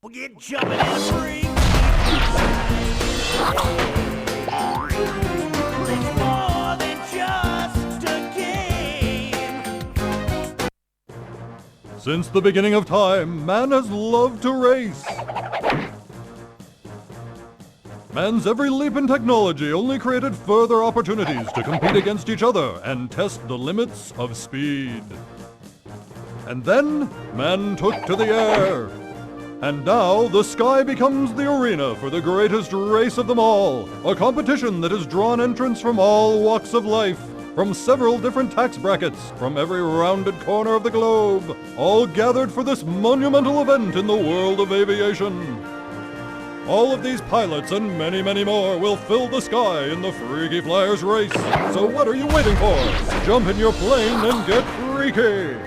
We'll get jumping and freaky. It's more than just a game. Since the beginning of time, man has loved to race. Man's every leap in technology only created further opportunities to compete against each other and test the limits of speed. And then, man took to the air. And now, the sky becomes the arena for the greatest race of them all, a competition that has drawn entrants from all walks of life, from several different tax brackets, from every rounded corner of the globe, all gathered for this monumental event in the world of aviation. All of these pilots and many, many more will fill the sky in the Freaky Flyers race. So what are you waiting for? Jump in your plane and get freaky!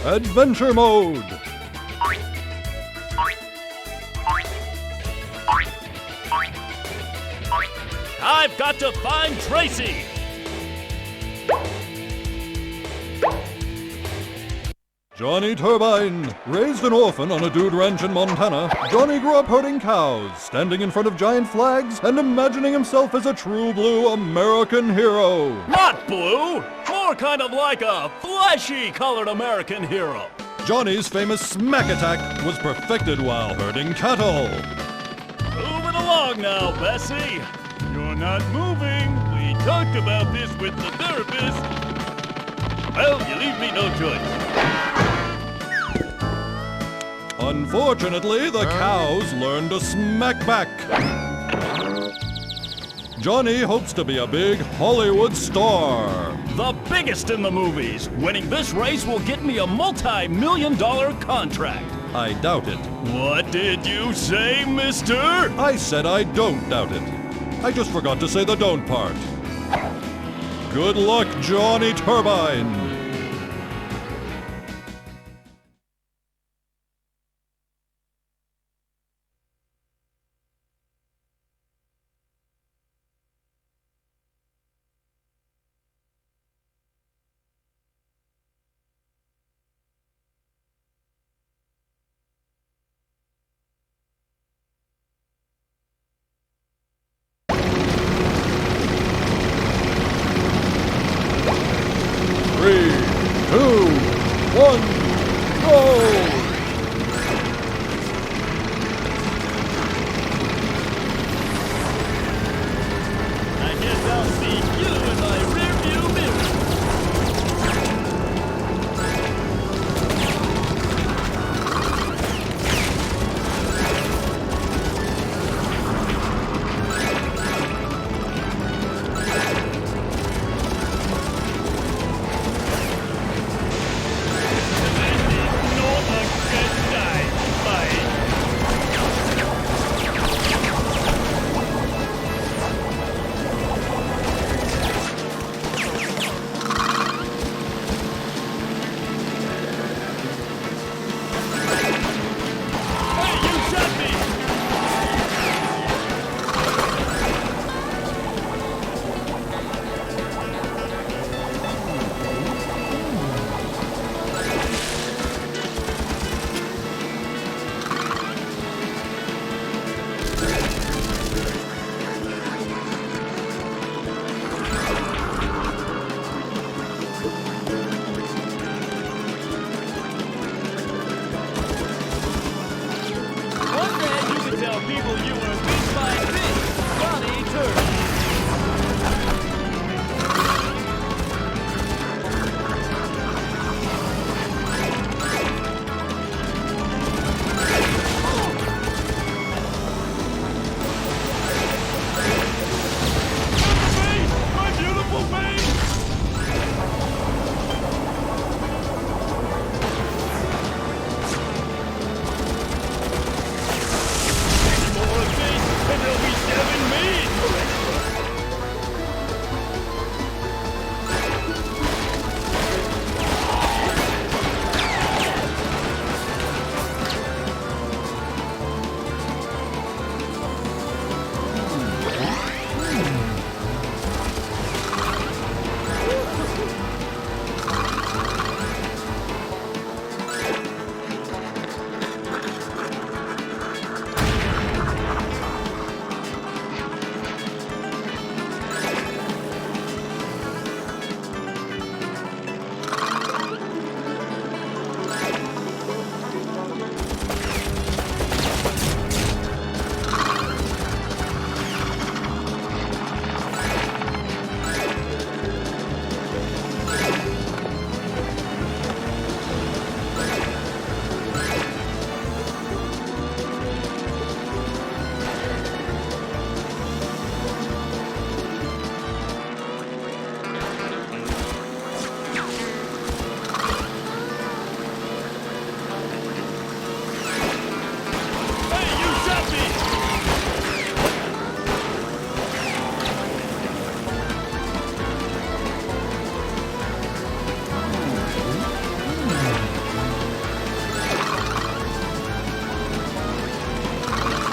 Adventure mode! I've got to find Traci! Johnny Turbine. Raised an orphan on a dude ranch in Montana, Johnny grew up herding cows, standing in front of giant flags, and imagining himself as a true blue American hero. Not blue! More kind of like a fleshy colored American hero. Johnny's famous smack attack was perfected while herding cattle. Moving along now, Bessie. You're not moving. We talked about this with the therapist. Well, you leave me no choice. Unfortunately, the cows learned to smack back. Johnny hopes to be a big Hollywood star. The biggest in the movies. Winning this race will get me a multi-million-dollar contract. I doubt it. What did you say, mister? I said I don't doubt it. I just forgot to say the don't part. Good luck, Johnny Turbine. Three, two, one, go! I guess I'll see you in my rearview mirror.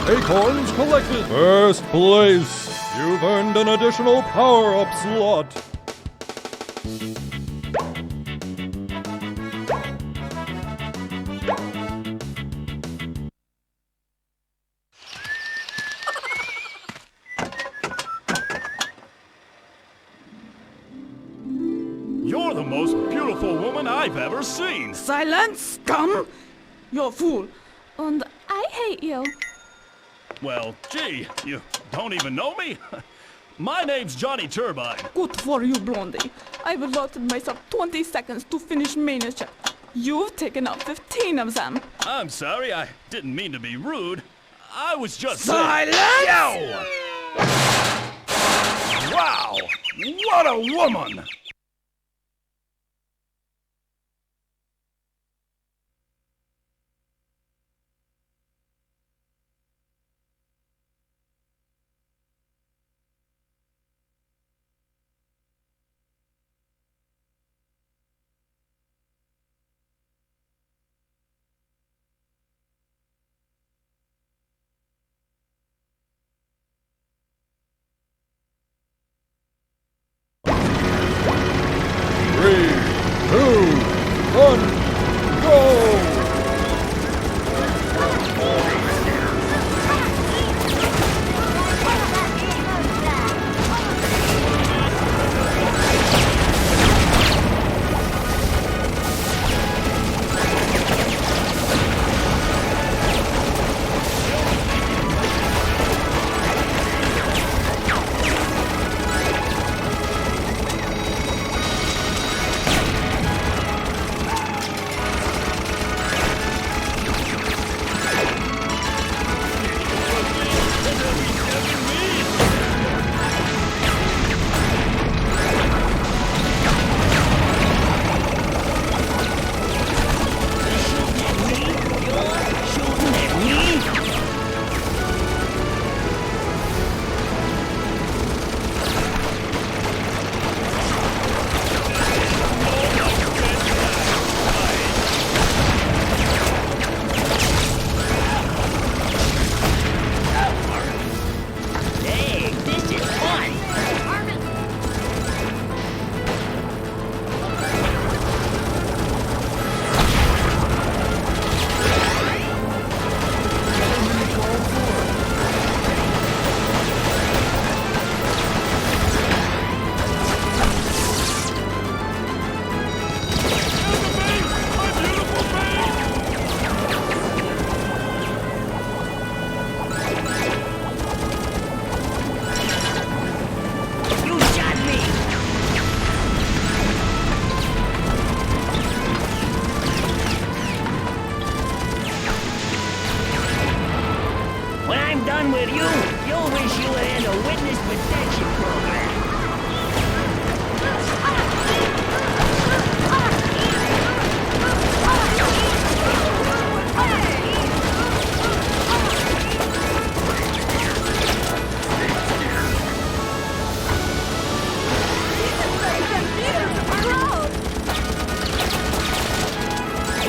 Acorns collected. First place. You've earned an additional power-up slot. You're the most beautiful woman I've ever seen. Silence, scum! You're a fool. And I hate you. Well, gee, you don't even know me? My name's Johnny Turbine. Good for you, Blondie. I've allotted myself 20 seconds to finish miniature. You've taken up 15 of them. I'm sorry, I didn't mean to be rude. I was just Silence! Yo! Wow! What a woman! Three, two, one, go!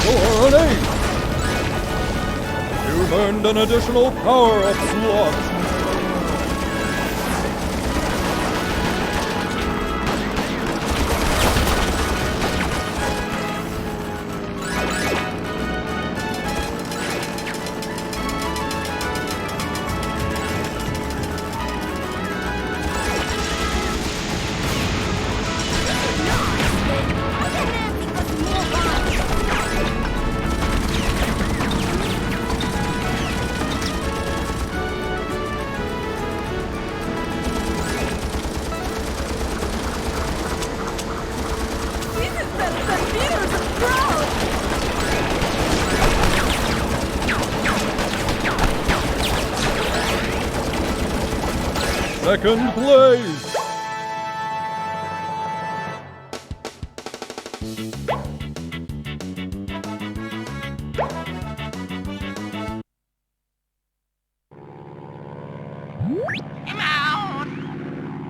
For an 8! You've earned an additional power-up slot. Second place! Come on!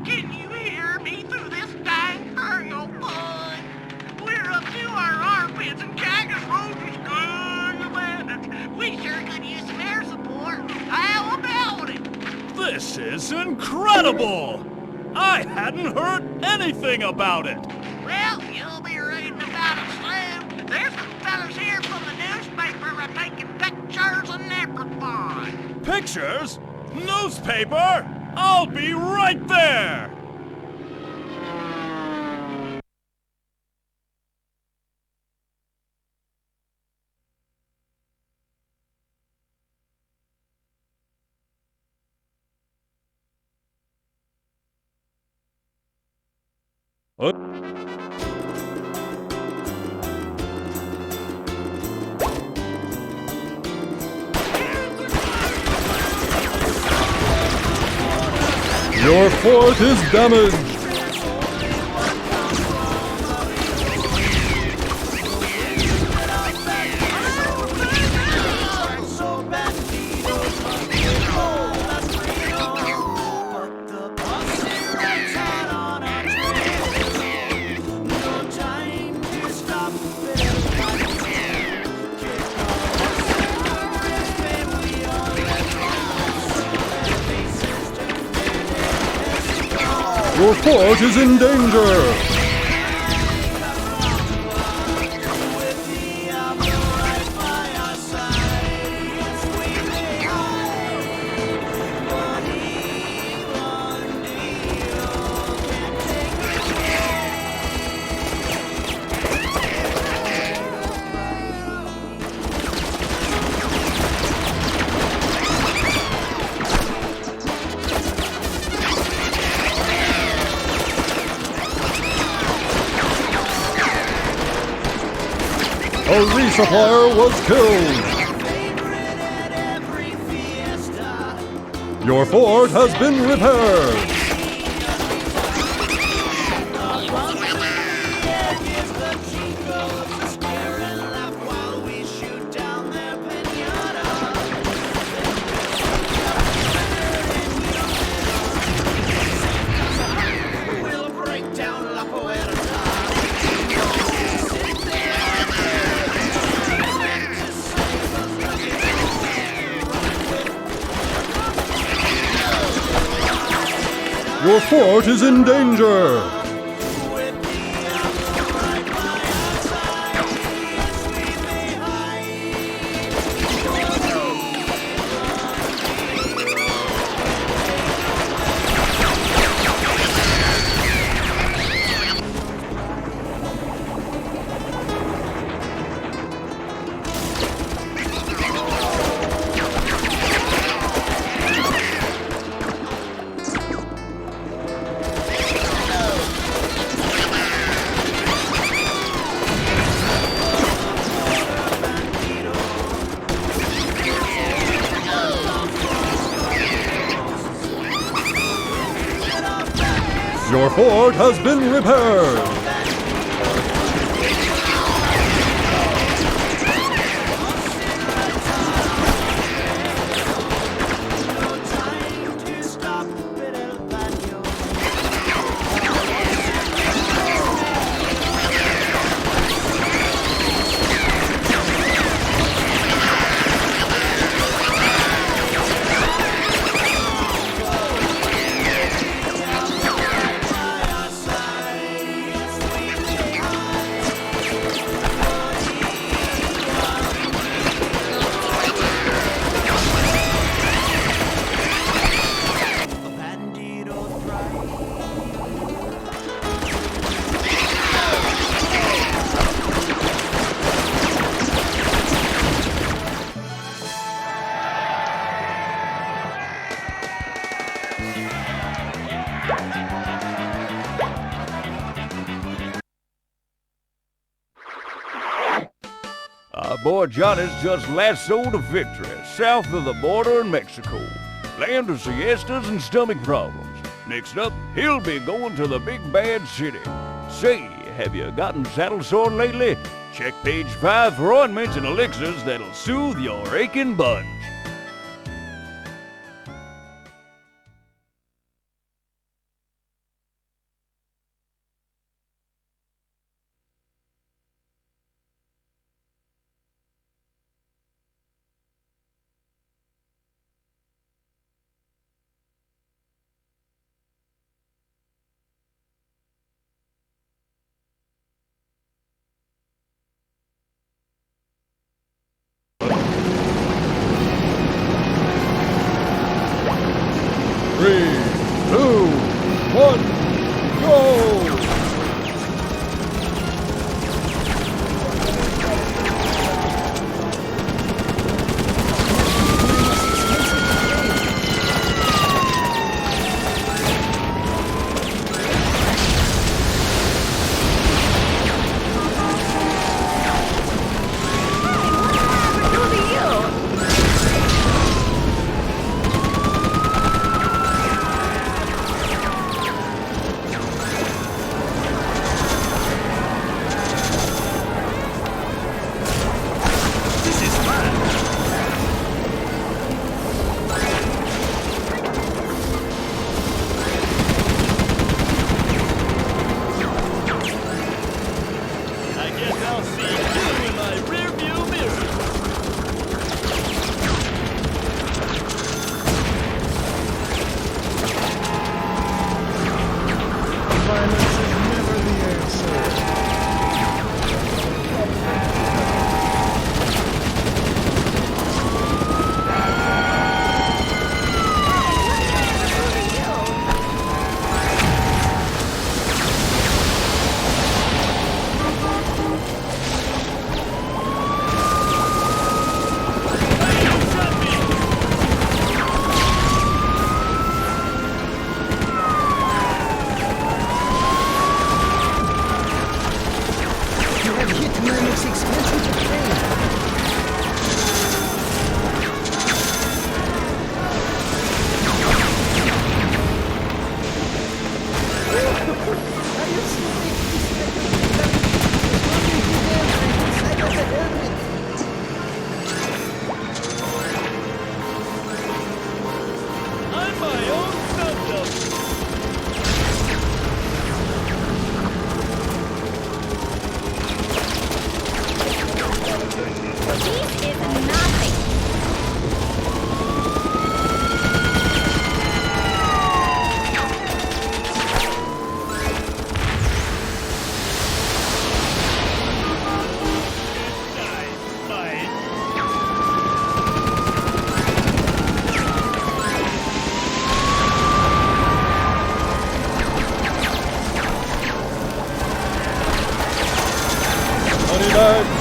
Can you hear me through this dang thermal fun? We're up to our armpits and Cactus Rose is good bandits. We sure could use some air support. How about This is incredible! I hadn't heard anything about it! Well, you'll be reading about it soon. There's some fellas here from the newspaper are taking pictures and everything. Pictures? Newspaper? I'll be right there! Your fort is damaged! So banditos must be bold as Reno. But the posse rides hard on our trail. No time to stop it. Kick our wrist when we all let go. Their faces turn Your fort is in danger! with the apple right by our side. Yes, we may hide, but even Bandito can't take A resupplier was killed! favorite at every fiesta. Your fort has been repaired! Gives the chicos a stare and laugh while we shoot down their pinata. We'll break down La Puerta. Sit there to save us. Your fort is in danger! With the apple right by our side, yes, we may Your fort has been repaired! no time to stop it, El Baño. Bandito Attack. Our boy Johnny's just lassoed a victory south of the border in Mexico. Land of siestas and stomach problems. Next up, he'll be going to the big bad city. Say, have you gotten saddle sore lately? Check page 5 for ointments and elixirs that'll soothe your aching bunch. 3, 2, 1, go!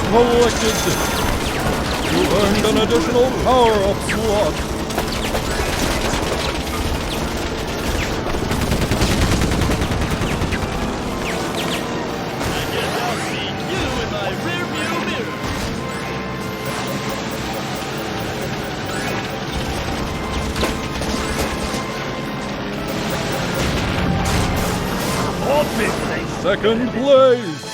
Collected. You earned an additional power-up slot. I guess I'll see you in my rearview mirror. Second place.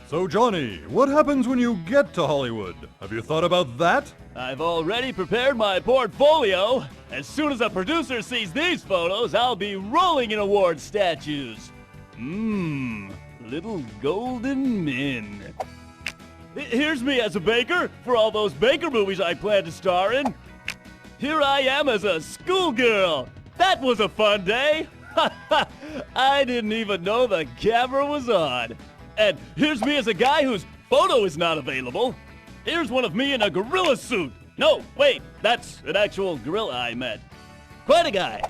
So Johnny, what happens when you get to Hollywood? Have you thought about that? I've already prepared my portfolio. As soon as a producer sees these photos, I'll be rolling in award statues. Little golden men. Here's me as a baker for all those baker movies I plan to star in. Here I am as a schoolgirl. That was a fun day. I didn't even know the camera was on. And here's me as a guy whose photo is not available. Here's one of me in a gorilla suit. No, wait, that's an actual gorilla I met. Quite a guy.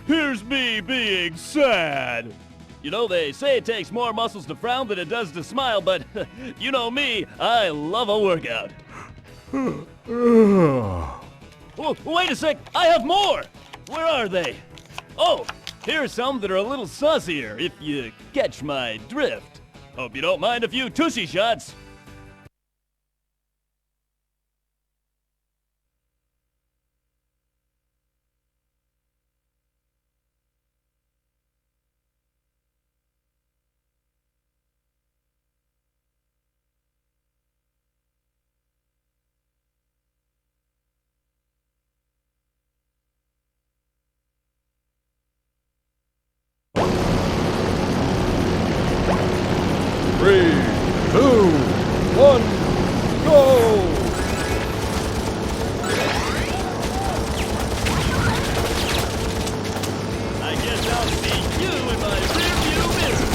Here's me being sad. You know, they say it takes more muscles to frown than it does to smile, but you know me, I love a workout. Oh, wait a sec, I have more! Where are they? Oh, here's some that are a little sussier, if you catch my drift. Hope you don't mind a few tushy shots. Three, 2, 1, go! I guess I'll see you in my rearview mirror.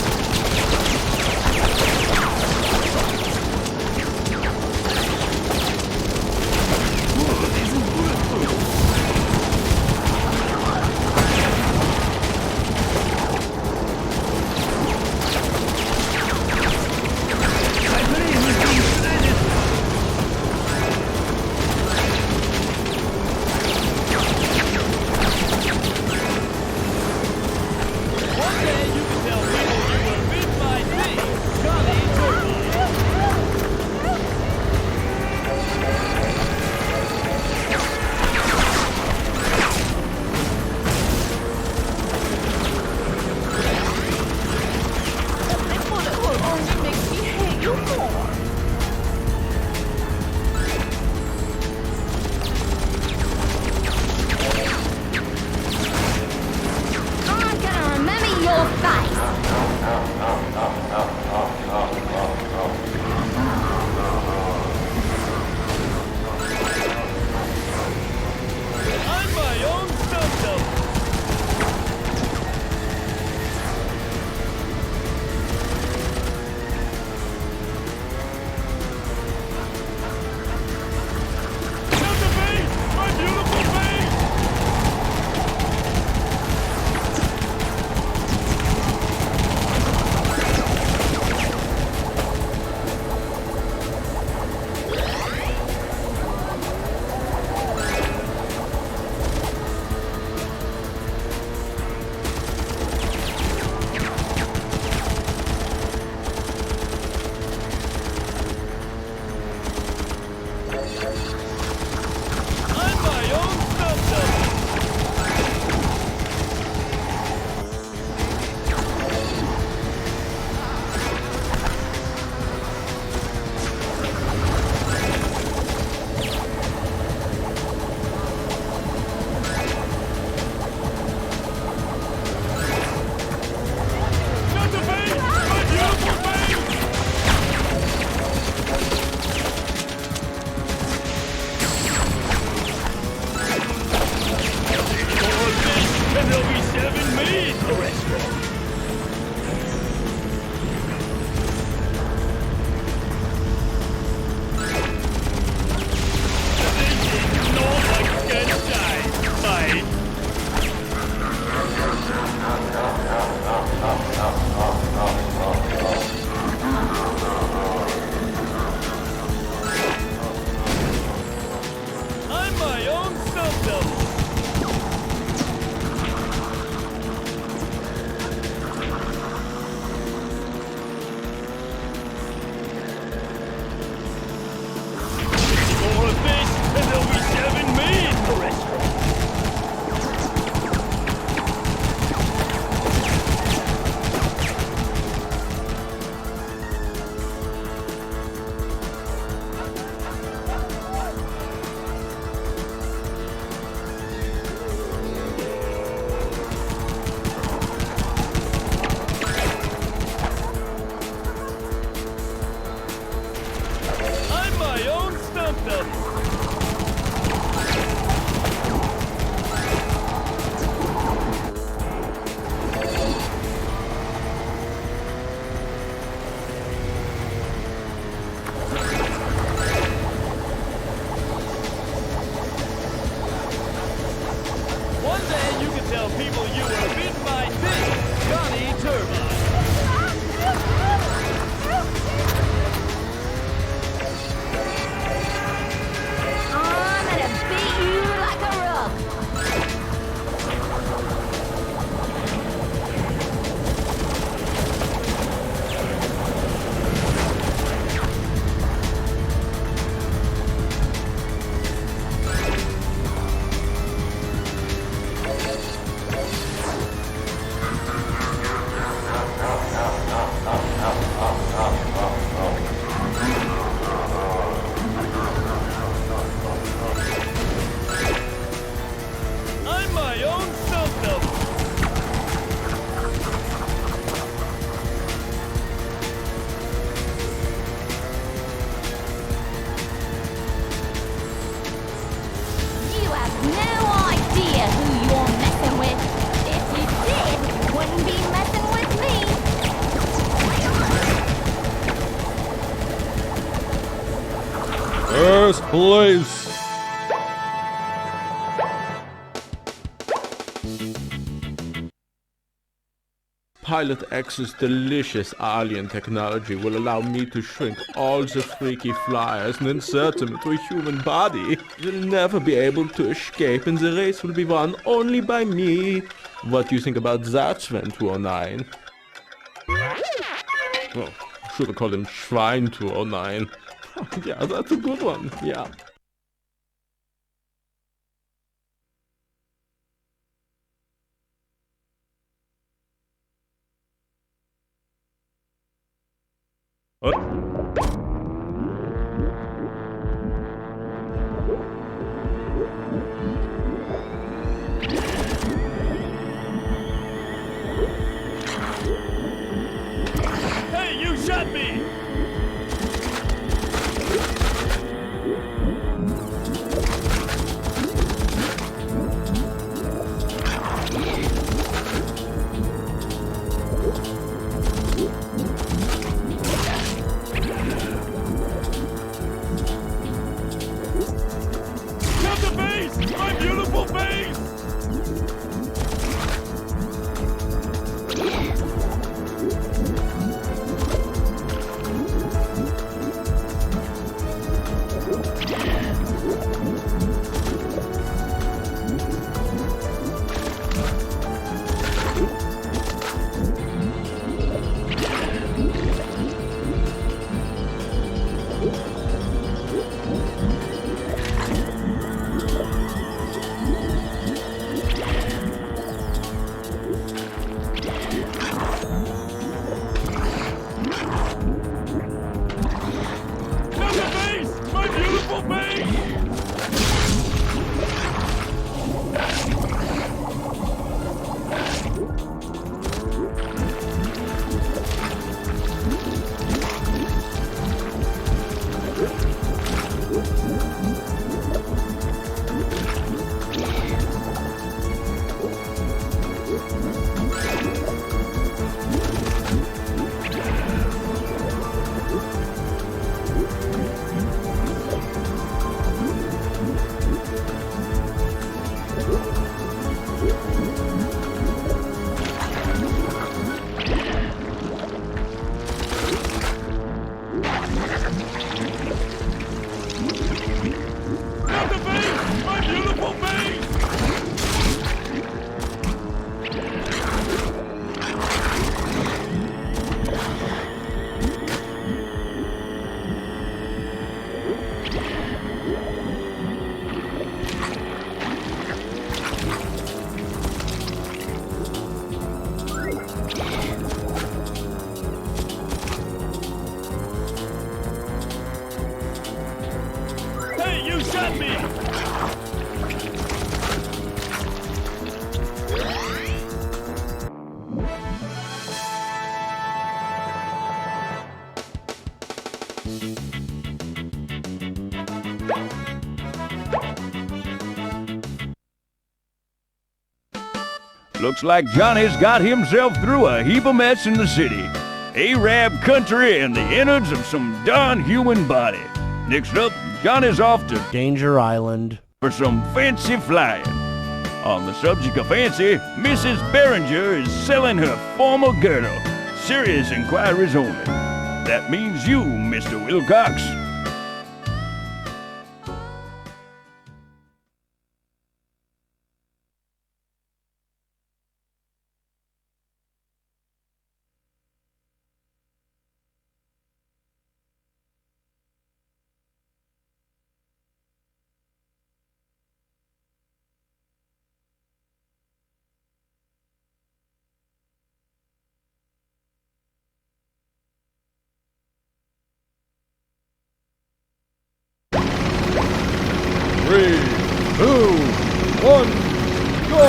First place! Pilot X's delicious alien technology will allow me to shrink all the freaky flyers and insert them into a human body. They'll never be able to escape and the race will be won only by me. What do you think about that, Sven 209? Oh, should have called him Shrine 209. Yeah, that's a good one, yeah. Hey, you shot me! Come to base! My beautiful base! Come to base! My beautiful base! Come to base! My beautiful base! Hey, you shot me! Looks like Johnny's got himself through a heap of mess in the city. Arab country and the innards of some darn human body. Next up, Johnny's off to Danger Island. for some fancy flying. On the subject of fancy, Mrs. Behringer is selling her formal girdle. Serious inquiries only. That means you, Mr. Wilcox. Three, two, one, go!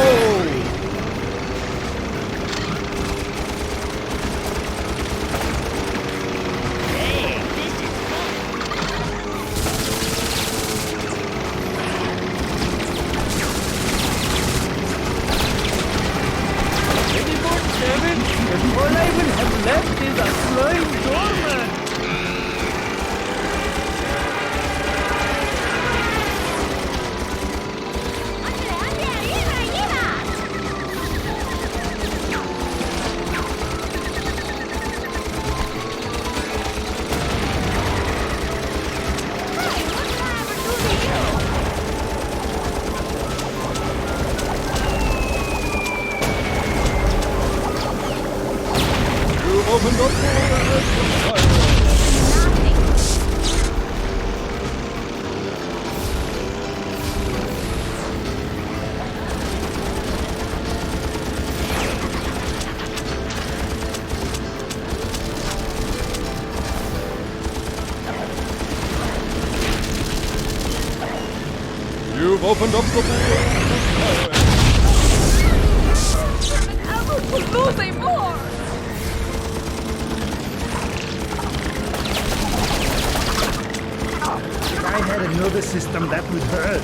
All I will have left is a flying dormant. opened up the Albert was losing more! If I had another system, that would hurt.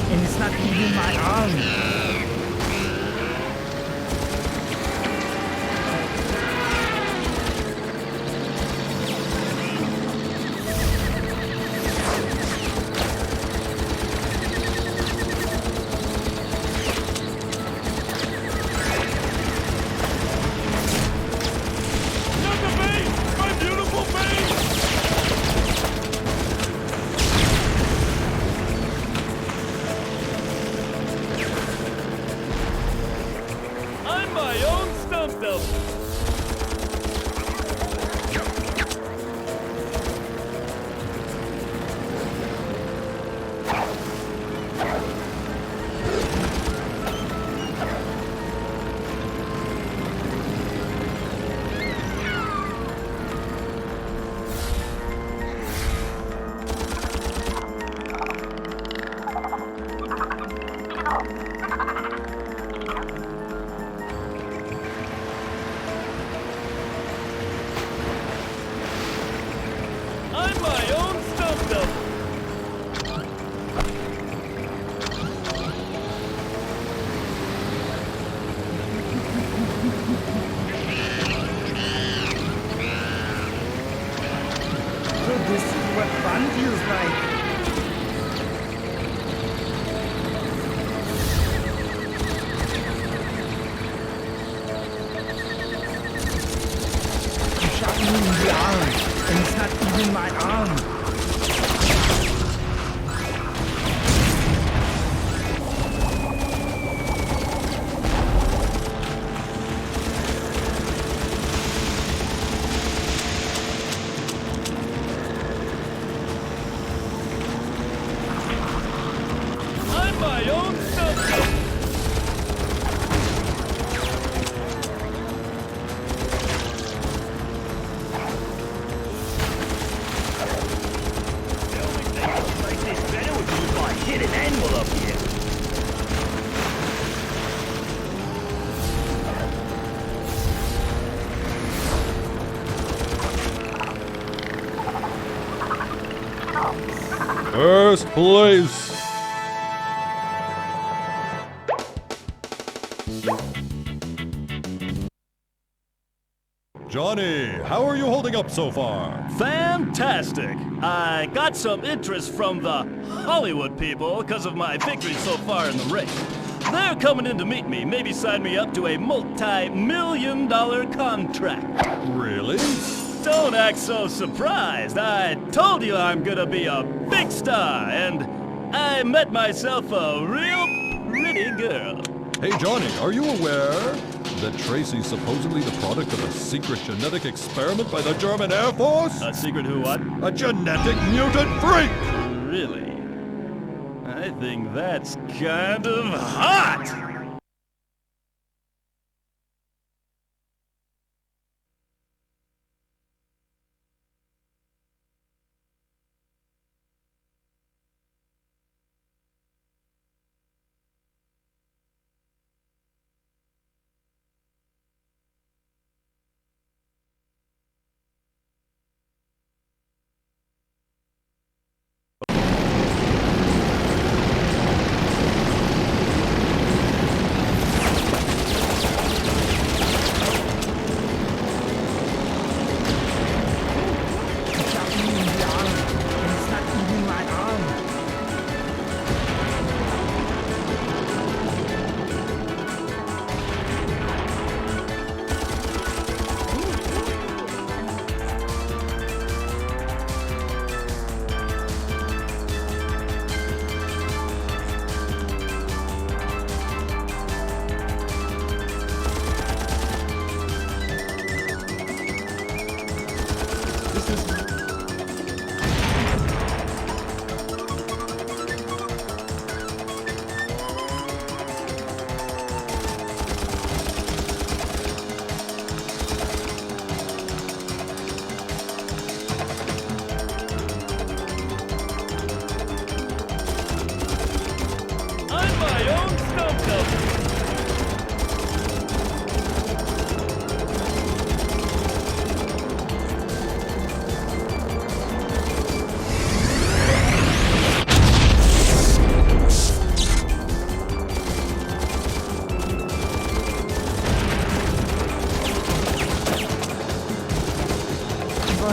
And it's not even my arm. First place. Johnny, how are you holding up so far? Fantastic! I got some interest from the Hollywood people because of my victory so far in the race. They're coming in to meet me, maybe sign me up to a multi-million-dollar contract. Really? Don't act so surprised. I told you I'm gonna be a big star, and I met myself a real pretty girl. Hey Johnny, are you aware that Traci's supposedly the product of a secret genetic experiment by the German Air Force? A secret who what? A genetic mutant freak! Really? I think that's kind of hot!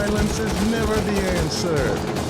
Violence is never the answer.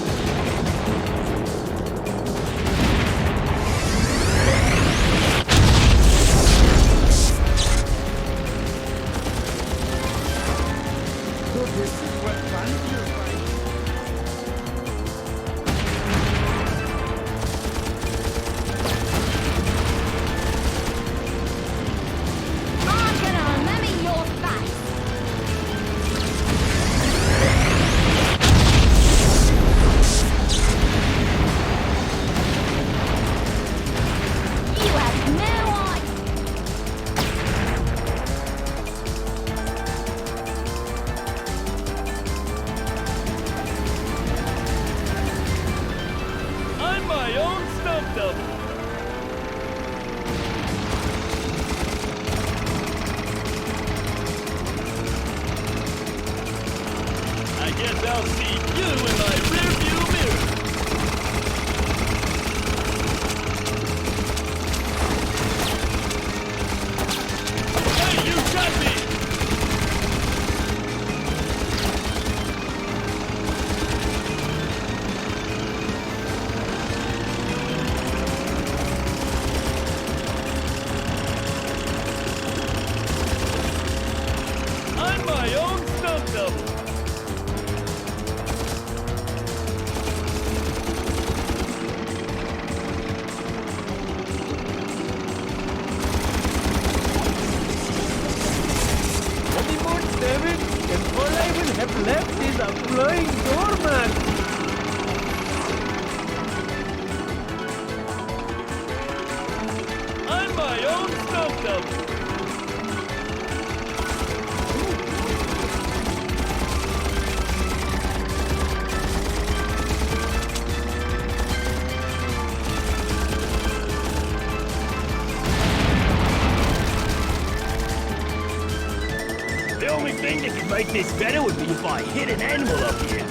This better would be if I hit an animal up here.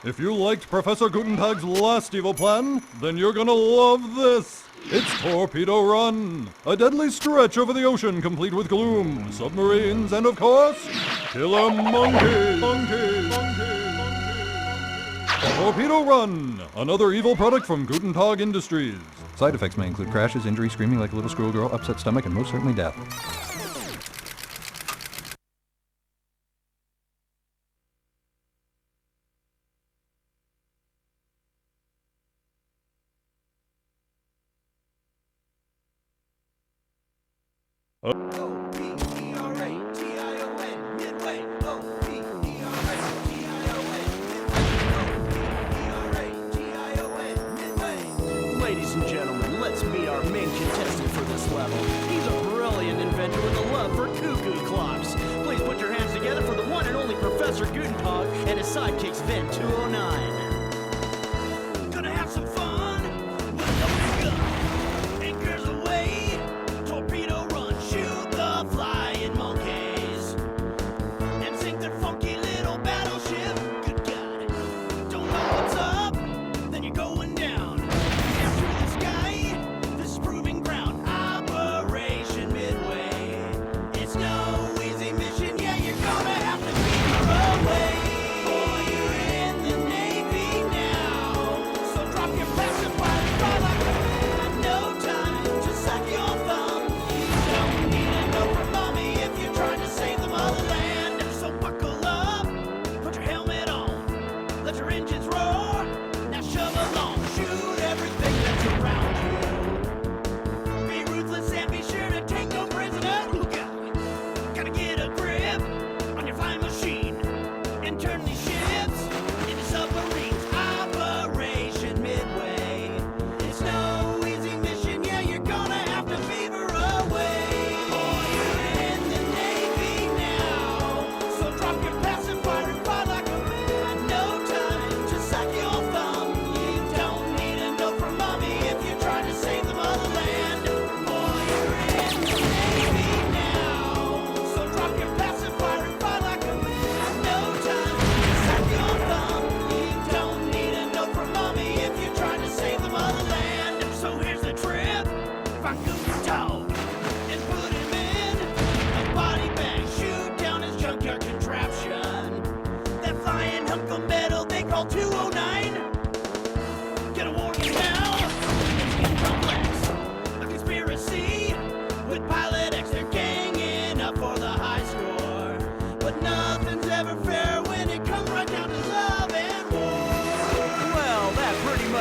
If you liked Professor Gutentaag's last evil plan, then you're gonna love this! It's Torpedo Run! A deadly stretch over the ocean complete with gloom, submarines, and of course, killer monkeys! Torpedo Run! Another evil product from Gutentaag Industries. Side effects may include crashes, injury, screaming like a little squirrel girl, upset stomach, and most certainly death. Ladies and gentlemen, let's meet our main contestant for this level. He's a brilliant inventor with a love for cuckoo clocks. Please put your hands together for the one and only Professor Gutentaag and his sidekicks Vent 209. Gonna have some fun with the big gun. Anchors away, torpedo run, shoot the flying monkeys, and sink their funky little battleship. Good God, don't know what's up, then you're going down. Navy.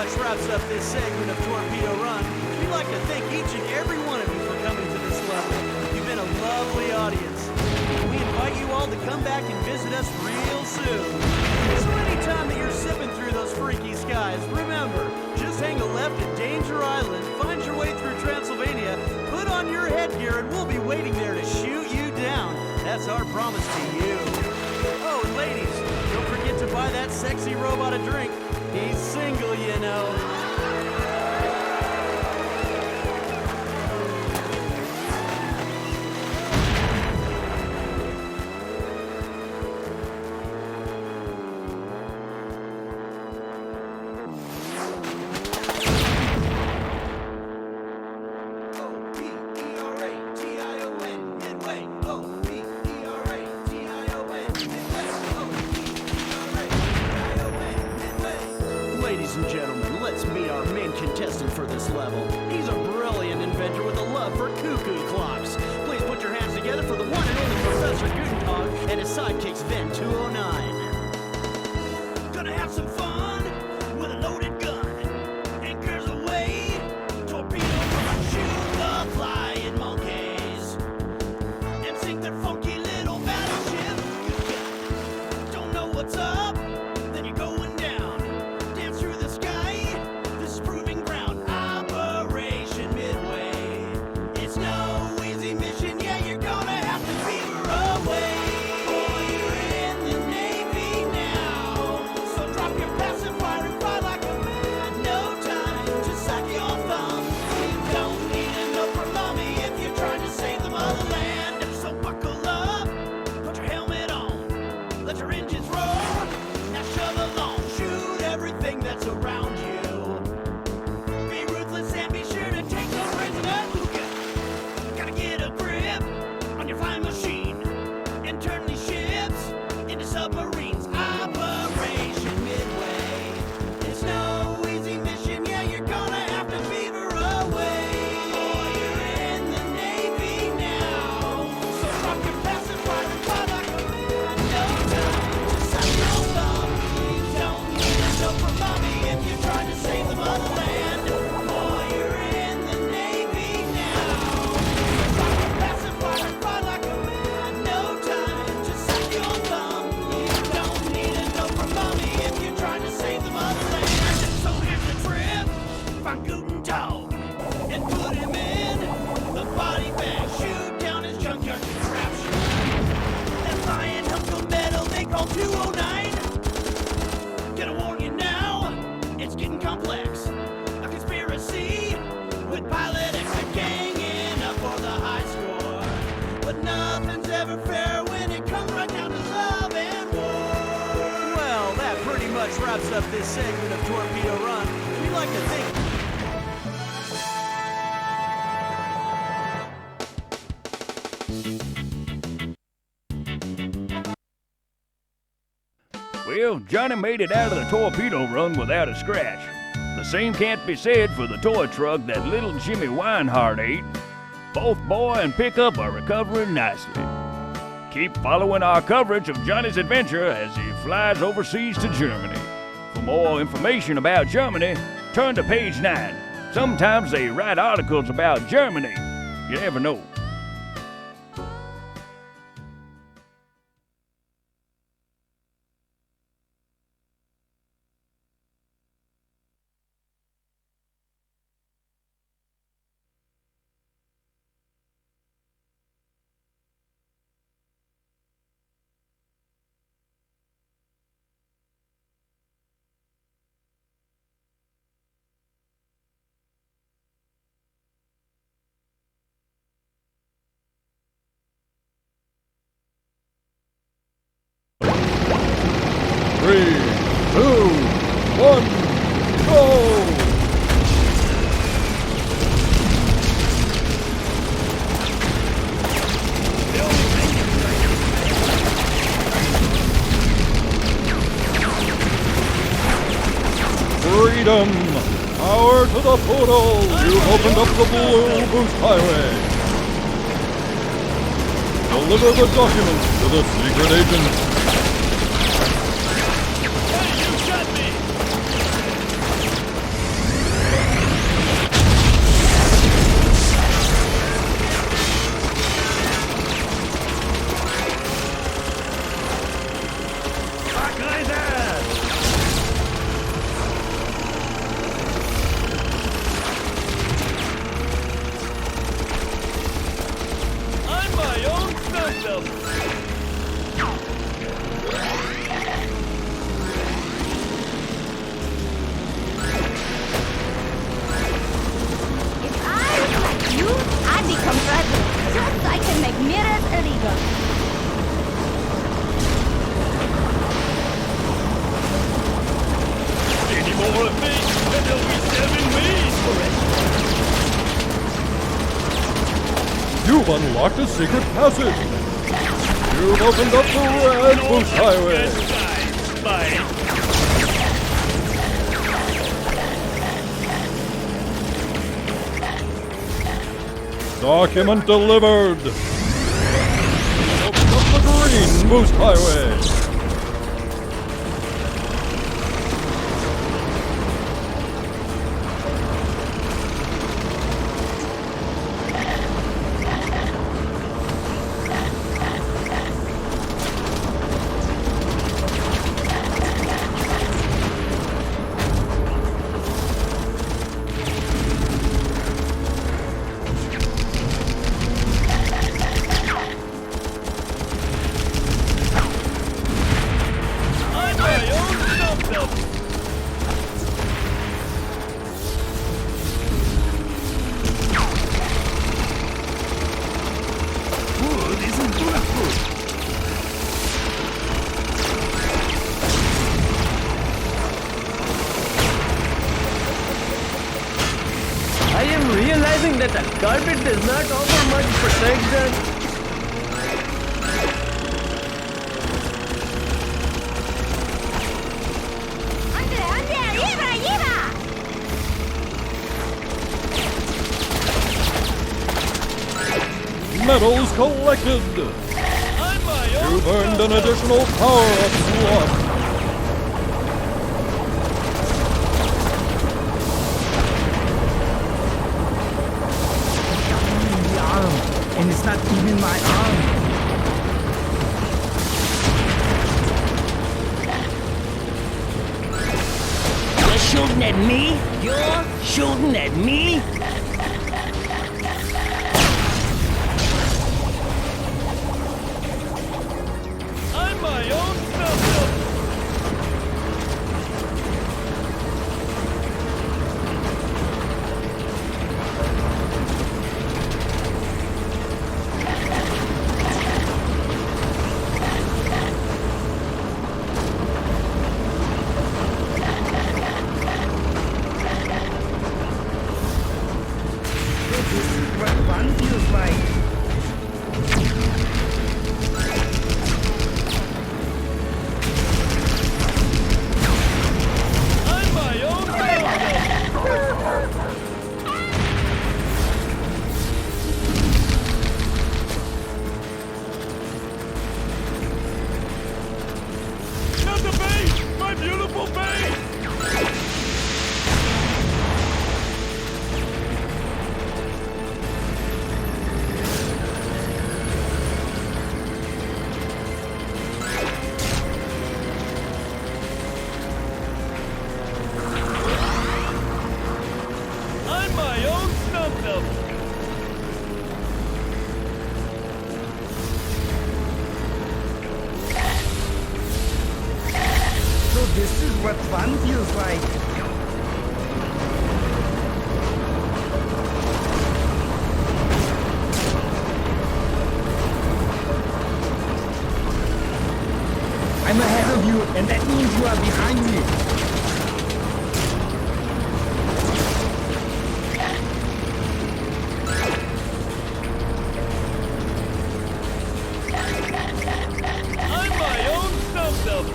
much wraps up this segment of Torpedo Run. We'd like to thank each and every one of you for coming to this level. You've been a lovely audience. We invite you all to come back and visit us real soon. So anytime that you're sipping through those freaky skies, remember, just hang a left at Danger Island, find your way through Transylvania, put on your headgear, and we'll be waiting there to shoot you down. That's our promise to you. Oh, and ladies, don't forget to buy that sexy robot a drink. He's single, you know. Ladies and gentlemen, let's meet our main contestant for this level. He's a brilliant inventor with a love for cuckoo clocks. Please put your hands together for the one and only Professor Gutentaag and his sidekicks Ven 209. Gonna have some fun with a loaded gun. Anchors away, torpedo run, shoot the flying monkeys, and sink their funky little battleship. Don't know what's up, then you're going down. Dance through the sky, this is proving ground. Operation Midway. It's no easy mission, yeah, you're gonna have to fever away. Boy, you're in the Navy now, so drop your pacifier and fly like a man. No time to suck your thumb. You don't need a note from mommy if you're trying to save the motherland. So buckle up, put your helmet on, let your engines roar. Now shove along, shoot everything that's around you. Be ruthless and be sure to take no brains in a hookah. Gotta get a grip on your flying machine and turn these ships into submarines. Operation Midway. It's no easy mission, yeah, you're gonna have to fever away. Boy, you're in the Navy now, so drop your pacifier and fly like a man. No time to suck your thumb. You don't need a note from mommy if you're trying to save the motherland. Boy, you're in the Navy now, so drop your pacifier and fly like a man. No time to suck your thumb. You don't need a note from mommy if you're trying to save the motherland. So here's the trip, find Gutentaag and put him in the body bag. Shoot down his junkyard contraption. That flying hunk of metal they call 209. Gonna warn you now, it's getting complex. A conspiracy with Pilot X ganging up for the high score. But nothing's ever fair when it comes right down to love and war. Well, that pretty much wraps up this segment of Torpedo Run. We'd like to thank Well, Johnny made it out of the torpedo run without a scratch. The same can't be said for the toy truck that little Jimmy Weinhardt ate. Both boy and pickup are recovering nicely. Keep following our coverage of Johnny's adventure as he flies overseas to Germany. For more information about Germany, turn to page 9. Sometimes they write articles about Germany. You never know. Three, two, one, go! Freedom! Power to the poodle! You've opened up the Blue Boost Highway! Deliver the documents to the secret agent! more of me, and there'll be 7 ways for it. You've unlocked a secret passage. You've opened up the Red Boost Highway. Bye. Document delivered. Open up the Green Boost Highway. I am realizing that the carpet does not offer much protection. ¡Ande, ande! ¡Lleva, lleva! Medals collected. You've earned an additional power-up slot. The arm, and it's not even my arm. You're shooting at me? You're shooting at me? I'm my own stuff. This is what fun feels like. I'm my own stuff. Not the base! My beautiful base! I'm my own stunt double. So this is what fun feels like. I'm ahead of you, and that means you are behind me. I'm my own stunt double.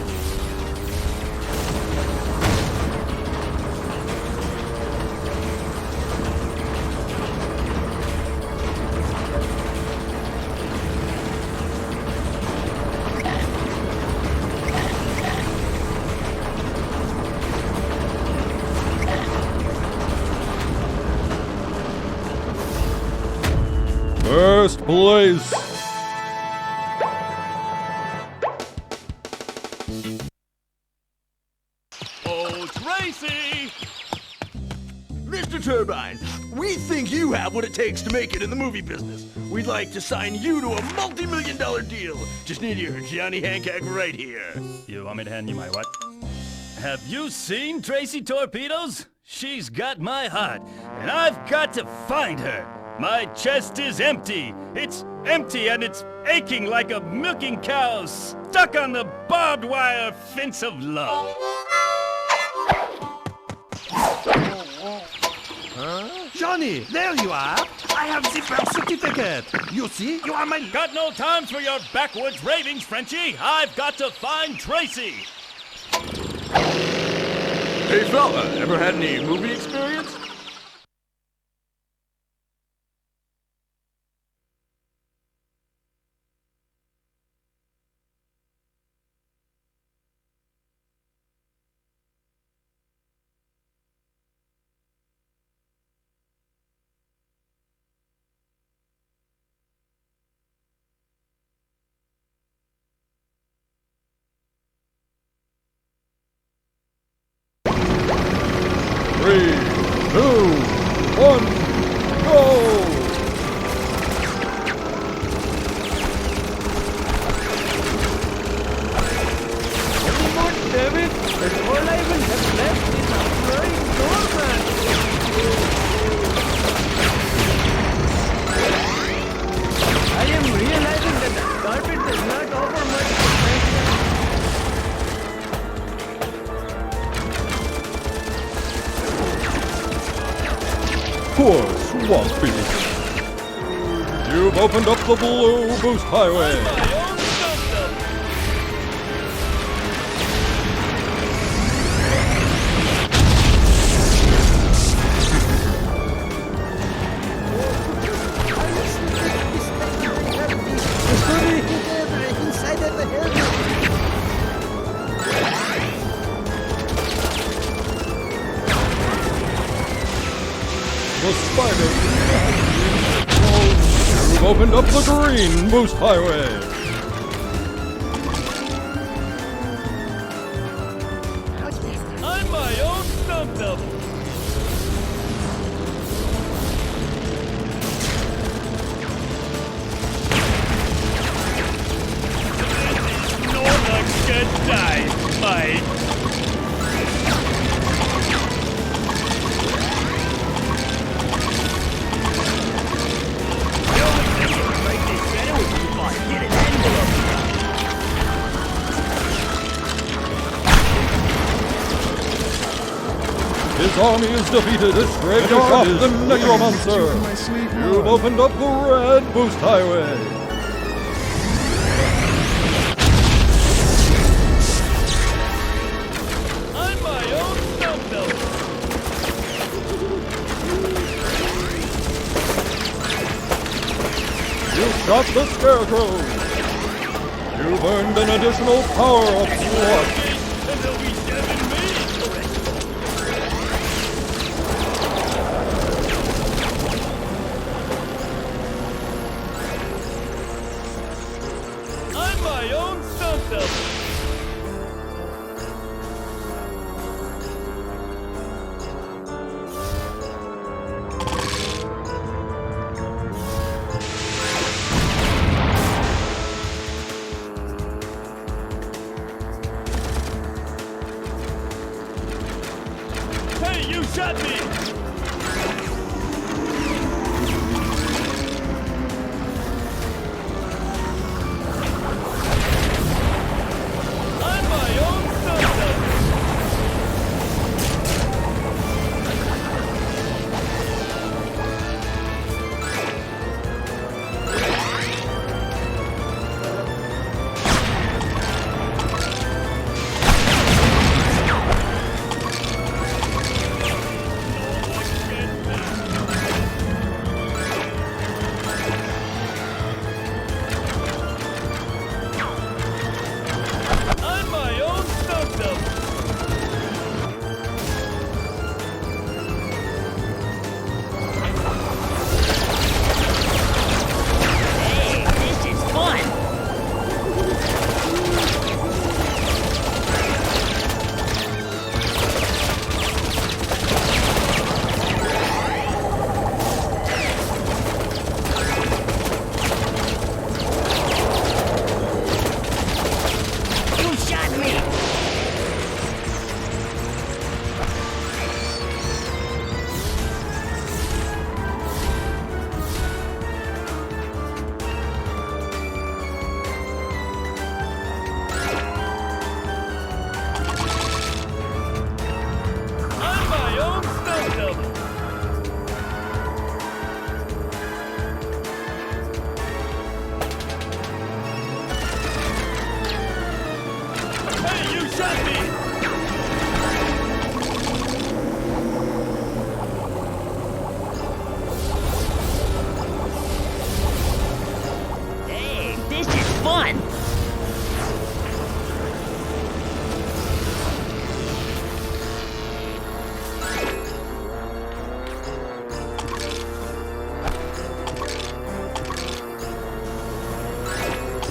First place. Oh, Traci! Mr. Turbine, we think you have what it takes to make it in the movie business. We'd like to sign you to a multi-million-dollar deal. Just need your Johnny Hancock right here. You want me to hand you my what? Have you seen Traci Torpedoes? She's got my heart, and I've got to find her. My chest is empty. It's empty and it's aching like a milking cow stuck on the barbed wire fence of love. Johnny, there you are. I have the birth certificate. You see, you are my... Got no time for your backwards ravings, Frenchie. I've got to find Traci. Hey fella, ever had any movie experience? Three, two, one, go! David, that's all I will have left is a flying doorman. I am realizing that the carpet does not offer much protection. Poor swamp beast. You've opened up the Blue Boost Highway. The spider. You've opened up the Green Boost Highway. I'm my own stunt double. Not a good day, mate. His army is defeated. His graveyard is the Necromancer. You've opened up the Red Boost Highway. I'm my own stunt double. You shot the Scarecrow. You've earned an additional power of slot. And they'll be stabbing me. I'm my own stunt double. Hey, you shot me! I'm my own stunt double.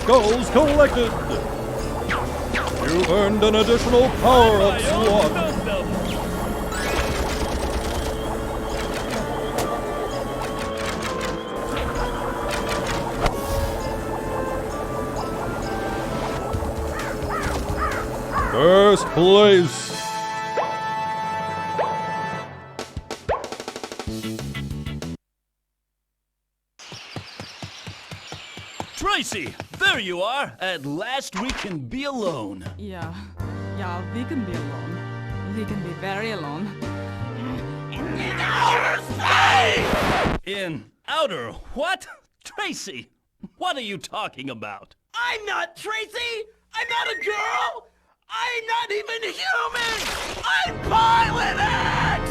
skulls collected. You earned an additional power-up slot. First place. Traci, there you are. At last we can be alone. Yeah, we can be alone. We can be very alone. In outer space! In outer what? Traci, what are you talking about? I'm not Traci! I'm not a girl! I'm not even human! I'm Pilot X!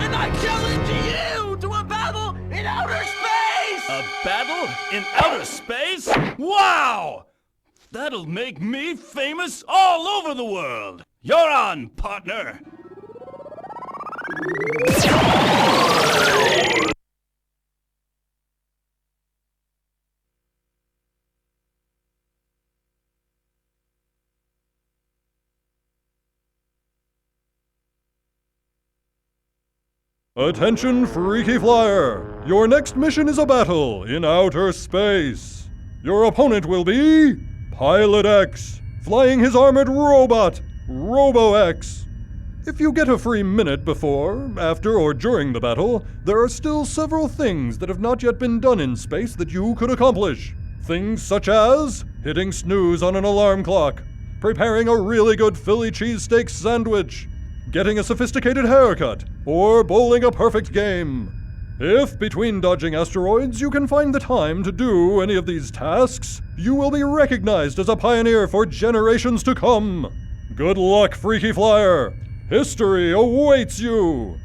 And I challenge you to a battle in outer space! A battle in outer space? Wow! That'll make me famous all over the world! You're on, partner! Attention, Freaky Flyer! Your next mission is a battle in outer space. Your opponent will be Pilot X, flying his armored robot, Robo-X. If you get a free minute before, after, or during the battle, there are still several things that have not yet been done in space that you could accomplish. Things such as hitting snooze on an alarm clock, preparing a really good Philly cheesesteak sandwich, getting a sophisticated haircut, or bowling a perfect game. If, between dodging asteroids, you can find the time to do any of these tasks, you will be recognized as a pioneer for generations to come. Good luck, Freaky Flyer! History awaits you!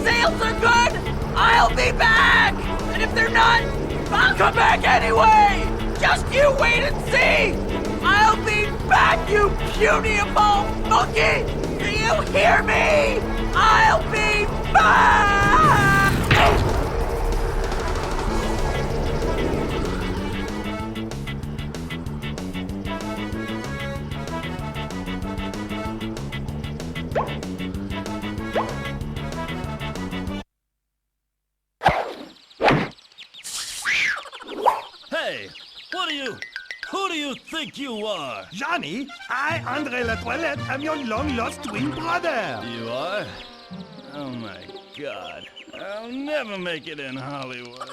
sales are good, I'll be back! And if they're not, I'll come back anyway! Just you wait and see! I'll be back, you putiable monkey! Do you hear me? I'll be back! Hey, who do you think you are? Johnny, I, Andre Latoilette, am your long-lost twin brother. You are? Oh my God. I'll never make it in Hollywood.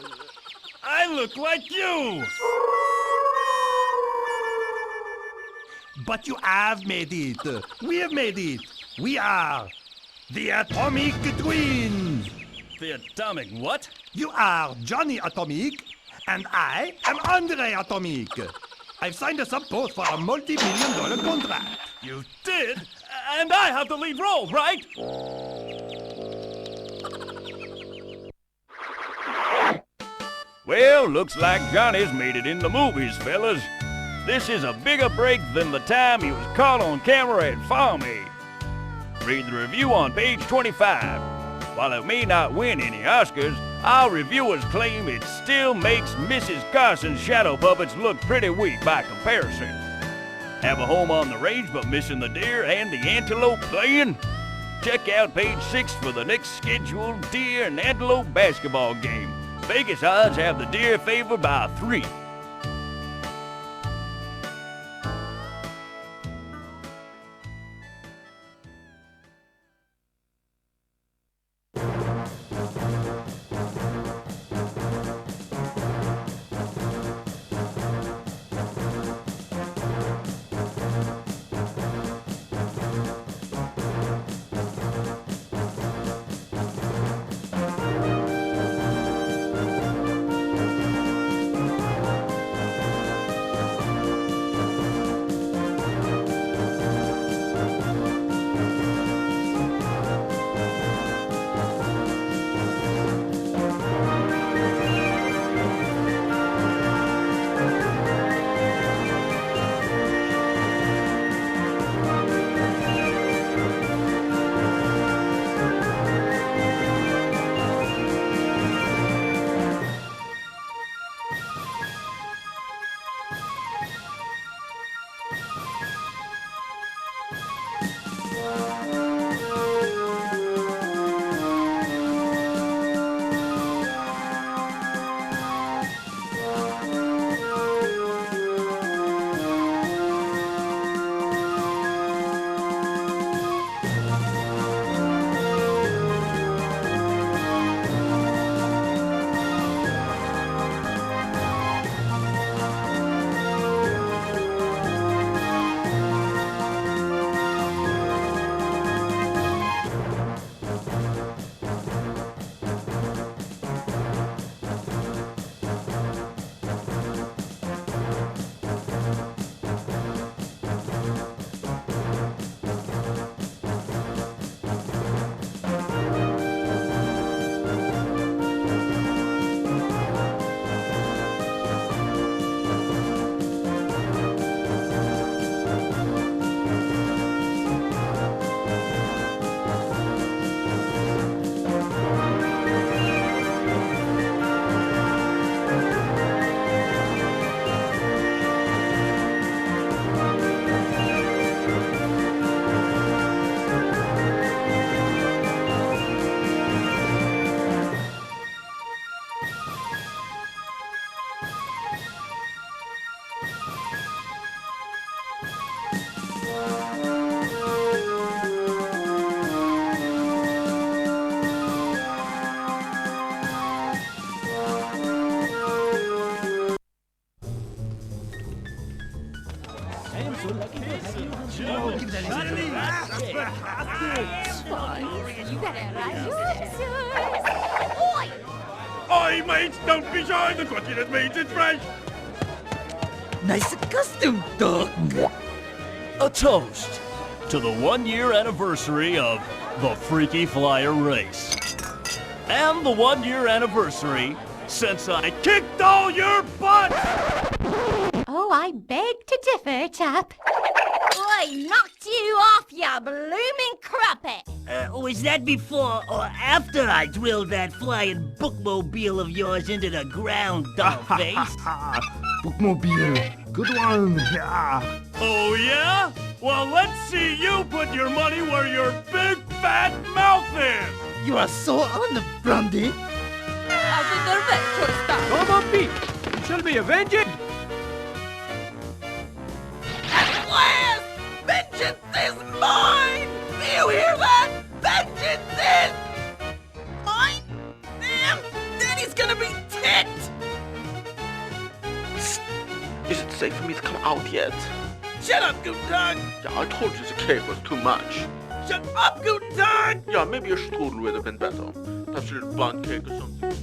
I look like you! But you have made it. We have made it. We are the Atomic Twins. The atomic what? You are Johnny Atomic, and I am Andre Atomic. I've signed us up both for a multi-million-dollar contract. You did? And I have the lead role, right? Well, looks like Johnny's made it in the movies, fellas. This is a bigger break than the time he was caught on camera at Farm Aid. Read the review on page 25. While it may not win any Oscars, our reviewers claim it still makes Mrs. Carson's shadow puppets look pretty weak by comparison. Have a home on the range but missing the deer and the antelope playing? Check out page 6 for the next scheduled deer and antelope basketball game. Vegas odds have the deer favored by 3. Oi, mates, don't be shy. The cottage means it's fresh. Nice costume, dog. A toast to the 1-year anniversary of the Freaky Flyer race. and the 1-year anniversary since I kicked all your butt! Oh, I beg to differ, chap. I knocked you off, ya blooming crumpet! Was that before or after I drilled that flying bookmobile of yours into the ground, dollface? Bookmobile. Good one. Yeah. Oh yeah? Well, let's see you put your money where your big fat mouth is! You are so unfriendly. Out of their vector stuff. Come on, Pete. You shall be avenged. At last! Vengeance is mine! Do you hear that? Vengeance is mine? Damn! Daddy's gonna be ticked! Is it safe for me to come out yet? Shut up, Gutentaag! Yeah, I told you the cake was too much. Shut up, Gutentaag! Yeah, maybe a strudel would have been better. Perhaps a little bun cake or something.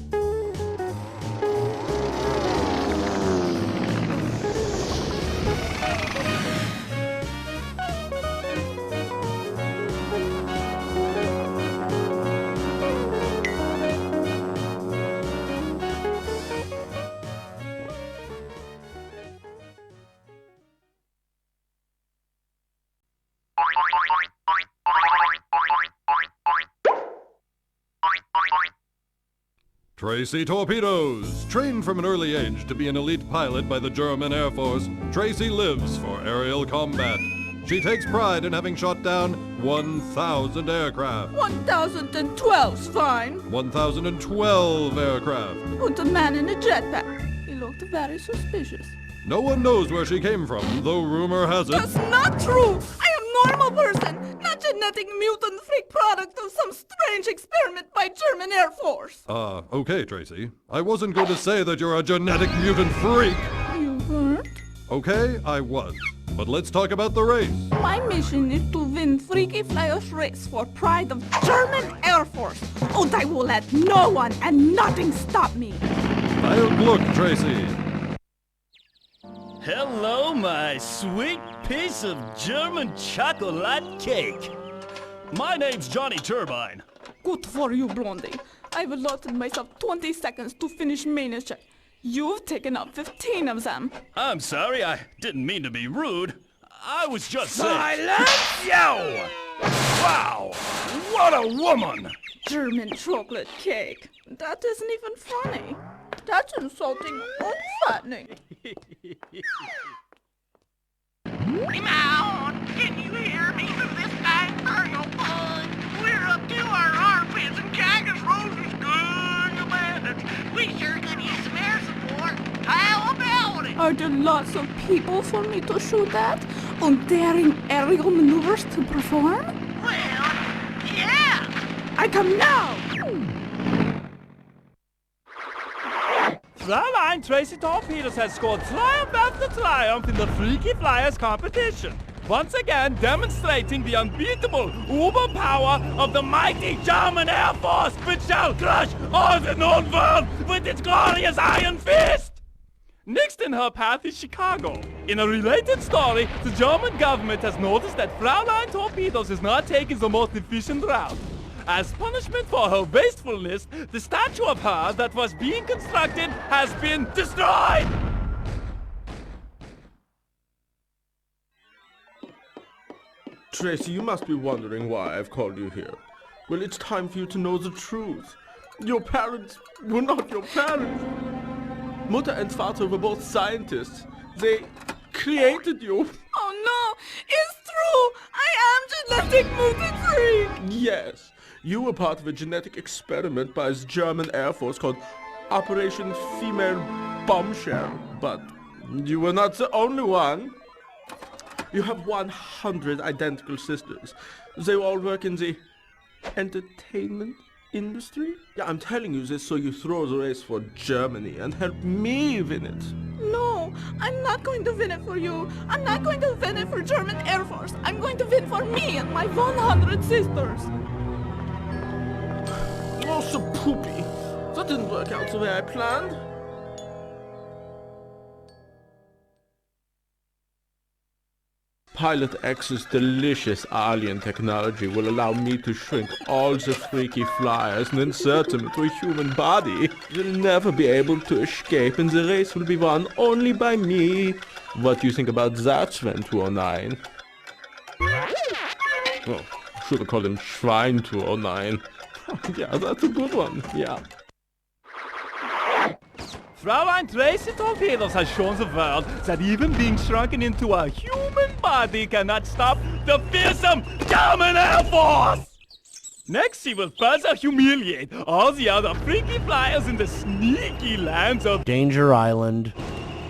Traci Torpedoes! Trained from an early age to be an elite pilot by the German Air Force, Traci lives for aerial combat. She takes pride in having shot down 1,000 aircraft. 1,012's fine. 1,012 aircraft. And a man in a jetpack. He looked very suspicious. No one knows where she came from, though rumor has it. That's not true! I am normal person, not genetic mutant freak product of some strange experiment by German Air Force. Okay, Traci. I wasn't going to say that you're a genetic mutant freak. You weren't? Okay, I was. But let's talk about the race. My mission is to win Freaky Flyers race for pride of German Air Force. And I will let no one and nothing stop me. I'll look, Traci. Hello, my sweet piece of German chocolate cake. My name's Johnny Turbine. Good for you, Blondie. I've allotted myself 20 seconds to finish maintenance check. You've taken up 15 of them. I'm sorry, I didn't mean to be rude. I was just saying. Silence! Yo! Wow! What a woman! German chocolate cake. That isn't even funny. That's insulting and fattening. Come on! Can you hear me through this nocturnal fun? We're up to our armpits and Cactus Rose is good, you bandits. We sure could use some air support. How about it? Are there lots of people for me to shoot at? And daring aerial maneuvers to perform? Well, yeah! I come now! Fraulein Traci Torpedoes has scored triumph after triumph in the Freaky Flyers competition, once again demonstrating the unbeatable uber power of the mighty German Air Force, which shall crush all the known world with its glorious iron fist! Next in her path is Chicago. In a related story, the German government has noticed that Fraulein Torpedoes is not taking the most efficient route. As punishment for her wastefulness, the statue of her that was being constructed has been destroyed! Traci, you must be wondering why I've called you here. Well, it's time for you to know the truth. Your parents were not your parents. Mutter and Vater were both scientists. They created you. Oh no, it's true! I am genetic mutant freak! Yes, you were part of a genetic experiment by the German Air Force called Operation Female Bombshell. But you were not the only one. You have 100 identical sisters. They all work in the entertainment industry. Yeah, I'm telling you this so you throw the race for Germany and help me win it. No, I'm not going to win it for you. I'm not going to win it for German Air Force. I'm going to win for me and my 100 sisters. Oh, so poopy. That didn't work out the way I planned. Pilot X's delicious alien technology will allow me to shrink all the freaky flyers and insert them into a human body. They'll never be able to escape, and the race will be won only by me. What do you think about that, Sven 209? Oh, should have called him Schwein 209. Yeah, that's a good one, yeah. Fraulein Traci Torpedoes has shown the world that even being shrunken into a human body cannot stop the fearsome German Air Force! Next, she will further humiliate all the other freaky flyers in the sneaky lands of Danger Island.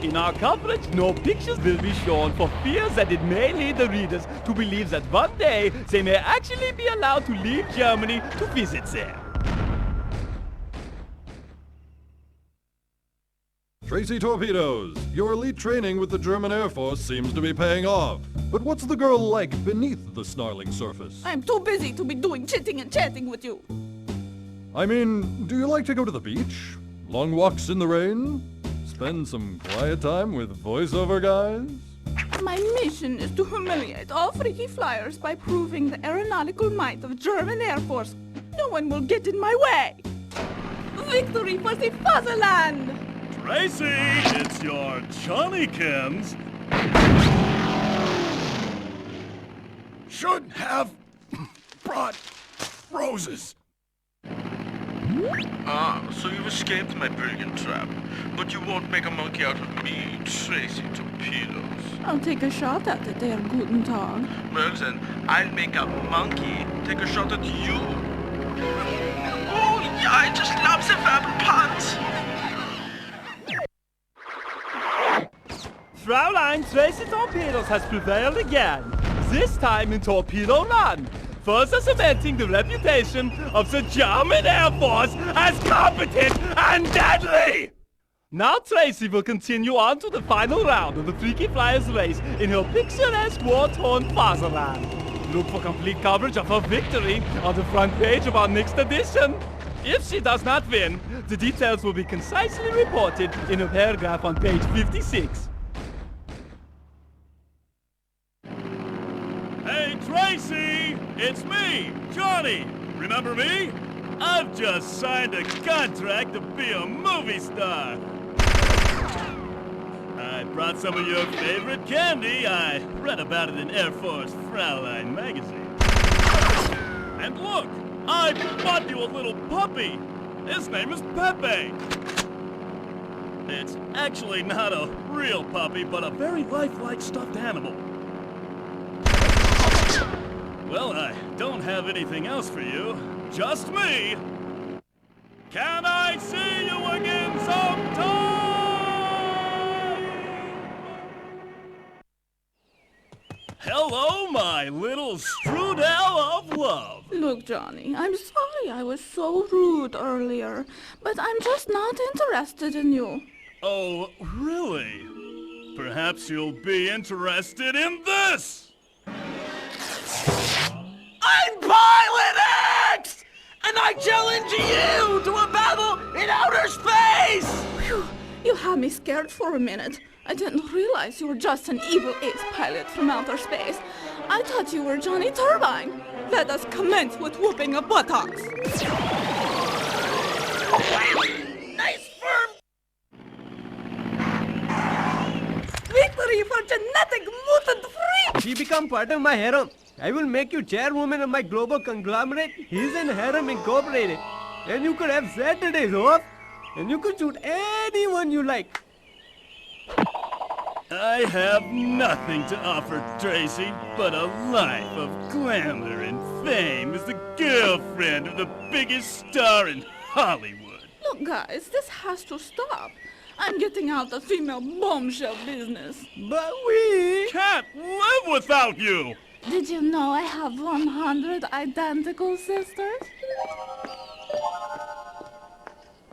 In our coverage, no pictures will be shown for fear that it may lead the readers to believe that one day they may actually be allowed to leave Germany to visit there. Traci Torpedoes, your elite training with the German Air Force seems to be paying off. But what's the girl like beneath the snarling surface? I'm too busy to be doing chitting and chatting with you. I mean, do you like to go to the beach? Long walks in the rain? Spend some quiet time with voiceover guys? My mission is to humiliate all freaky flyers by proving the aeronautical might of German Air Force. No one will get in my way. Victory for the fatherland! Tracy, it's your Johnnykins. Should have brought roses. Ah, so you've escaped my brilliant trap. But you won't make a monkey out of me, Traci Torpedoes. I'll take a shot at it there, Gutentaag. Well then, I'll make a monkey take a shot at you. Oh, yeah, I just love the verbal puns. Fraulein Traci Torpedoes has prevailed again, this time in Torpedo Run, further cementing the reputation of the German Air Force as competent and deadly! Now Traci will continue on to the final round of the Freaky Flyers race in her picturesque war-torn fatherland. Look for complete coverage of her victory on the front page of our next edition. If she does not win, the details will be concisely reported in a paragraph on page 56. Hey, Tracy! It's me, Johnny! Remember me? I've just signed a contract to be a movie star. I brought some of your favorite candy. I read about it in Air Force Fraulein magazine. And look, I bought you a little puppy. His name is Pepe. It's actually not a real puppy, but a very lifelike stuffed animal. Well, I don't have anything else for you. Just me. Can I see you again sometime? Hello, my little strudel of love. Look, Johnny, I'm sorry I was so rude earlier, but I'm just not interested in you. Oh, really? Perhaps you'll be interested in this! I'm Pilot X! And I challenge you to a battle in outer space! Phew, you had me scared for a minute. I didn't realize you were just an evil ace pilot from outer space. I thought you were Johnny Turbine. Let us commence with whooping of buttocks. Nice firm... Victory for genetic mutant freak! She become part of my harem. I will make you chairwoman of my global conglomerate, His and Harem Incorporated. And you could have Saturdays off. And you could shoot anyone you like. I have nothing to offer, Tracy, but a life of glamour and fame as the girlfriend of the biggest star in Hollywood. Look, guys, this has to stop. I'm getting out the female bombshell business. But we can't live without you! Did you know I have 100 identical sisters?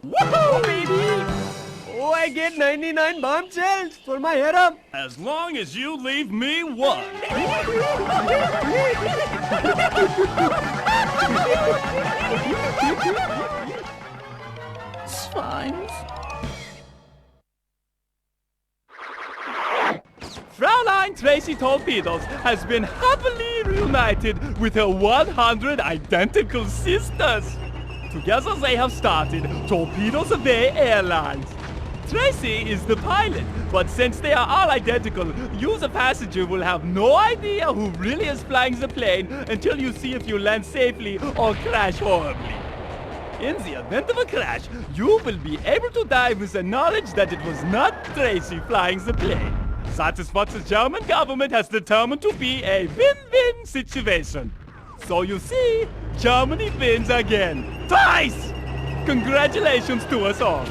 Woohoo, baby! Oh, I get 99 bombshells for my harem. As long as you leave me one. Swines. Fraulein Traci Torpedoes has been happily reunited with her 100 identical sisters. Together they have started Torpedoes Away Airlines. Traci is the pilot, but since they are all identical, you the passenger will have no idea who really is flying the plane until you see if you land safely or crash horribly. In the event of a crash, you will be able to die with the knowledge that it was not Traci flying the plane. That is what the German government has determined to be a win-win situation. So you see, Germany wins again. Twice! Congratulations to us all.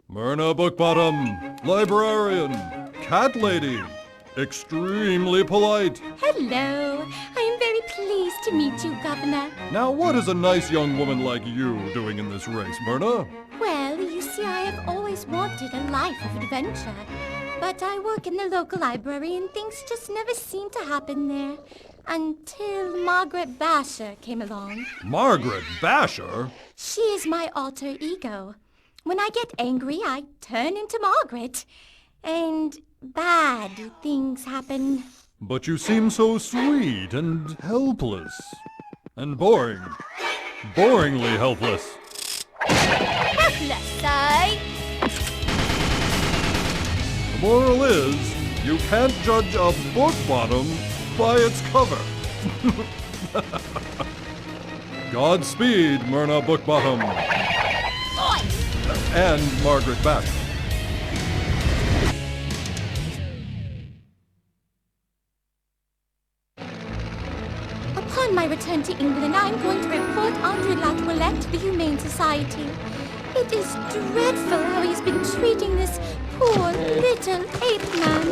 Myrna Bookbottom, librarian, cat lady, extremely polite. Hello. I am very pleased to meet you, Governor. Now what is a nice young woman like you doing in this race, Myrna? Well, you see, I have always wanted a life of adventure. But I work in the local library and things just never seem to happen there. Until Margaret Basher came along. Margaret Basher? She is my alter ego. When I get angry, I turn into Margaret. And bad things happen. But you seem so sweet and helpless. And boring. Boringly helpless. Helpless, eh? The moral is, you can't judge a book bottom by its cover. Godspeed, Myrna Bookbottom. And Margaret Basher. Upon my return to England, I'm going to report Andre Latoilette to the Humane Society. It is dreadful how he's been treating this poor little ape man.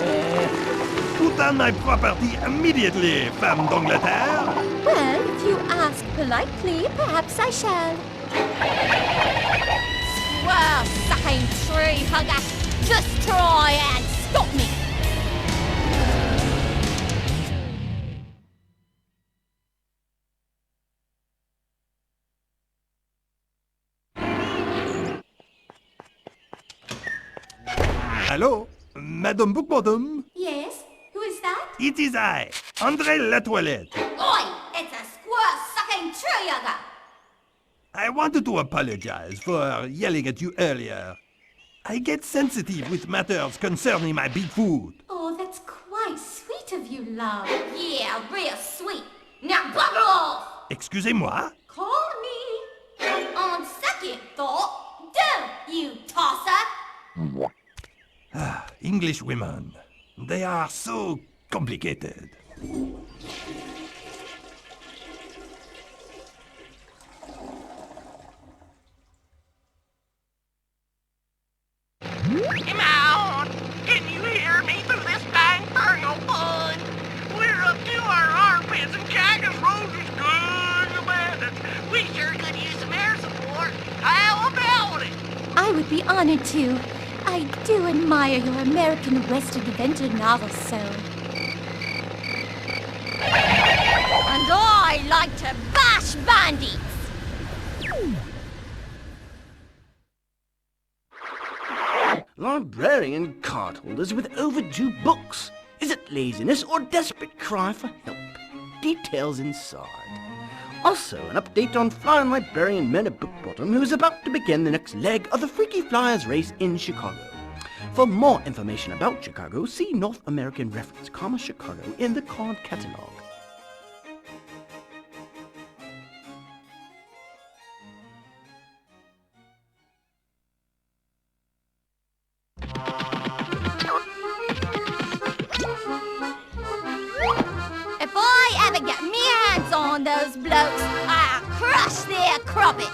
Put down my property immediately, femme d'Angleterre. Well, if you ask politely, perhaps I shall. Well, sucking tree hugger, just try and stop me. Hello, Madame Bookbottom? Yes? Who is that? It is I, Andre Latoilette. Oi! It's a squirrel-sucking tree hugger! I wanted to apologize for yelling at you earlier. I get sensitive with matters concerning my Bigfoot. Oh, that's quite sweet of you, love. Yeah, real sweet. Now bugger off! Excusez-moi? Call me. And on second thought, don't you tosser! English women. They are so complicated. Come on! Can you hear me through this dang infernal fun? We're up to our armpits and Cactus Rose is good bandits. We sure could use some air support. How about it? I would be honored to. I do admire your American Western adventure novels so. And I like to bash bandits! Librarian card holders with overdue books. Is it laziness or desperate cry for help? Details inside. Also, an update on flying librarian Myrna Bookbottom, who is about to begin the next leg of the Freaky Flyers race in Chicago. For more information about Chicago, see North American Reference, Chicago in the card catalog. If I ever get me hands on those blokes, I'll crush their crumpets.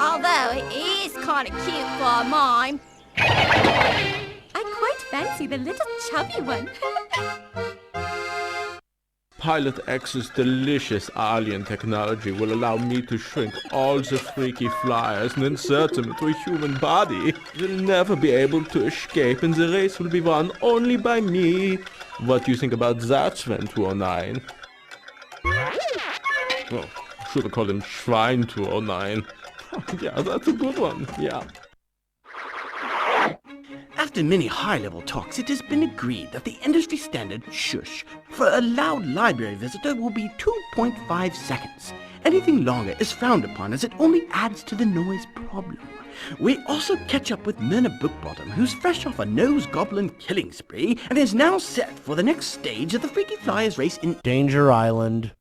Although it is kind of cute for a mime. I quite fancy the little chubby one. Pilot X's delicious alien technology will allow me to shrink all the freaky flyers and insert them into a human body. They'll never be able to escape and the race will be won only by me. What do you think about that, Sven 209? Oh, should have called him Shrine 209. Yeah, that's a good one, yeah. After many high-level talks, it has been agreed that the industry standard shush for a loud library visitor will be 2.5 seconds. Anything longer is frowned upon as it only adds to the noise problem. We also catch up with Myrna Bookbottom, who's fresh off a nose goblin killing spree and is now set for the next stage of the Freaky Flyers race in Danger Island.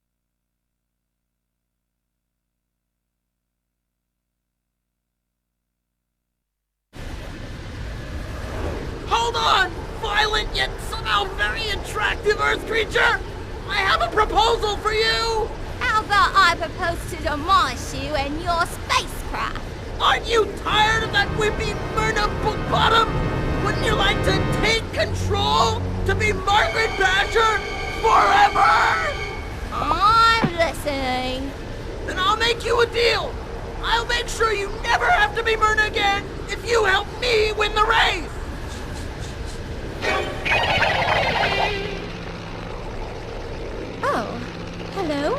Hold on, violent yet somehow very attractive Earth creature! I have a proposal for you! How about I propose to demolish you and your spacecraft? Aren't you tired of that wimpy Myrna Bookbottom? Wouldn't you like to take control? To be Margaret Basher forever? I'm listening. Then I'll make you a deal. I'll make sure you never have to be Myrna again if you help me win the race. Oh, hello.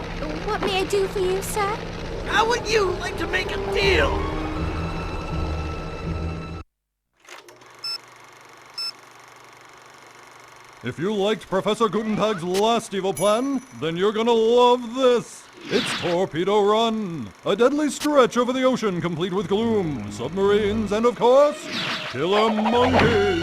What may I do for you, sir? How would you like to make a deal? If you liked Professor Gutentaag's last evil plan, then you're gonna love this! It's Torpedo Run! A deadly stretch over the ocean complete with gloom, submarines, and of course, killer monkeys!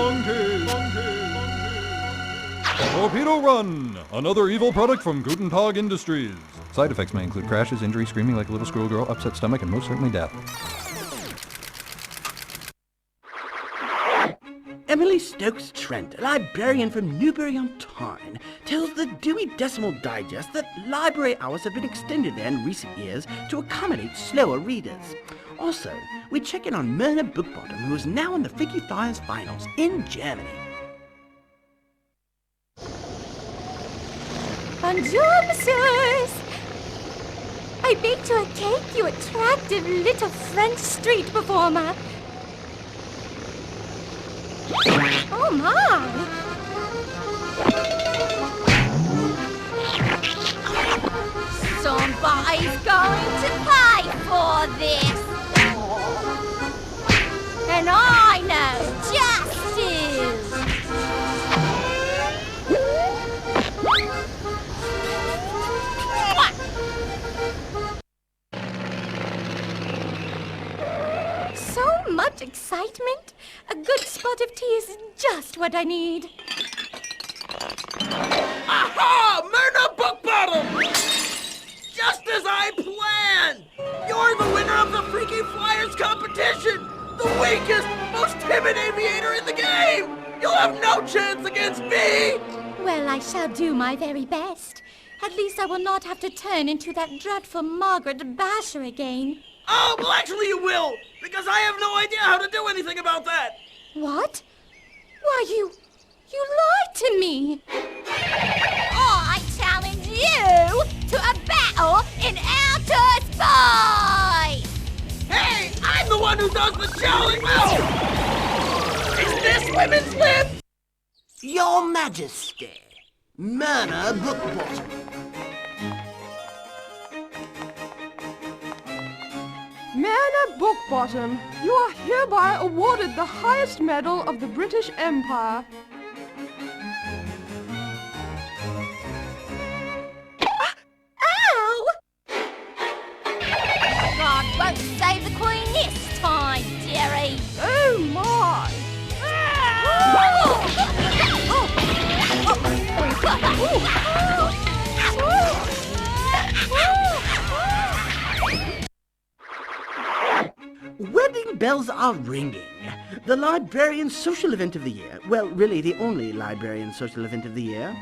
Torpedo Run! Another evil product from Gutentaag Industries. Side effects may include crashes, injury, screaming like a little schoolgirl, upset stomach, and most certainly death. Emily Stokes-Trent, a librarian from Newbury-on-Tyne, tells the Dewey Decimal Digest that library hours have been extended there in recent years to accommodate slower readers. Also, we check in on Myrna Bookbottom, who is now in the Freaky Flyers finals in Germany. Bonjour, messieurs! I baked you a cake, you attractive little French street performer. Oh, my! Somebody's going to pay for this! And I know just who! So much excitement! A good spot of tea is just what I need. Aha! Myrna Bookbottom! Just as I planned! You're the winner of the Freaky Flyers competition! The weakest, most timid aviator in the game! You'll have no chance against me! Well, I shall do my very best. At least I will not have to turn into that dreadful Margaret Basher again. Oh, well, actually you will! Because I have no idea how to do anything about that! What? Why, you lied to me! I challenge you to a battle in outer space! Hey, I'm the one who does the challenge! Oh! Is this women's lib? Your Majesty, Myrna Bookbottom. Myrna Bookbottom, you are hereby awarded the highest medal of the British Empire. Ow! God won't save the Queen this time, dearie. Oh, my! Wedding bells are ringing. The librarian social event of the year, well, really the only librarian social event of the year,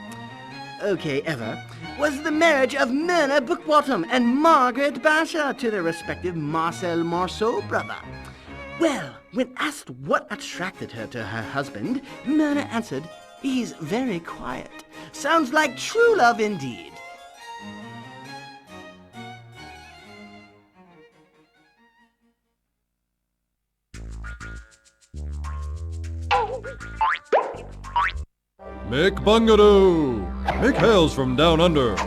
okay, ever, was the marriage of Myrna Bookbottom and Margaret Basher to their respective Marcels Moreso brother. Well, when asked what attracted her to her husband, Myrna answered, "He's very quiet. Sounds like true love indeed. Mick Bungadoo. Mick hails from down under,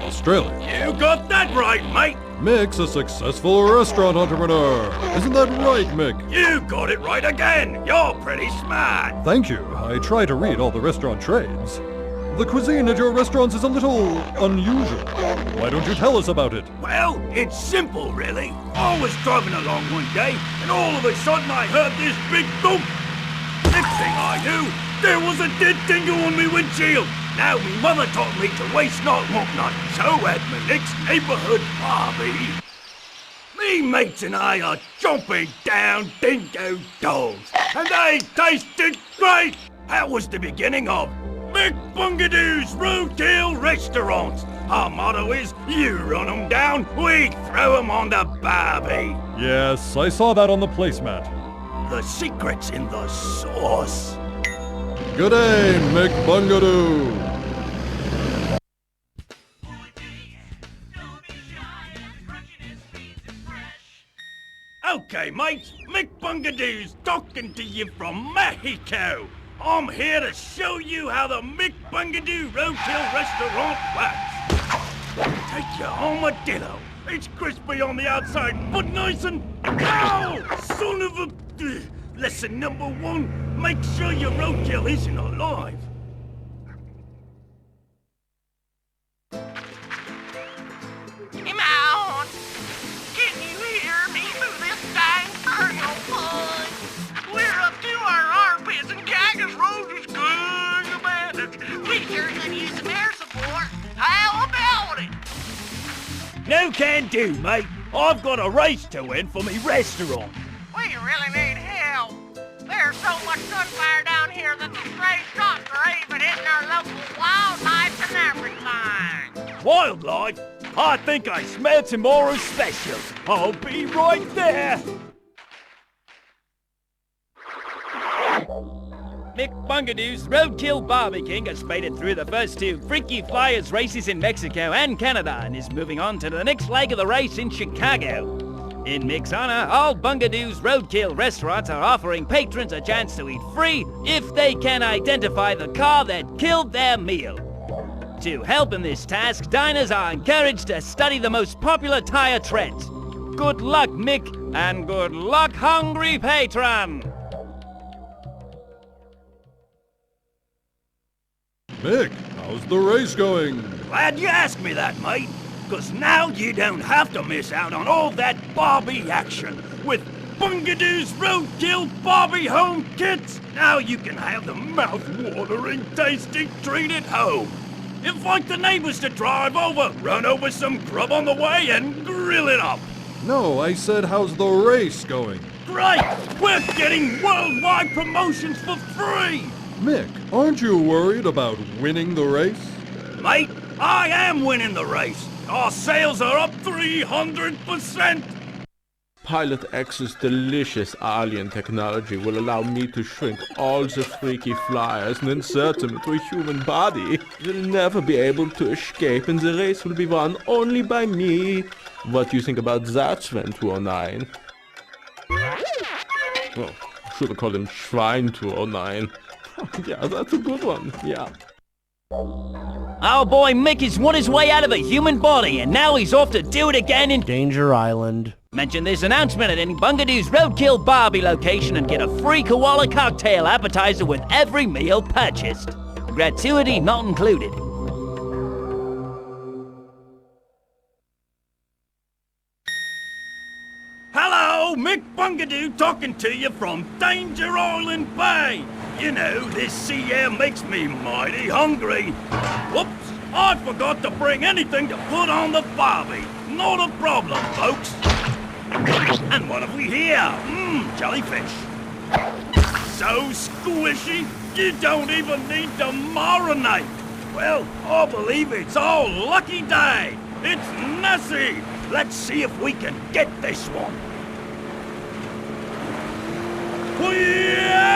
Australia. You got that right, mate. Mick's a successful restaurant entrepreneur. Isn't that right, Mick? You got it right again. You're pretty smart. Thank you. I try to read all the restaurant trades. The cuisine at your restaurants is a little unusual. Why don't you tell us about it? Well, it's simple, really. I was driving along one day, and all of a sudden I heard this big thump. Next thing I knew, there was a dead dingo on me windshield. Now, me mother taught me to waste not, want not, so at my next neighborhood Barbie. Me mates and I are jumping down dingo dogs, and they tasted great. That was the beginning of Mick Bungadoo's Roadkill Restaurants. Our motto is, you run 'em down, we throw 'em on the Barbie. Yes, I saw that on the placemat. The secret's in the sauce. Good day, Mick Bungadoo. Okay, mates, Mick Bungadoo's talking to you from Mexico. I'm here to show you how the Mick Bungadoo Roadkill Restaurant works. Take your armadillo. It's crispy on the outside, but nice and... Ow! Son of a... Lesson number 1, make sure your roadkill isn't alive. Come on! Can you hear me through this dang stereo pod? We're up to our armpits and Cactus Rose is good about it. We sure could use some air support. How about it? No can do, mate. I've got a race to win for me restaurant. We really need help. There's so much gunfire down here that the stray shots are even hitting our local wildlife and everything. Wildlife? I think I smell tomorrow's special. I'll be right there. Mick Bungadoo's Roadkill Barbie King has made it through the first 2 Freaky Flyers races in Mexico and Canada and is moving on to the next leg of the race in Chicago. In Mick's honor, all Bungadoo's Roadkill restaurants are offering patrons a chance to eat free if they can identify the car that killed their meal. To help in this task, diners are encouraged to study the most popular tire trends. Good luck, Mick, and good luck, hungry patron! Mick, how's the race going? Glad you asked me that, mate. Because now you don't have to miss out on all that Barbie action. With Bungadoo's Roadkill Barbie Home Kits, now you can have the mouth-watering tasty treat at home. Invite the neighbors to drive over, run over some grub on the way, and grill it up. No, I said how's the race going? Great! We're getting worldwide promotions for free! Mick, aren't you worried about winning the race? Mate, I am winning the race. Our sales are up 300%! Pilot X's delicious alien technology will allow me to shrink all the freaky flyers and insert them into a human body. They'll never be able to escape and the race will be won only by me. What do you think about that, Sven 209? Well, should have called him Schwein 209. Yeah, that's a good one, yeah. Our boy Mick has won his way out of a human body, and now he's off to do it again in Danger Island. Mention this announcement at any Bungadoo's Roadkill Barbie location and get a free koala cocktail appetizer with every meal purchased. Gratuity not included. Hello, Mick Bungadoo talking to you from Danger Island Bay. You know, this sea air makes me mighty hungry. Whoops, I forgot to bring anything to put on the Barbie. Not a problem, folks. And what have we here? Jellyfish. So squishy, you don't even need to marinate. Well, I believe it's our lucky day. It's Nessie. Let's see if we can get this one. Yeah!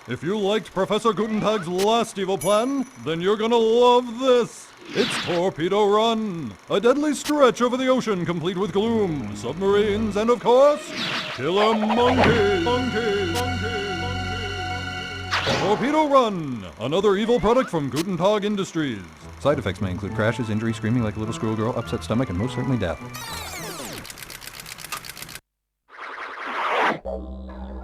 If you liked Professor Gutentaag's last evil plan, then you're gonna love this. It's Torpedo Run, a deadly stretch over the ocean complete with gloom, submarines, and of course, killer monkeys. Torpedo Run, another evil product from Gutentaag Industries. Side effects may include crashes, injury, screaming like a little schoolgirl, upset stomach, and most certainly death.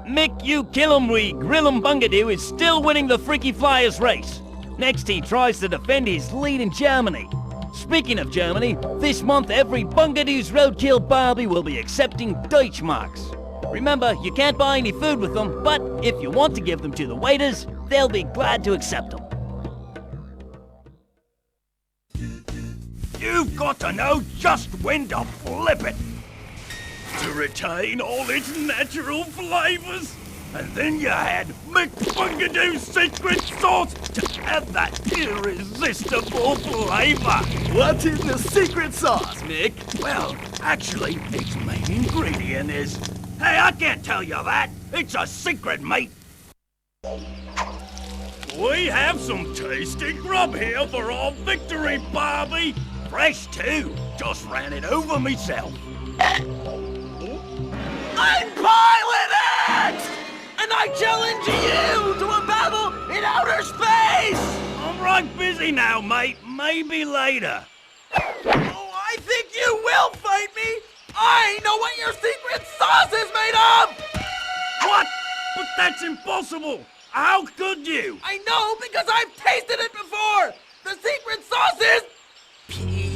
Mick, you kill 'em, we grill 'em Bungadoo is still winning the Freaky Flyers race. Next he tries to defend his lead in Germany. Speaking of Germany, this month every Bungadoo's Roadkill Barbie will be accepting Deutschmarks. Remember, you can't buy any food with them, but if you want to give them to the waiters, they'll be glad to accept them. You've got to know just when to flip it. To retain all its natural flavors. And then you had Mick Bungadoo's secret sauce to add that irresistible flavor. What's in the secret sauce, Mick? Well, actually, its main ingredient is... Hey, I can't tell you that. It's a secret, mate. We have some tasty grub here for our victory, Barbie. Fresh, too. Just ran it over myself. I'm Pilot X! And I challenge you to a battle in outer space! I'm right busy now, mate. Maybe later. Oh, I think you will fight me! I know what your secret sauce is made of! What? But that's impossible! How could you? I know because I've tasted it before! The secret sauce is... people.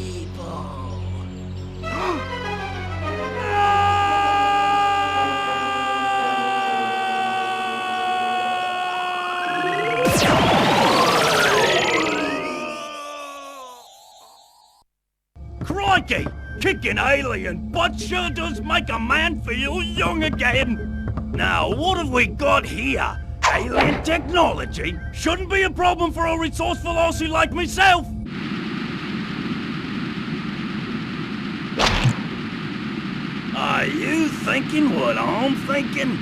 Crikey! Kicking alien butt sure does make a man feel young again. Now, what have we got here? Alien technology? Shouldn't be a problem for a resourceful Aussie like myself. Are you thinking what I'm thinking?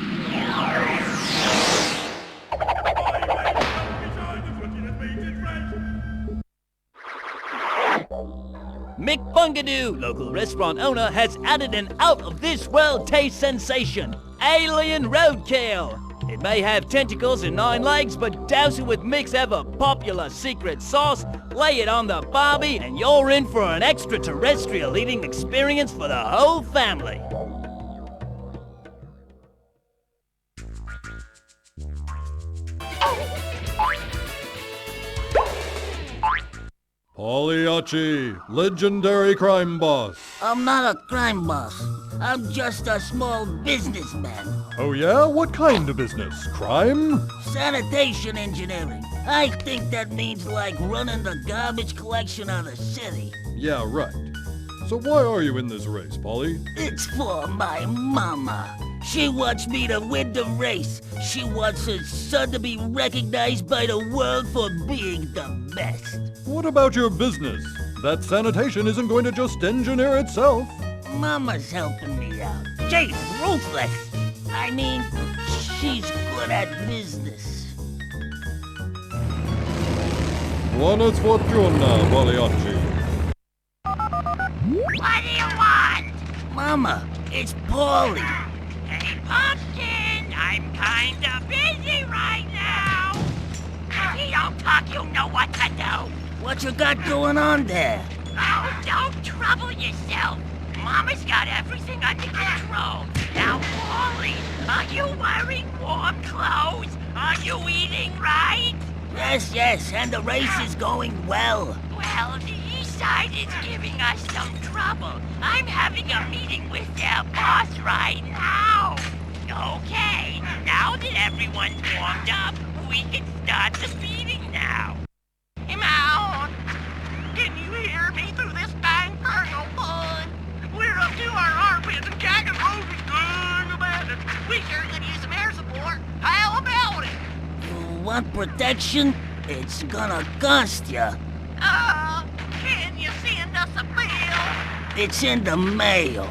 Mick Bungadoo, local restaurant owner, has added an out-of-this-world taste sensation, Alien Roadkill. It may have tentacles and 9 legs, but douse it with Mick's ever-popular secret sauce, lay it on the Barbie, and you're in for an extraterrestrial eating experience for the whole family. Pauli Atchi, legendary crime boss. I'm not a crime boss. I'm just a small businessman. Oh yeah? What kind of business? Crime? Sanitation engineering. I think that means like running the garbage collection of the city. Yeah, right. So why are you in this race, Pauli? It's for my mama. She wants me to win the race. She wants her son to be recognized by the world for being the best. What about your business? That sanitation isn't going to just engineer itself. Mama's helping me out. She's ruthless. I mean, she's good at business. Buona sfortuna, Pauli Atchi. What do you want? Mama, it's Pauli. Hey, Pumpkin, I'm kinda busy right now. If you don't talk, you know what to do. What you got going on there? Oh, don't trouble yourself. Mama's got everything under control. Now, Pauli, are you wearing warm clothes? Are you eating right? Yes, and the race is going well. Well, the east side is giving us some trouble. I'm having a meeting with their boss right now. Okay, now that everyone's warmed up, we can start the meeting now. Am I on? Can you hear me through this infernal fun? We're up to our armpits and Cactus Rose is good about it. We sure could use some air support. How about it? You want protection? It's gonna cost you. Can you send us a bill? It's in the mail.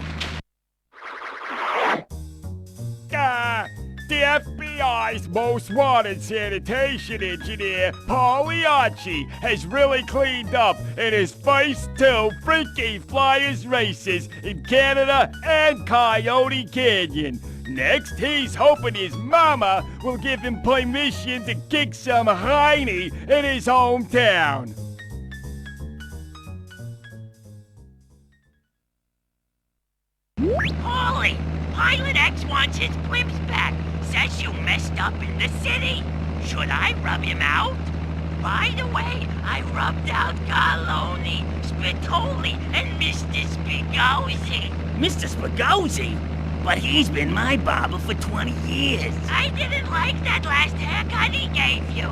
The FBI Sky's most wanted sanitation engineer, Pauli Atchi, has really cleaned up in his first 2 Freaky Flyers races in Canada and Coyote Canyon. Next, he's hoping his mama will give him permission to kick some hiney in his hometown. Pauli, Pilot X wants his blimps back. Says you messed up in the city. Should I rub him out? By the way, I rubbed out Galoni, Spitoli, and Mr. Spigozzi. Mr. Spigozzi? But he's been my barber for 20 years. I didn't like that last haircut he gave you.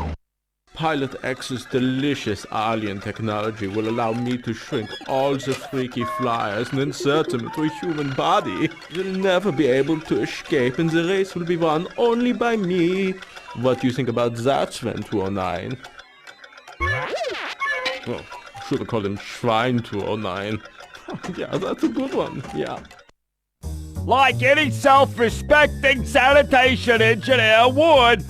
Pilot X's delicious alien technology will allow me to shrink all the Freaky Flyers and insert them into a human body. They'll never be able to escape and the race will be won only by me. What do you think about that, Sven 209? Well, should have called him Schwein 209. Yeah, that's a good one, yeah. Like any self-respecting sanitation engineer would,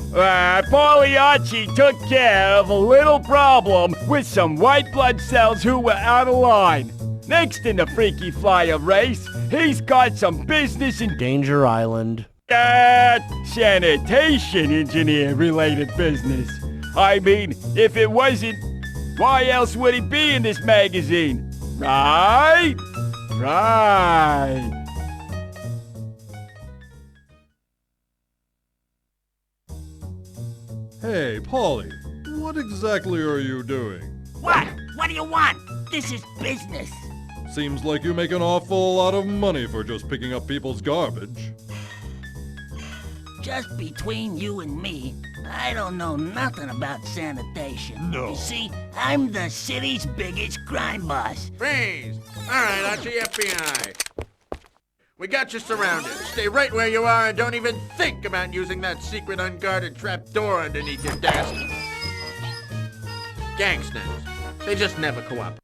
Pauli Atchi took care of a little problem with some white blood cells who were out of line. Next in the Freaky Flyer race, he's got some business in Danger Island. Sanitation engineer-related business. I mean, if it wasn't, why else would he be in this magazine? Right? Right. Hey, Pauli, what exactly are you doing? What? What do you want? This is business. Seems like you make an awful lot of money for just picking up people's garbage. Just between you and me, I don't know nothing about sanitation. No. You see, I'm the city's biggest crime boss. Freeze! All right, Archie, FBI. We got you surrounded. Stay right where you are and don't even think about using that secret unguarded trap door underneath your desk. Gangsters. They just never cooperate.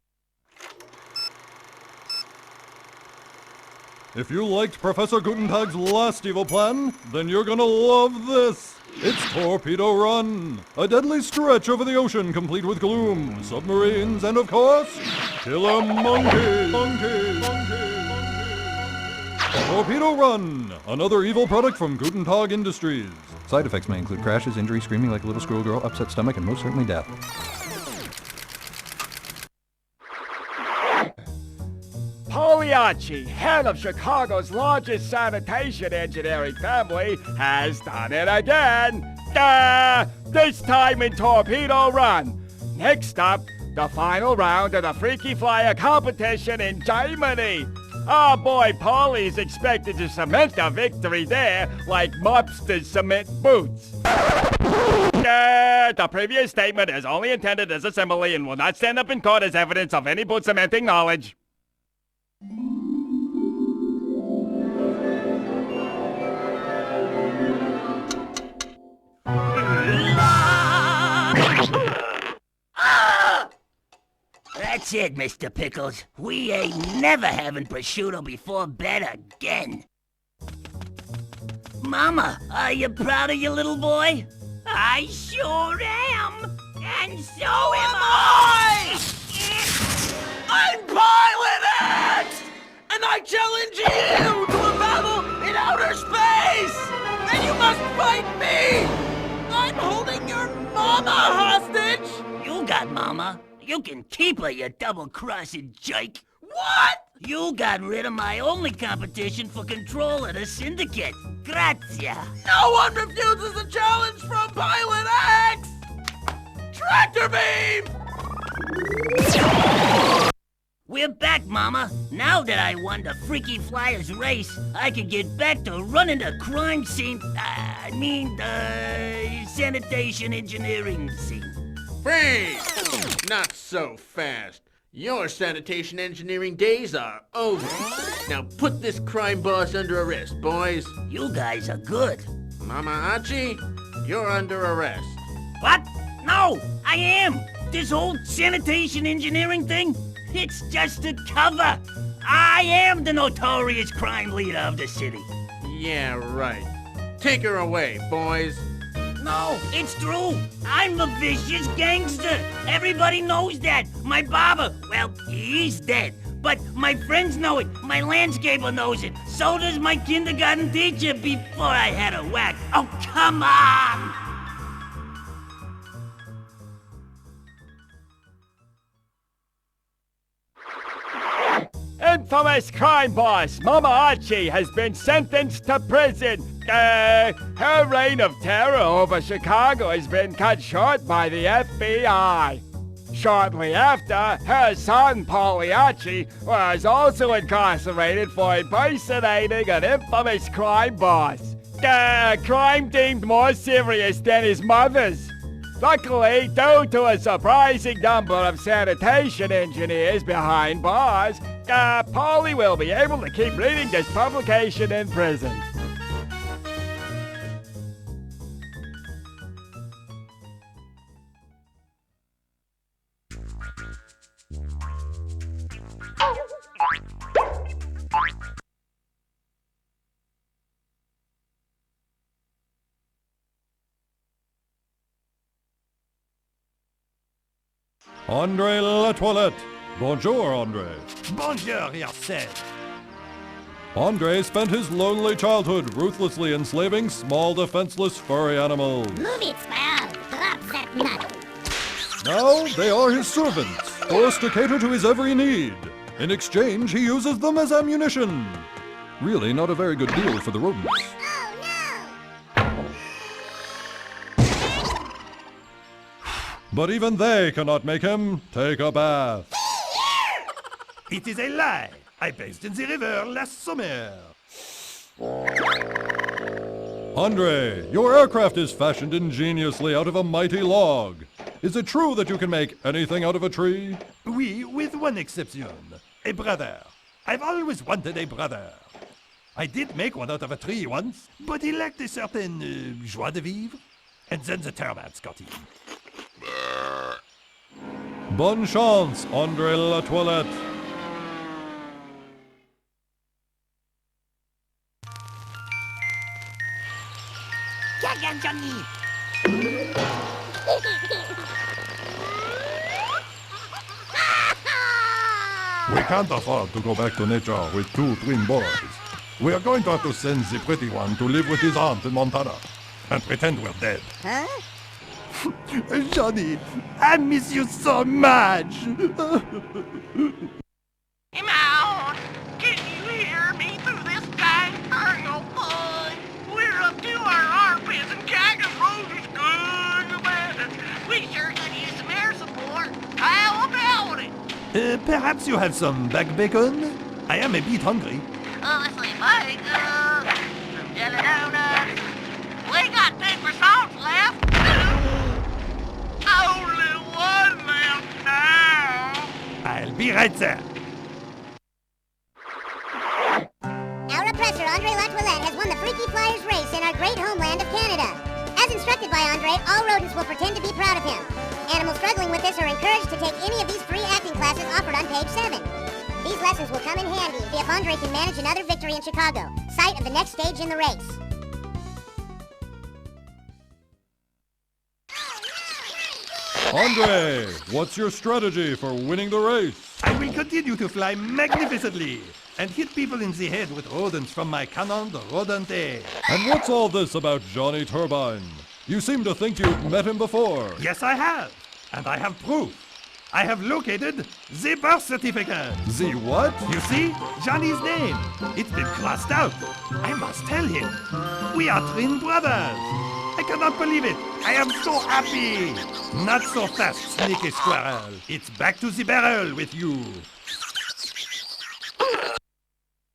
If you liked Professor Gutentaag's last evil plan, then you're gonna love this. It's Torpedo Run, a deadly stretch over the ocean complete with gloom, submarines, and of course, killer monkeys. Torpedo Run, another evil product from Gutentaag Industries. Side effects may include crashes, injury, screaming like a little schoolgirl, upset stomach, and most certainly death. Pauli Atchi, head of Chicago's largest sanitation engineering family, has done it again. This time in Torpedo Run. Next up, the final round of the Freaky Flyer competition in Germany. Our boy Pauli's expected to cement a victory there like mobsters cement boots. The previous statement is only intended as a simile and will not stand up in court as evidence of any boot cementing knowledge. That's it, Mr. Pickles. We ain't never having prosciutto before bed again. Mama, are you proud of your little boy? I sure am. And so am I! I'm Pilot X! And I challenge you to a battle in outer space! And you must fight me! I'm holding your mama hostage! You got mama. You can keep her, you double-crossing jerk. What? You got rid of my only competition for control of the syndicate. Grazia. No one refuses a challenge from Pilot X! Tractor beam! We're back, Mama. Now that I won the Freaky Flyers race, I can get back to running the crime scene. The sanitation engineering scene. Freeze! Not so fast. Your sanitation engineering days are over. Now put this crime boss under arrest, boys. You guys are good. Mama Archie, you're under arrest. What? No, I am. This whole sanitation engineering thing, it's just a cover. I am the notorious crime leader of the city. Yeah, right. Take her away, boys. No, it's true. I'm the vicious gangster. Everybody knows that. My barber, well, he's dead. But my friends know it. My landscaper knows it. So does my kindergarten teacher before I had a whack. Oh, come on! Infamous crime boss Mama Atchi has been sentenced to prison. Her reign of terror over Chicago has been cut short by the FBI. Shortly after, her son Pauli Atchi was also incarcerated for impersonating an infamous crime boss. Crime deemed more serious than his mother's. Luckily, due to a surprising number of sanitation engineers behind bars, Pauli will be able to keep reading this publication in prison. Andre Latoilette. Bonjour, Andre. Bonjour yourself. Andre spent his lonely childhood ruthlessly enslaving small defenseless furry animals. Move it, Sprout. Drop that nut. Now they are his servants, forced to cater to his every need. In exchange, he uses them as ammunition. Really not a very good deal for the rodents. But even they cannot make him take a bath. It is a lie. I bathed in the river last summer. Andre, your aircraft is fashioned ingeniously out of a mighty log. Is it true that you can make anything out of a tree? Oui, with one exception. A brother. I've always wanted a brother. I did make one out of a tree once, but he lacked a certain joie de vivre. And then the termites got him. Bonne chance, Andre Latoilette. We can't afford to go back to nature with two twin boys. We are going to have to send the pretty one to live with his aunt in Montana and pretend we're dead. Huh? Johnny, I miss you so much. Out! Can you hear me through this dang turtle fun? We're up to our armpits and Cactus Rose is good weather. We sure could use some air support. How about it? Perhaps you have some back bacon? I am a bit hungry. Let's see, bacon, some jelly donuts. We got 10 croissants left. Only one left now. I'll be right there. Our oppressor, Andre Latoilette, has won the Freaky Flyers race in our great homeland of Canada. As instructed by Andre, all rodents will pretend to be proud of him. Animals struggling with this are encouraged to take any of these free acting classes offered on page 7. These lessons will come in handy if Andre can manage another victory in Chicago, site of the next stage in the race. Andre, what's your strategy for winning the race? I will continue to fly magnificently and hit people in the head with rodents from my Canon de Rodente. And what's all this about Johnny Turbine? You seem to think you've met him before. Yes, I have. And I have proof. I have located the birth certificate. The what? You see? Johnny's name. It's been crossed out. I must tell him. We are twin brothers. I cannot believe it. I am so happy. Not so fast, sneaky squirrel. It's back to the barrel with you.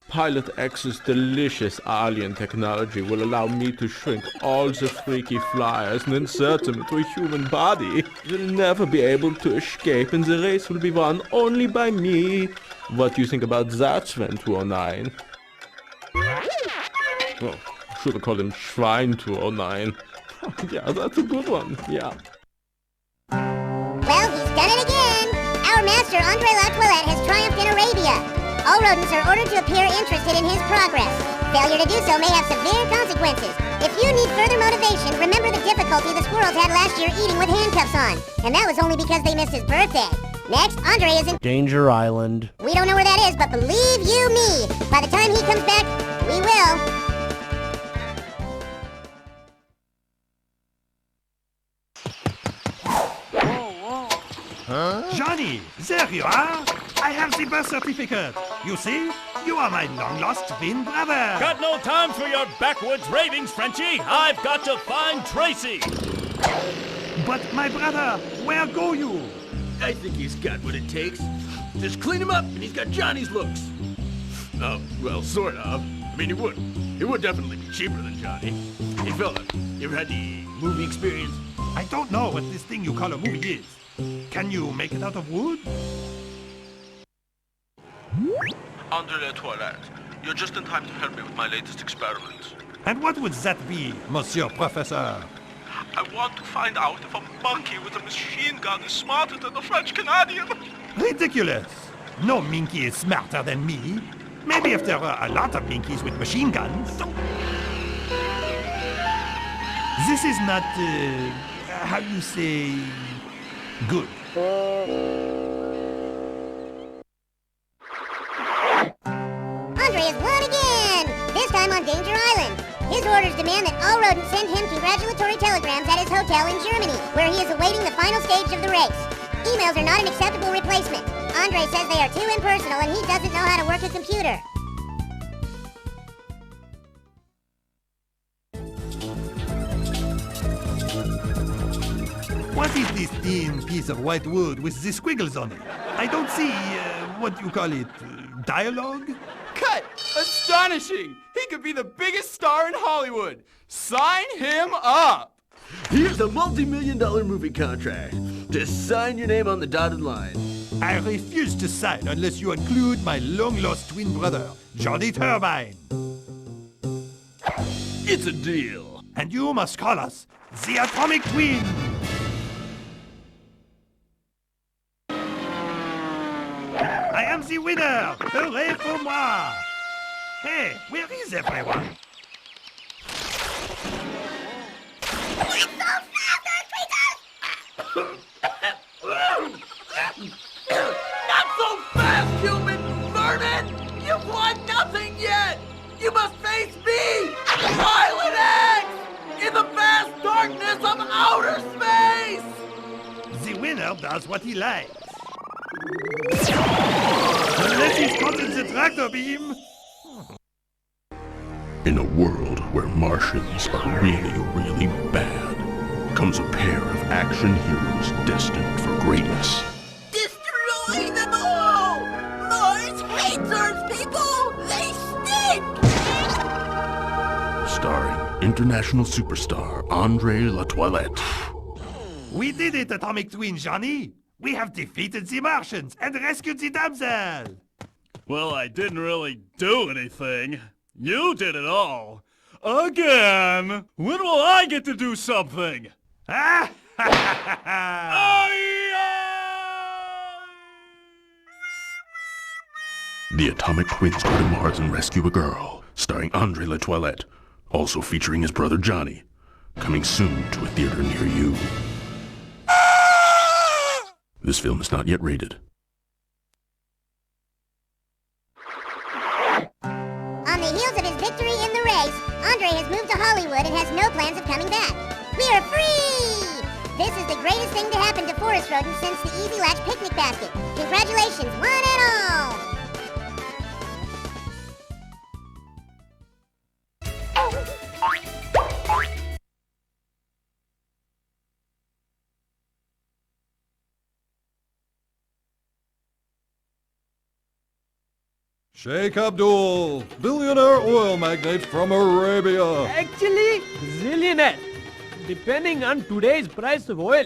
Pilot X's delicious alien technology will allow me to shrink all the freaky flyers and insert them into a human body. They'll never be able to escape and the race will be won only by me. What do you think about that, Sven 209? Oh, should have called him Shrine 209. Yeah, that's a good one, yeah. Well, he's done it again! Our master, Andre Latoilette, has triumphed in Arabia. All rodents are ordered to appear interested in his progress. Failure to do so may have severe consequences. If you need further motivation, remember the difficulty the squirrels had last year eating with handcuffs on. And that was only because they missed his birthday. Next, Andre is in Danger Island. We don't know where that is, but believe you me, by the time he comes back, we will. Johnny, there you are. I have the birth certificate. You see, you are my long-lost twin brother. Got no time for your backwards ravings, Frenchie. I've got to find Traci. But my brother, where go you? I think he's got what it takes. Just clean him up and he's got Johnny's looks. Oh, well, sort of. I mean, he would. He would definitely be cheaper than Johnny. Hey, fella, you ever had the movie experience? I don't know what this thing you call a movie is. Can you make it out of wood? Andre Latoilette, you're just in time to help me with my latest experiment. And what would that be, Monsieur Professor? I want to find out if a monkey with a machine gun is smarter than a French Canadian. Ridiculous! No minky is smarter than me. Maybe if there were a lot of minkies with machine guns. This is not, how you say, good. Andre has won again! This time on Danger Island. His orders demand that all rodents send him congratulatory telegrams at his hotel in Germany, where he is awaiting the final stage of the race. Emails are not an acceptable replacement. Andre says they are too impersonal and he doesn't know how to work a computer. What is this thin piece of white wood with the squiggles on it? I don't see, what you call it, dialogue? Cut! Astonishing! He could be the biggest star in Hollywood! Sign him up! Here's a multi-million-dollar movie contract. Just sign your name on the dotted line. I refuse to sign unless you include my long-lost twin brother, Johnny Turbine. It's a deal. And you must call us the Atomic Twin. I am the winner! Hooray for moi! Hey, where is everyone? Not so fast, human vermin! You've won nothing yet! You must face me, Pilot X, in the vast darkness of outer space! The winner does what he likes. Unless he's caught in the tractor beam. In a world where Martians are really, really bad, comes a pair of action heroes destined for greatness. Destroy them all! Mars hates Earth people! They stink! Starring international superstar Andre Latoilette. We did it, Atomic Twin Johnny! We have defeated the Martians and rescued the damsel! Well, I didn't really do anything. You did it all. Again! When will I get to do something? Ah! The Atomic Twins go to Mars and rescue a girl, starring Andre Latoilette, also featuring his brother Johnny. Coming soon to a theater near you. This film is not yet rated. On the heels of his victory in the race, Andre has moved to Hollywood and has no plans of coming back. We are free! This is the greatest thing to happen to forest rodents since the Easy Latch picnic basket. Congratulations, one and all! Sheik Abdul, billionaire oil magnate from Arabia. Actually, zillionaire, depending on today's price of oil.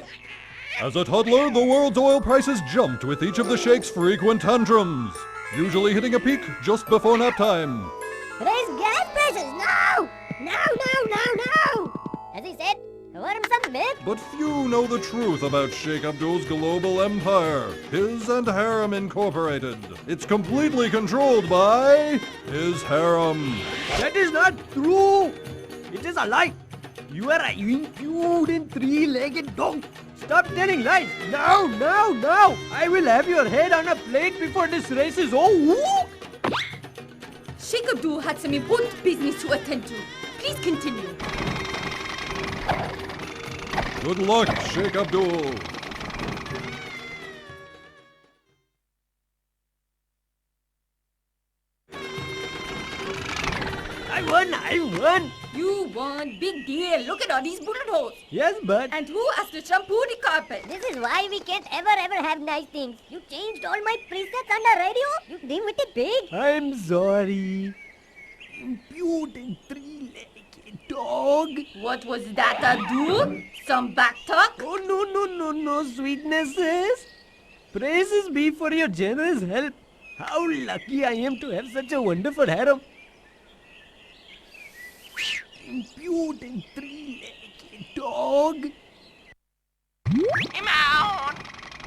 As a toddler, the world's oil prices jumped with each of the Sheik's frequent tantrums, usually hitting a peak just before nap time. Today's gas prices, no! No! As he said, Want some milk? But few know the truth about Sheik Abdul's global empire, his and Harem Incorporated. It's completely controlled by his harem. That is not true. It is a lie. You are an impudent three-legged dog. Stop telling lies. Now. I will have your head on a plate before this race is over. Sheik Abdul had some important business to attend to. Please continue. Good luck, Sheik Abdul. I won. You won. Big deal. Look at all these bullet holes. Yes, but... And who has to shampoo the carpet? This is why we can't ever have nice things. You changed all my presets on the radio? You dimwitted pig. I'm sorry. Impudent three-legged dog. What was that, Abdul? Some back talk? Oh, no, sweetnesses. Praises be for your generous help. How lucky I am to have such a wonderful harem. Impudent three-legged dog. Come on!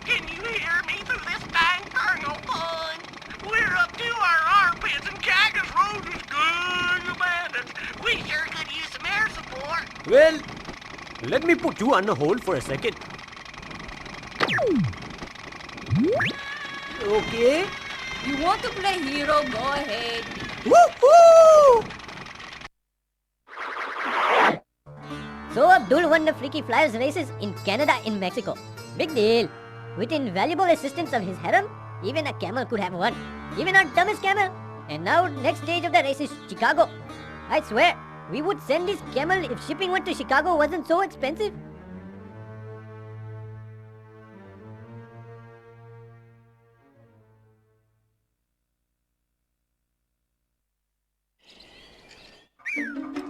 Can you hear me through this bang-burnal fun? We're up to our armpits and Cactus Rose is good as bandits. We sure could use some air support. Well, let me put you on a hold for a second. Okay. You want to play hero? Go ahead. Woohoo! So Abdul won the Freaky Flyers races in Canada and Mexico. Big deal. With invaluable assistance of his harem, even a camel could have won. Even our dumbest camel. And now next stage of the race is Chicago. I swear, we would send this camel if shipping went to Chicago wasn't so expensive.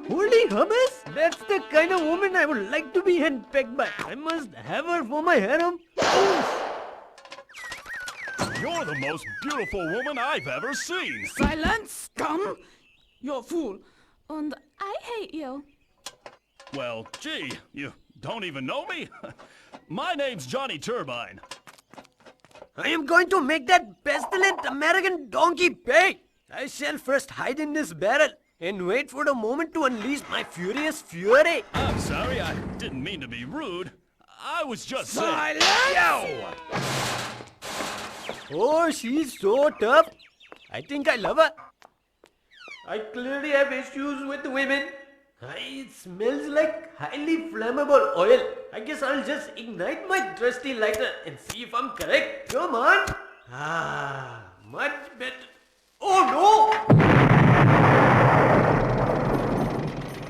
Holy hummus! That's the kind of woman I would like to be handpicked by. I must have her for my harem. You're the most beautiful woman I've ever seen. Silence, scum! You're a fool. And I hate you. Well, gee, you don't even know me? My name's Johnny Turbine. I am going to make that pestilent American donkey pay. I shall first hide in this barrel and wait for the moment to unleash my furious fury. I'm sorry, I didn't mean to be rude. I was just Silence! saying... Oh, she's so tough. I think I love her. I clearly have issues with women. It smells like highly flammable oil. I guess I'll just ignite my trusty lighter and see if I'm correct. Come on. Much better. Oh no!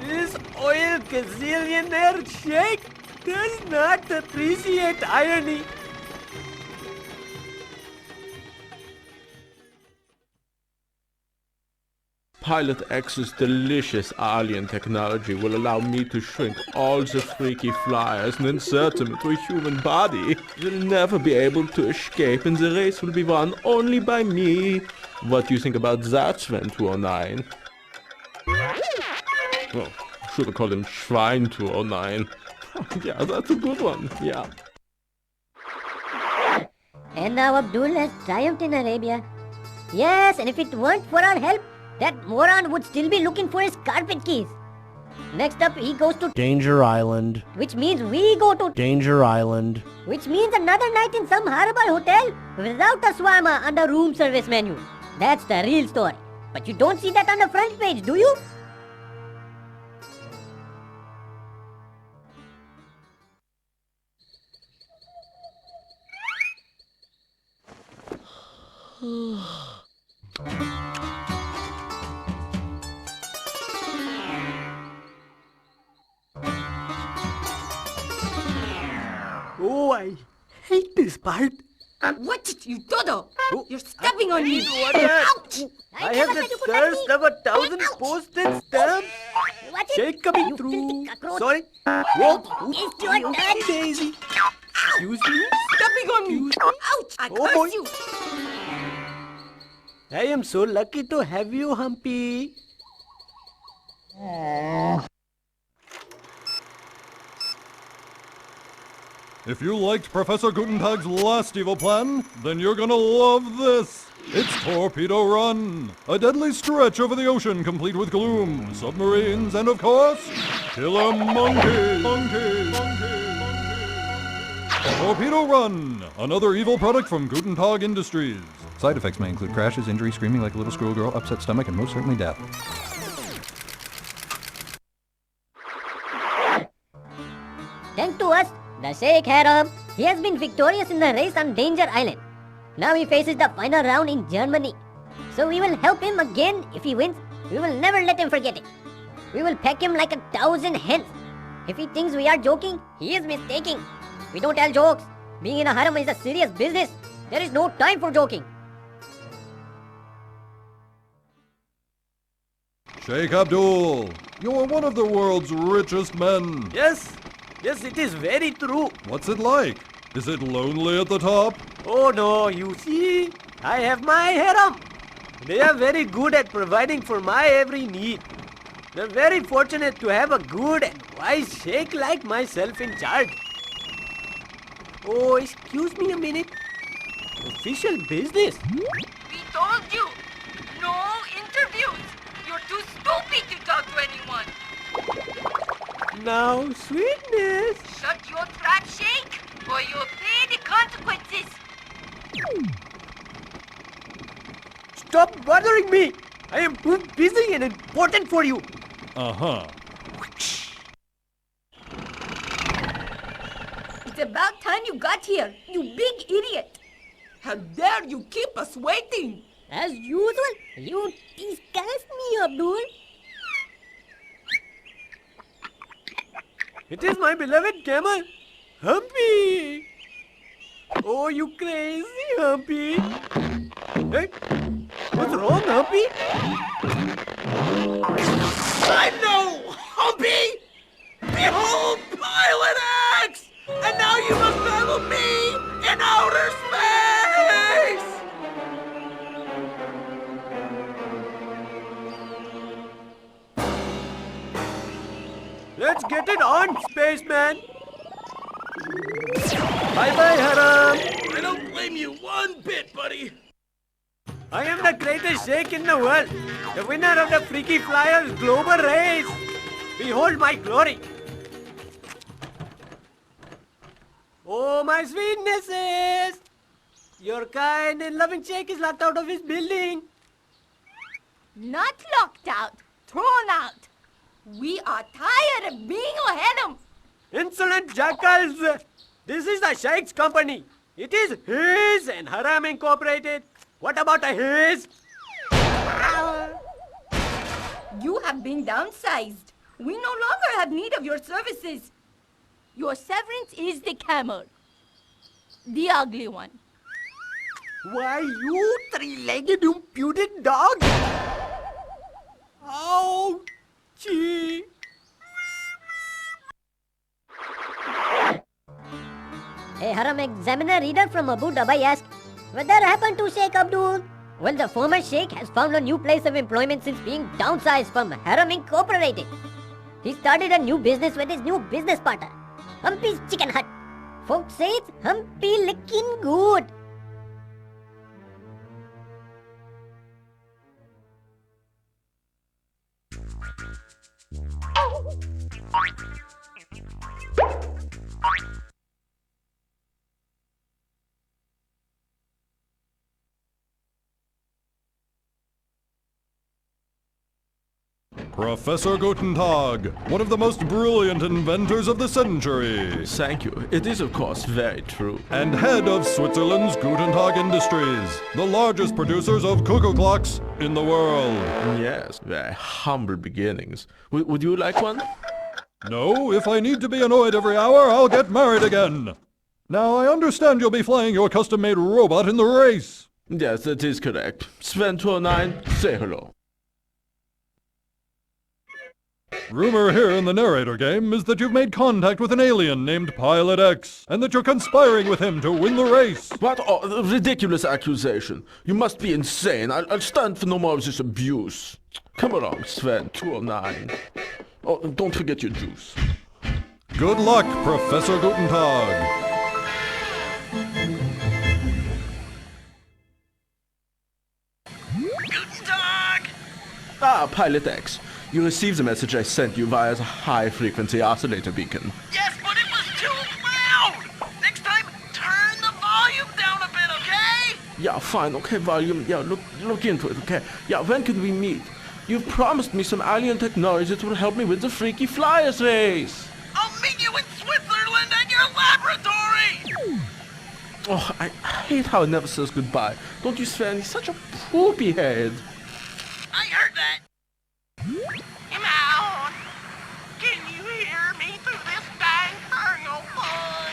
This oil gazillionaire Sheik does not appreciate irony. Pilot X's delicious alien technology will allow me to shrink all the freaky flyers and insert them into a human body. They'll never be able to escape and the race will be won only by me. What do you think about that, Sven 209? Well, should have called him Schwein 209. Yeah, that's a good one, yeah. And now Abdul has triumphed in Arabia. Yes, and if it weren't for our help, that moron would still be looking for his carpet keys. Next up, he goes to Danger Island. Which means we go to Danger Island. Which means another night in some horrible hotel without a shawarma on the room service menu. That's the real story. But you don't see that on the front page, do you? Oh, I hate this part. Watch it, you dodo! You're stepping on me! Ouch! I have the thirst of 1,000 postage stamps. Sheik coming through. Sorry. Whoa. Oopsie daisy. Excuse me. Stepping on me! Ouch! I Oh, boy. curse you! I am so lucky to have you, Humpy. If you liked Professor Gutentaag's last evil plan, then you're gonna love this! It's Torpedo Run, a deadly stretch over the ocean complete with gloom, submarines, and of course, killer monkeys! Torpedo Run, another evil product from Gutentaag Industries. Side effects may include crashes, injury, screaming like a little schoolgirl, upset stomach, and most certainly death. Thanks to us, the Sheik Haram, he has been victorious in the race on Danger Island. Now he faces the final round in Germany. So we will help him again if he wins. We will never let him forget it. We will peck him like 1,000 hens. If he thinks we are joking, he is mistaken. We don't tell jokes. Being in a harem is a serious business. There is no time for joking. Sheik Abdul, you're one of the world's richest men. Yes, it is very true. What's it like? Is it lonely at the top? Oh no, you see, I have my harem. They are very good at providing for my every need. They're very fortunate to have a good and wise sheikh like myself in charge. Oh, excuse me a minute. Official business. We told you, no interviews. You're too stupid to talk to anyone. Now, sweetness. Shut your trap, Sheik, or you'll pay the consequences. Stop bothering me. I am too busy and important for you. Uh-huh. It's about time you got here, you big idiot. How dare you keep us waiting? As usual, you disgust me, Abdul. It is my beloved camel, Humpy. Oh, you crazy, Humpy. Hey, what's wrong, Humpy? I know, Humpy! Behold, Pilot X! And now you must battle me in outer space! Let's get it on, spaceman. Bye-bye, Haram. I don't blame you one bit, buddy. I am the greatest sheikh in the world, the winner of the Freaky Flyers global race. Behold my glory. Oh, my sweetnesses. Your kind and loving sheikh is locked out of his building. Not locked out, thrown out. We are tired of being a harem. Insolent jackals. This is the sheikh's company. It is his and Haram Incorporated. What about a his? You have been downsized. We no longer have need of your services. Your severance is the camel. The ugly one. Why, you three-legged impudent dog! Ouchie! A Haram Examiner reader from Abu Dhabi asked, "What happened to Sheik Abdul?" Well, the former Sheikh has found a new place of employment since being downsized from Haram Incorporated. He started a new business with his new business partner, Humpy's Chicken Hut. Folks say it's Humpy licking good. Professor Gutentaag, one of the most brilliant inventors of the century. Thank you. It is, of course, very true. And head of Switzerland's Gutentaag Industries, the largest producers of cuckoo clocks in the world. Yes, very humble beginnings. Would you like one? No, if I need to be annoyed every hour, I'll get married again. Now, I understand you'll be flying your custom-made robot in the race. Yes, that is correct. Sven 209, say hello. Rumor here in the narrator game is that you've made contact with an alien named Pilot X, and that you're conspiring with him to win the race. What a ridiculous accusation. You must be insane. I'll stand for no more of this abuse. Come along, Sven 209. Oh, don't forget your juice. Good luck, Professor Gutentaag. Ah, Pilot X. You received the message I sent you via the high-frequency oscillator beacon. Yes, but it was too loud! Next time, turn the volume down a bit, okay? Yeah, fine, okay, volume. Yeah, look into it, okay? Yeah, when can we meet? You've promised me some alien technology that will help me with the Freaky Flyers race. I'll meet you in Switzerland at your laboratory! Oh, I hate how it never says goodbye. Don't you, Sven? He's such a poopy head. I heard that. Come on! Can you hear me through this dang thermal fun?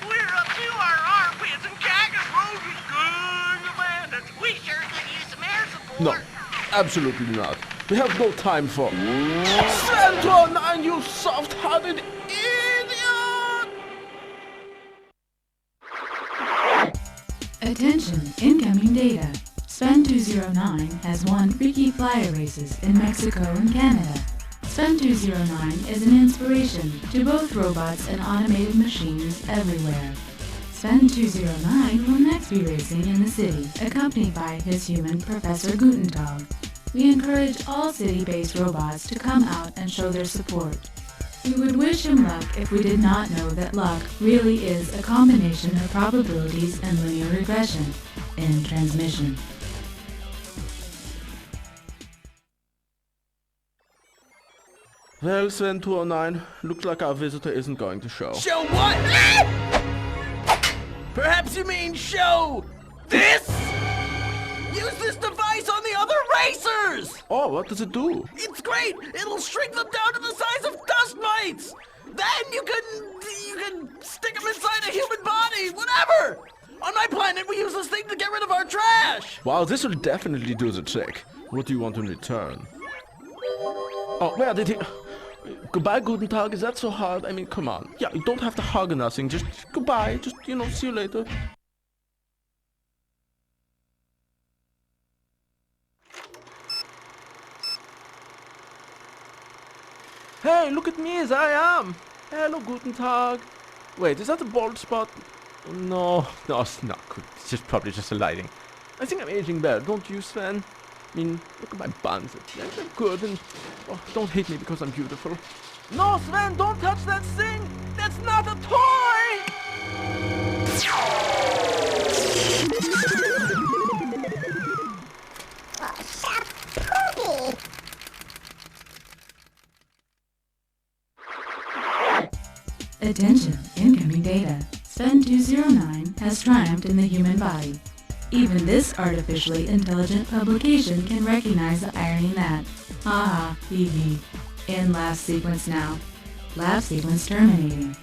We're up to our armpits and Cactus Rose is good in the bandits. We sure could use some air support. No, absolutely not. We have no time for... Sven 9, you soft-hearted idiot! Attention, incoming data. Sven 209 has won Freaky Flyer races in Mexico and Canada. Sven 209 is an inspiration to both robots and automated machines everywhere. Sven 209 will next be racing in the city, accompanied by his human Professor Gutentaag. We encourage all city-based robots to come out and show their support. We would wish him luck if we did not know that luck really is a combination of probabilities and linear regression in transmission. Well, Sven 209, looks like our visitor isn't going to show. Show what? Perhaps you mean show this? Use this device on the other racers! Oh, what does it do? It's great! It'll shrink them down to the size of dust mites! Then you can stick them inside a human body, whatever! On my planet, we use this thing to get rid of our trash! Wow, this will definitely do the trick. What do you want in return? Oh, where did he... Goodbye, Gutentaag, is that so hard? I mean, come on. Yeah, you don't have to hug or nothing, just goodbye, just, see you later. Hey, look at me as I am! Hello, Gutentaag. Wait, is that a bald spot? No, it's not good. It's probably just the lighting. I think I'm aging better, don't you, Sven? I mean, look at my buns. They're good, and don't hate me because I'm beautiful. No, Sven, don't touch that thing! That's not a toy! Attention, incoming data. Sven 209 has triumphed in the human body. Even this artificially intelligent publication can recognize the irony that, haha, hee hee, in last sequence now. Last sequence terminating.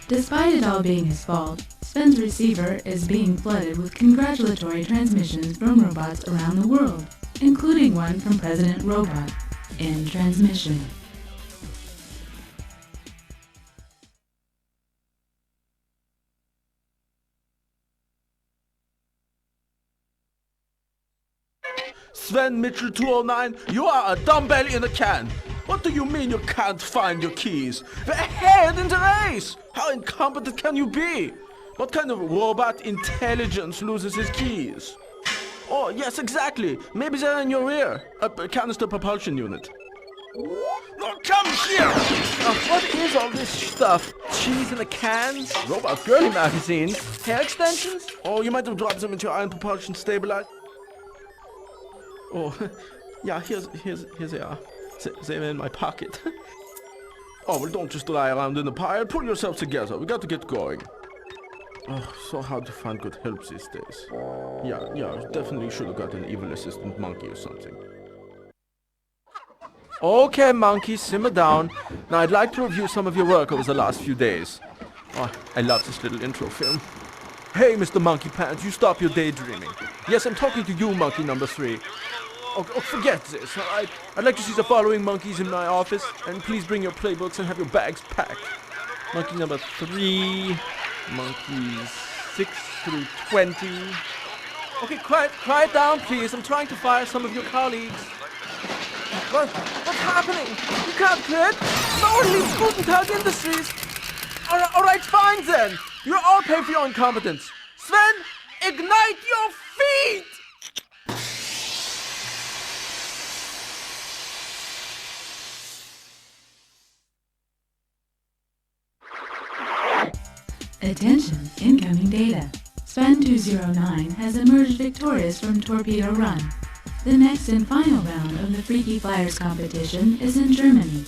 Despite it all being his fault, Sven's receiver is being flooded with congratulatory transmissions from robots around the world, including one from President Robot, in transmission. Sven Mitchell 209, you are a dumbbell in a can. What do you mean you can't find your keys? We're ahead in the race! How incompetent can you be? What kind of robot intelligence loses his keys? Oh, yes, exactly. Maybe they're in your rear. A canister propulsion unit. Oh, come here! What is all this stuff? Cheese in a can? Robot girly magazines? Hair extensions? Oh, you might have dropped them into your iron propulsion stabilizer. Oh, yeah, here they are. They're in my pocket. Oh, well, don't just lie around in the pile. Pull yourself together. We got to get going. Oh, so hard to find good help these days. Yeah, definitely should have got an evil assistant monkey or something. Okay, monkey, simmer down. Now, I'd like to review some of your work over the last few days. Oh, I love this little intro film. Hey, Mr. Monkey Pants, you stop your daydreaming. Yes, I'm talking to you, monkey number 3. Oh, forget this, all right? I'd like to see the following monkeys in my office, and please bring your playbooks and have your bags packed. Monkey number 3, monkeys 6 through 20. Okay, quiet down, please. I'm trying to fire some of your colleagues. What's happening? You can't quit. No one leaves Gutentaag Industries. All right, fine then. You all pay for your incompetence. Sven, ignite your feet! Attention, incoming data. Span 209 has emerged victorious from Torpedo Run. The next and final round of the Freaky Flyers competition is in Germany.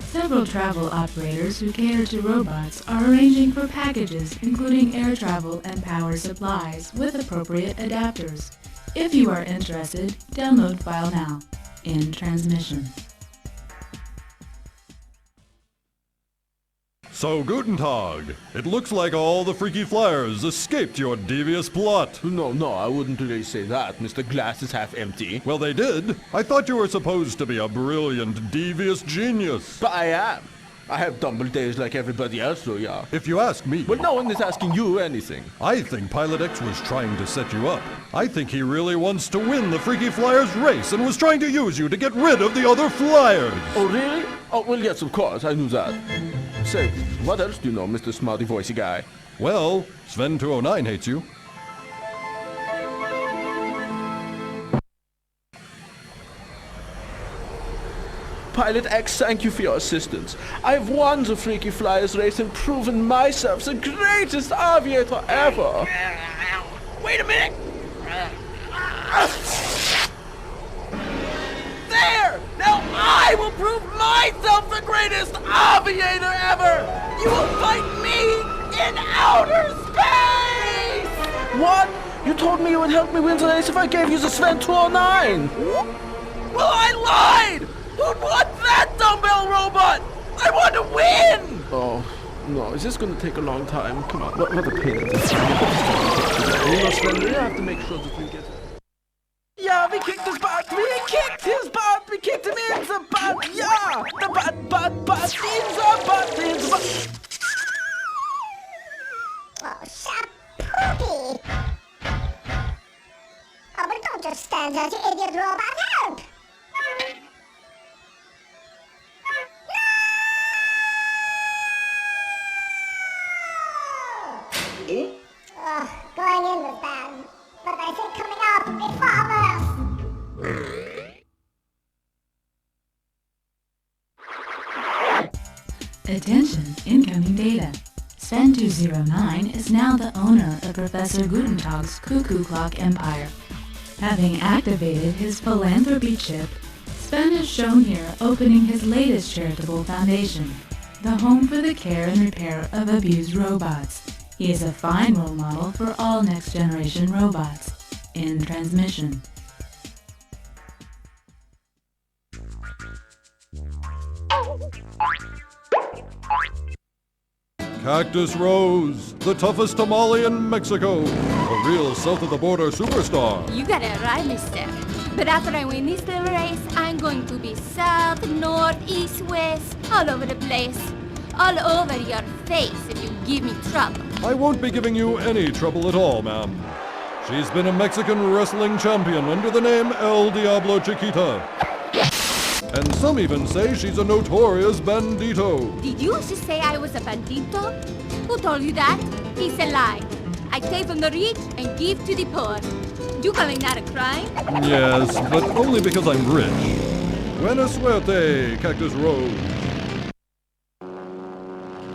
Several travel operators who cater to robots are arranging for packages including air travel and power supplies with appropriate adapters. If you are interested, download file now. In transmission. So, Gutentaag, it looks like all the Freaky Flyers escaped your devious plot. No, I wouldn't really say that. Mr. Glass is half empty. Well, they did. I thought you were supposed to be a brilliant, devious genius. But I am. I have dumble days like everybody else, so yeah. If you ask me. But no one is asking you anything. I think Pilot X was trying to set you up. I think he really wants to win the Freaky Flyers race and was trying to use you to get rid of the other Flyers. Oh, really? Oh, well, yes, of course. I knew that. Say, what else do you know, Mr. Smarty Voicey guy? Well, Sven 209 hates you. Pilot X, thank you for your assistance. I've won the Freaky Flyers race and proven myself the greatest aviator ever. Wait a minute! There! Now I will prove myself the greatest aviator ever! You will fight me in outer space! What? You told me you would help me win the race if I gave you the Sven 209! Well, I lied! Who'd want that dumbbell robot? I want to win! Oh, no, is this going to take a long time? Come on, what a pain in the ass. You know, Sven, you have to make sure that we get... Yeah, we kicked his butt! We kicked his butt! We kicked him in the butt! Yeah! The butt, in the butt, in the butt! Oh, shut poopy! Oh, but don't just stand there, you idiot robot! Help! Going in was bad, but I think coming out would be far worse. Attention, incoming data. Sven 209 is now the owner of Professor Gutentaag's Cuckoo Clock Empire. Having activated his philanthropy chip, Sven is shown here opening his latest charitable foundation, the Home for the Care and Repair of Abused Robots. He is a fine role model for all next-generation robots. In transmission. Cactus Rose, the toughest tamale in Mexico. A real south-of-the-border superstar. You got it right, mister. But after I win this little race, I'm going to be south, north, east, west, all over the place. All over your face if you give me trouble. I won't be giving you any trouble at all, ma'am. She's been a Mexican wrestling champion under the name El Diablo Chiquita. And some even say she's a notorious bandito. Did you just say I was a bandito? Who told you that? It's a lie. I take from the rich and give to the poor. You calling that a crime? Yes, but only because I'm rich. Buena suerte, Cactus Rose.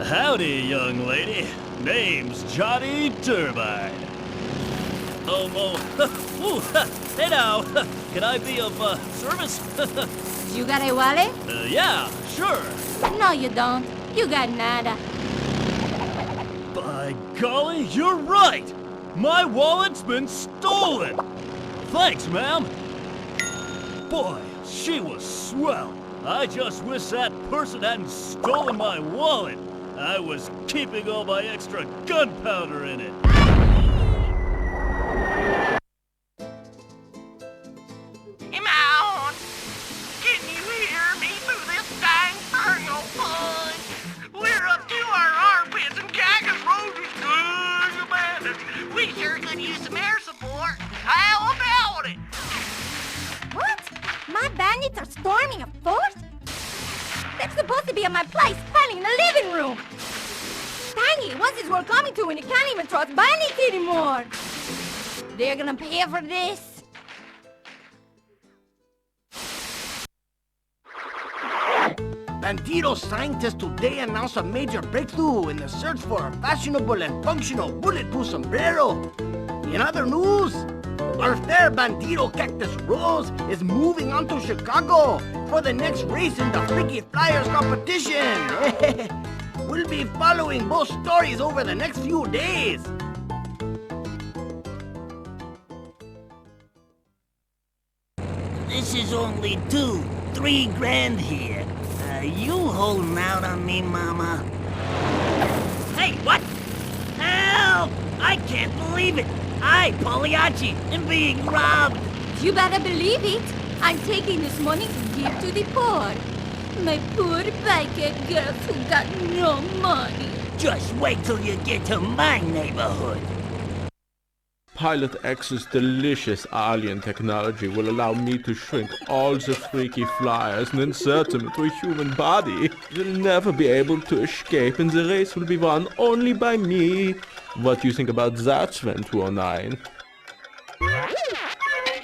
Howdy, young lady. Name's Johnny Turbine. Ooh, hey now, can I be of service? You got a wallet? Yeah, sure. No, you don't. You got nada. By golly, you're right! My wallet's been stolen! Thanks, ma'am. Boy, she was swell. I just wish that person hadn't stolen my wallet. I was keeping all my extra gunpowder in it. Am I on? Can you hear me through this dang thermal punch? We're up to our armpits and Cactus Rose is good abandoned. We sure could use some air support. How about it? What? My bandits are storming a fort? They're supposed to be at my place, hiding in the living room. Dang it, what's this world coming to when you can't even trust bandits anymore? They're gonna pay for this. Bandito scientists today announced a major breakthrough in the search for a fashionable and functional bulletproof sombrero. In other news, our fair Bandito Cactus Rose is moving on to Chicago for the next race in the Freaky Flyers competition. We'll be following both stories over the next few days. This is only $2-3 grand here. You holding out on me, Mama? Hey, what? Help! I can't believe it! I, Pauli Atchi, am being robbed! You better believe it. I'm taking this money to give to the poor. My poor biker girls who got no money. Just wait till you get to my neighborhood. Pilot X's delicious alien technology will allow me to shrink all the freaky flyers and insert them into a human body. They'll never be able to escape and the race will be won only by me. What do you think about that, Sven 209?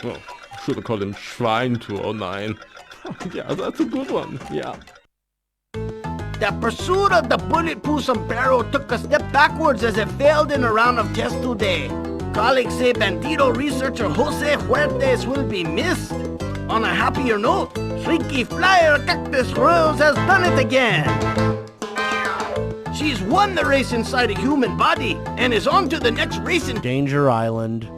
Oh, should have called him Shrine 209. Yeah, that's a good one, yeah. The pursuit of the bulletproof sombrero took a step backwards as it failed in a round of tests today. Colleagues say Bandito researcher Jose Huertes will be missed. On a happier note, Freaky Flyer Cactus Rose has done it again. She's won the race inside a human body and is on to the next race in Danger Island.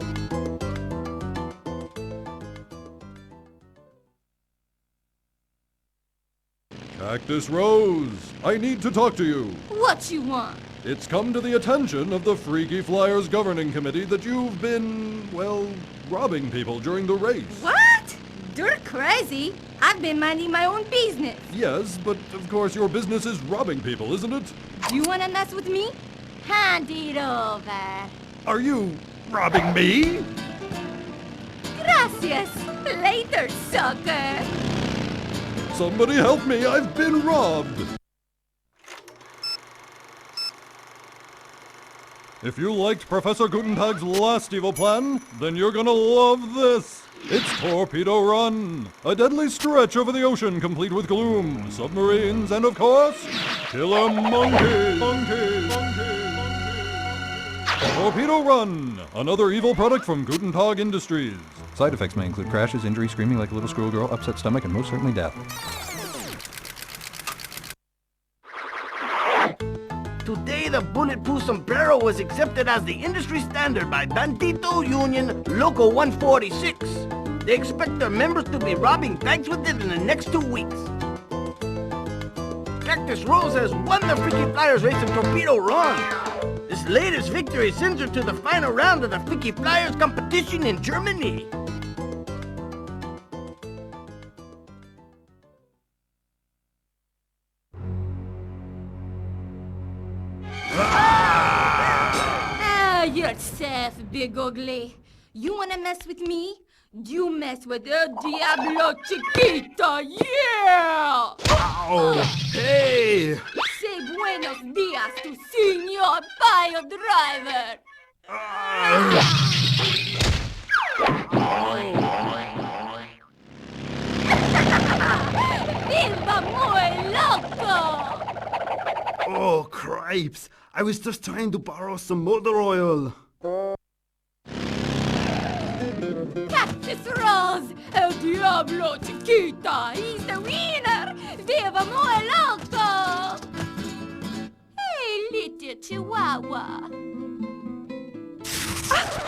Cactus Rose, I need to talk to you. What you want? It's come to the attention of the Freaky Flyers governing committee that you've been, well, robbing people during the race. What? You're crazy. I've been minding my own business. Yes, but of course your business is robbing people, isn't it? You wanna mess with me? Hand it over. Are you robbing me? Gracias. Later, sucker. Somebody help me, I've been robbed! If you liked Professor Gutentaag's last evil plan, then you're gonna love this! It's Torpedo Run, a deadly stretch over the ocean complete with gloom, submarines, and of course, killer monkeys! Torpedo Run, another evil product from Gutentaag Industries. Side effects may include crashes, injury, screaming like a little schoolgirl, upset stomach, and most certainly death. Today, the bulletproof sombrero was accepted as the industry standard by Bandito Union Local 146. They expect their members to be robbing banks with it in the next 2 weeks. Cactus Rose has won the Freaky Flyers race in Torpedo Run. This latest victory sends her to the final round of the Freaky Flyers competition in Germany. You're safe, Big Ugly. You wanna mess with me? You mess with El Diablo Chiquita, yeah! Oh, hey! Say buenos dias to Senor Pile Driver! Viva muy loco! Oh, cripes! I was just trying to borrow some motor oil. Cactus Rose! El Diablo Chiquita! He's the winner! Viva muy loco! Hey, little chihuahua!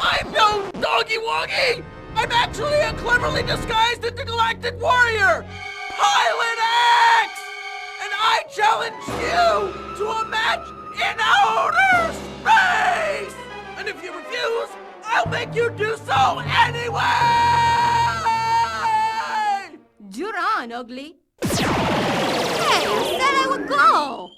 I'm no doggy woggy! I'm actually a cleverly disguised intergalactic warrior! Pilot X! And I challenge you to a match in outer space! And if you refuse, I'll make you do so anyway! You're on, Ugly. Hey, I said I would go!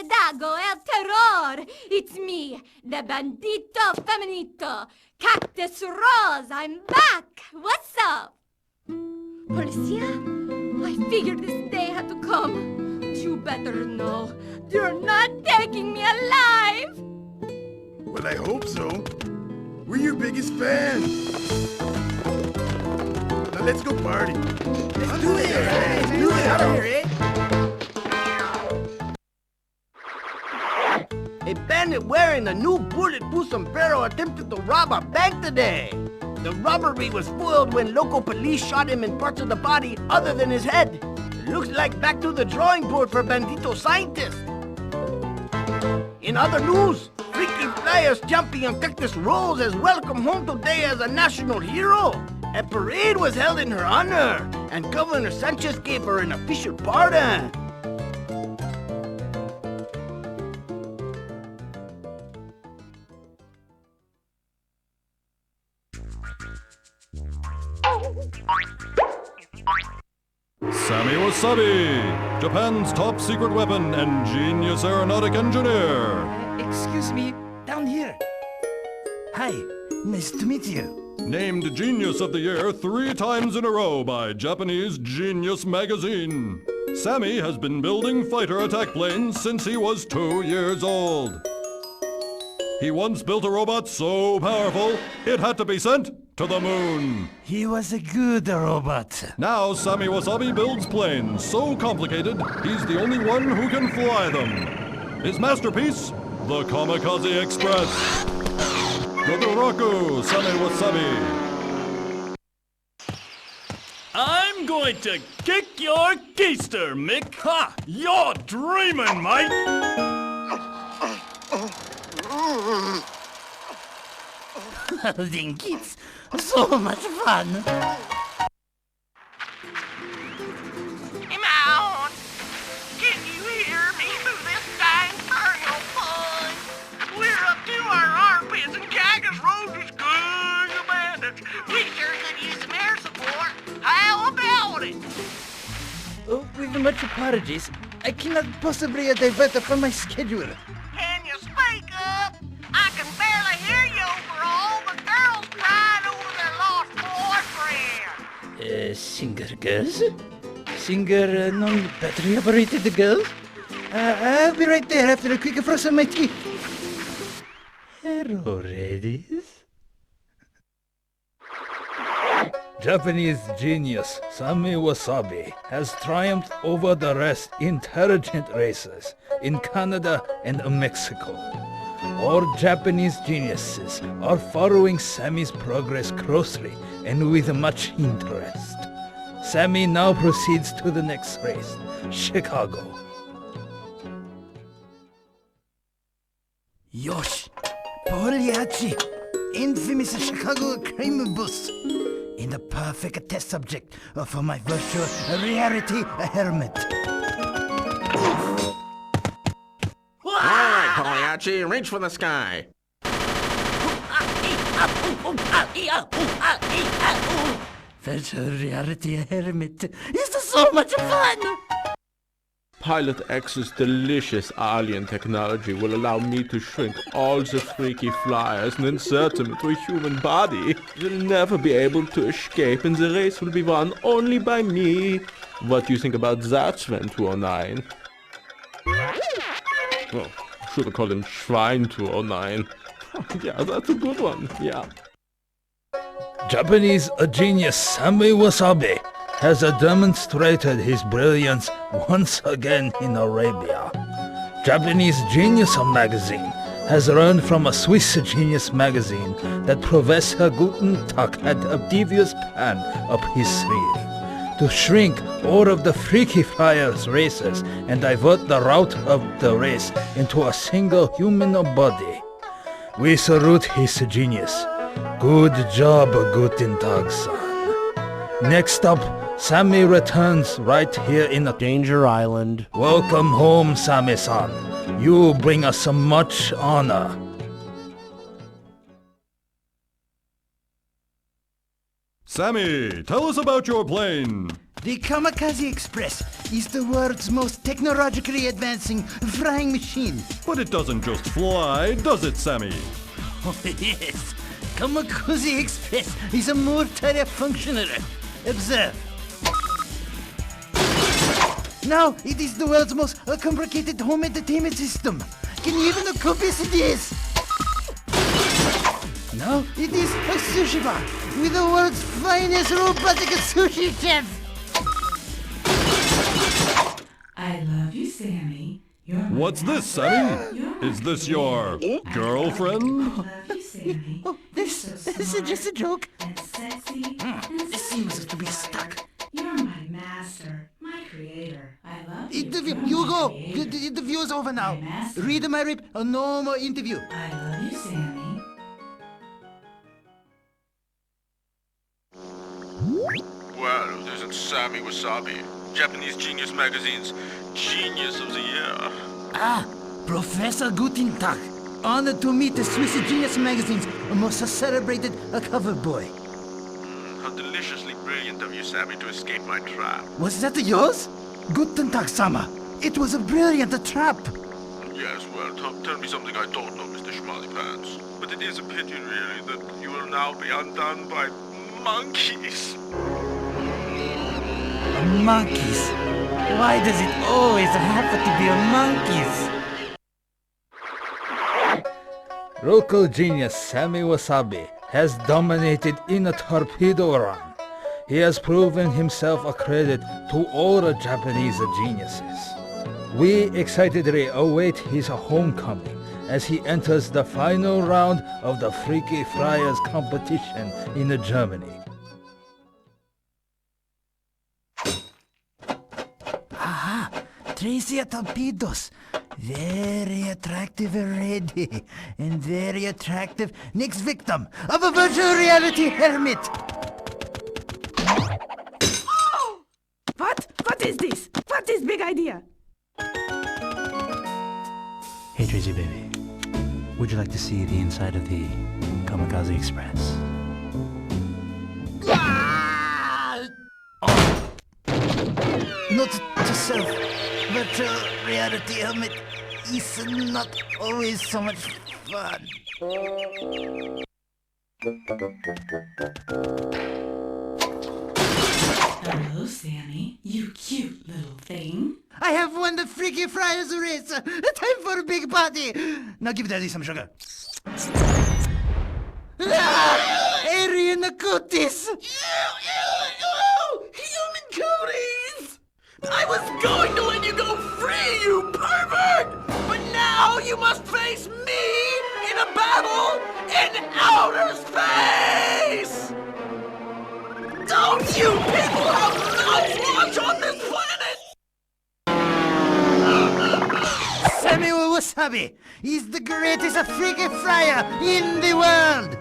Dago el terror! It's me, the Bandito Feminito, Cactus Rose, I'm back! What's up? Policia? I figured this day had to come. You better know, you're not taking me alive! Well, I hope so. We're your biggest fans. Now let's go party. Let's do it. Let's do it. A bandit wearing a new bulletproof sombrero attempted to rob a bank today. The robbery was foiled when local police shot him in parts of the body other than his head. It looks like back to the drawing board for Bandito scientists. In other news, Freaky Flyers champion Cactus Rose has welcomed home today as a national hero. A parade was held in her honor, and Governor Sanchez gave her an official pardon. Sammy Wasabi, Japan's top secret weapon and genius aeronautic engineer. Excuse me, down here. Hi, nice to meet you. Named Genius of the Year 3 times in a row by Japanese Genius magazine. Sammy has been building fighter attack planes since he was 2 years old. He once built a robot so powerful, it had to be sent to the moon. He was a good robot. Now Sammy Wasabi builds planes so complicated, he's the only one who can fly them. His masterpiece, the Kamikaze Express. Dodoroku, Sammy Wasabi. I'm going to kick your keister, Mick. Ha! You're dreaming, mate! Dinkies, so much fun. Come on! Can you hear me through this dang stereo fun? We're up to our armpits and Cactus Rose is good as bandits. We sure could use some air support. How about it? Oh, with much apologies, I cannot possibly divert from my schedule. Can you speak up? I can barely hear you for all the girls crying over their lost boyfriend. Singer girls? Singer non-battery operated girls? I'll be right there after a quick frost on my teeth. Hello, ladies. Japanese genius Sammy Wasabi has triumphed over the rest intelligent races in Canada and Mexico. All Japanese geniuses are following Sammy's progress closely and with much interest. Sammy now proceeds to the next race, Chicago. Yosh, Pauli Atchi, infamous Chicago crime boss, and the perfect test subject for my virtual reality helmet. Alright, Pauli Atchi, reach for the sky. Virtual reality helmet is so much fun! Pilot X's delicious alien technology will allow me to shrink all the freaky flyers and insert them into a human body. They'll never be able to escape and the race will be won only by me. What do you think about that, Sven 209? Well, should have called him Schwein 209. Yeah, that's a good one, yeah. Japanese genius Sammy Wasabi has demonstrated his brilliance once again in Arabia. Japanese Genius magazine has learned from a Swiss Genius magazine that Professor Gutentaag had a devious plan up his sleeve to shrink all of the Freaky Flyers races and divert the route of the race into a single human body. We salute his genius. Good job, Gutentaag-san. Next up, Sammy returns right here in Danger Island. Welcome home, Sammy-san. You bring us much honor. Sammy, tell us about your plane. The Kamikaze Express is the world's most technologically advancing flying machine. But it doesn't just fly, does it, Sammy? Oh, yes. Kamikaze Express is a multi-functional. Observe. Now, it is the world's most complicated home entertainment system. Can you even copy this? No, it is a sushi bar with the world's finest robotic sushi chef. I love you, Sammy. You're my What's this, Sammy? Is this your girlfriend? love you, Sammy. This is just a joke. And sexy. This seems to be stuck. You're my master, my creator. I love you. Interview, You're you my go. creator. The interview is over now. My master. Read my rip. No more interview. I love you, Sammy. Well, there's Sammy Wasabi, Japanese Genius Magazine's Genius of the Year. Ah, Professor Gutentaag. Honored to meet the Swiss Genius Magazine's most celebrated cover boy. How deliciously brilliant of you, Sammy, to escape my trap. Was that yours? Gutentaag-sama. It was a brilliant trap. Yes, well, tell me something I don't know, Mr. Schmazzy Pants. But it is a pity, really, that you will now be undone by monkeys. Monkeys? Why does it always have to be monkeys? Local genius Sammy Wasabi has dominated in a Torpedo Run. He has proven himself a credit to all the Japanese geniuses. We excitedly await his homecoming as he enters the final round of the Freaky Flyers competition in Germany. Aha! Traci Torpedoes. Very attractive already. And very attractive next victim of a virtual reality hermit. What is this? What is big idea? Hey, Tracy baby. Would you like to see the inside of the Kamikaze Express? Not to self. Virtual reality helmet is not always so much fun. Hello, Sammy. You cute little thing. I have won the Freaky Flyers race. Time for a big party. Now give Daddy some sugar. Alien cuties. Human cooties! I was going to let you go free, you pervert! But now you must face me in a battle in outer space! Don't you people have mouthwash on this planet? Sammy Wasabi is the greatest freaky flyer in the world.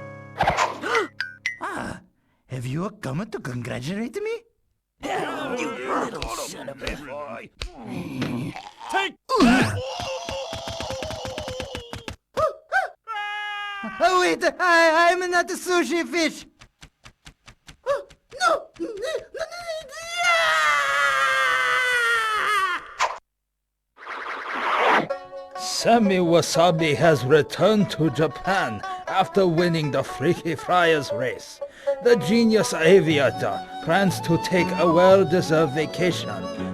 Have you come to congratulate me? You little son of a boy. Take Oh wait, I'm not a sushi fish. No. Sammy Wasabi has returned to Japan after winning the Freaky Flyers race. The genius aviator plans to take a well-deserved vacation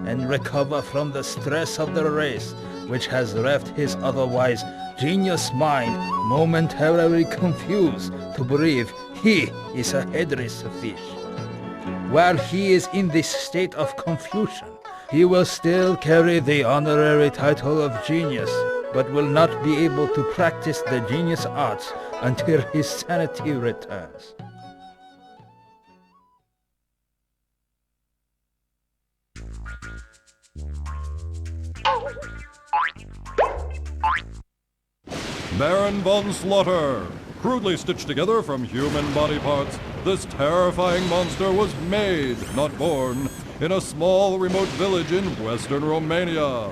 and recover from the stress of the race, which has left his otherwise genius mind momentarily confused to believe he is a headless fish. While he is in this state of confusion, he will still carry the honorary title of genius, but will not be able to practice the genius arts until his sanity returns. Baron von Slaughter. Crudely stitched together from human body parts, this terrifying monster was made, not born, in a small remote village in western Romania.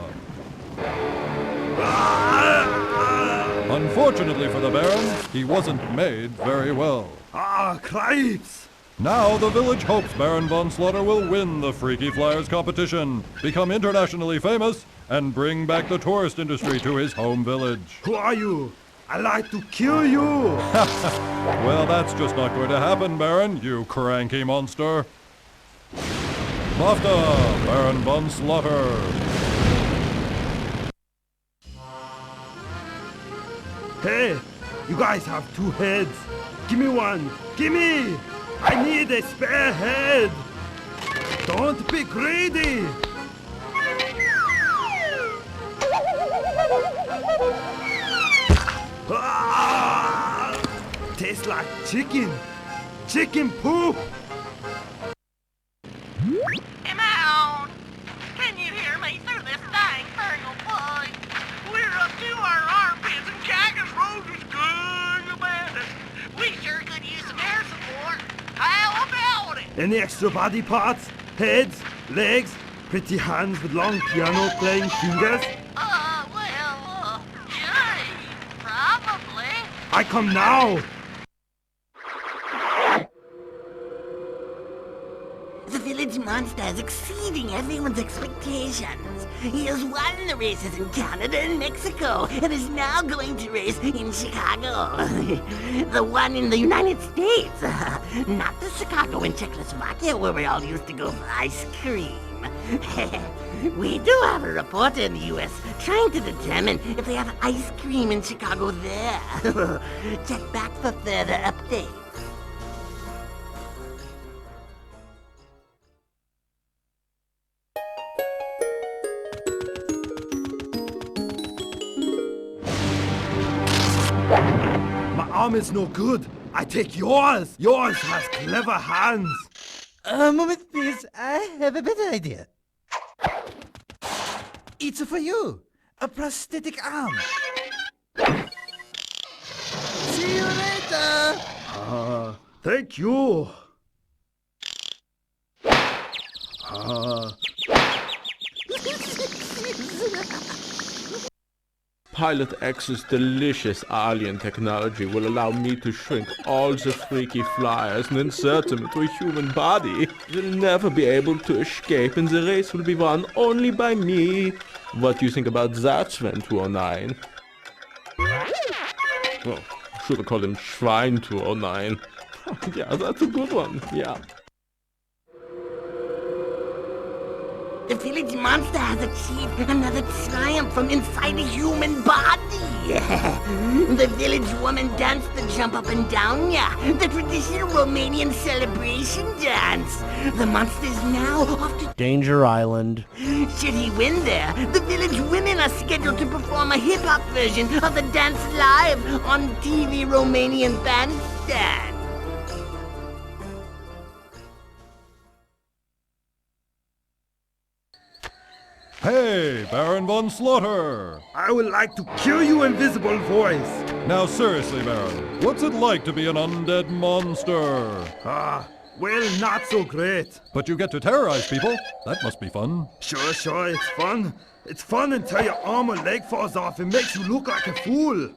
Unfortunately for the Baron, he wasn't made very well. Cripes! Now the village hopes Baron von Slaughter will win the Freaky Flyers competition, become internationally famous, and bring back the tourist industry to his home village. Who are you? I like to kill you! Well, that's just not going to happen, Baron, you cranky monster. Bafta, Baron von Slaughter. Hey, you guys have two heads. Give me one. Give me. I need a spare head. Don't be greedy. Ah! Tastes like chicken. Chicken poop. Am I on? Can you hear me through this dang thermal plug? We're up to our armpits and Cactus Rose is good about it. We sure could use some air support. How about it? Any extra body parts? Heads? Legs? Pretty hands with long piano playing fingers? Gee, probably. I come now. The village monster is exceeding everyone's expectations. He has won the races in Canada and Mexico and is now going to race in Chicago. The one in the United States. Not the Chicago in Czechoslovakia where we all used to go for ice cream. We do have a reporter in the U.S. trying to determine if they have ice cream in Chicago there. Check back for further updates. My arm is no good. I take yours. Yours has clever hands. A moment, please. I have a better idea. It's for you. A prosthetic arm. See you later. Thank you. Pilot X's delicious alien technology will allow me to shrink all the freaky flyers and insert them into a human body. They'll never be able to escape and the race will be won only by me. What do you think about that, Sven 209? Oh, should have called him Shrine 209. Yeah, that's a good one, yeah. The village monster has achieved another triumph from inside a human body. The village woman danced the jump up and down, yeah. The traditional Romanian celebration dance. The monster is now off to Danger Island. Should he win there, the village women are scheduled to perform a hip-hop version of the dance live on TV Romanian Bandstand. Hey, Baron von Slaughter! I would like to kill you, invisible voice! Now seriously, Baron, what's it like to be an undead monster? Well, not so great. But you get to terrorize people. That must be fun. Sure, it's fun. It's fun until your arm or leg falls off and makes you look like a fool.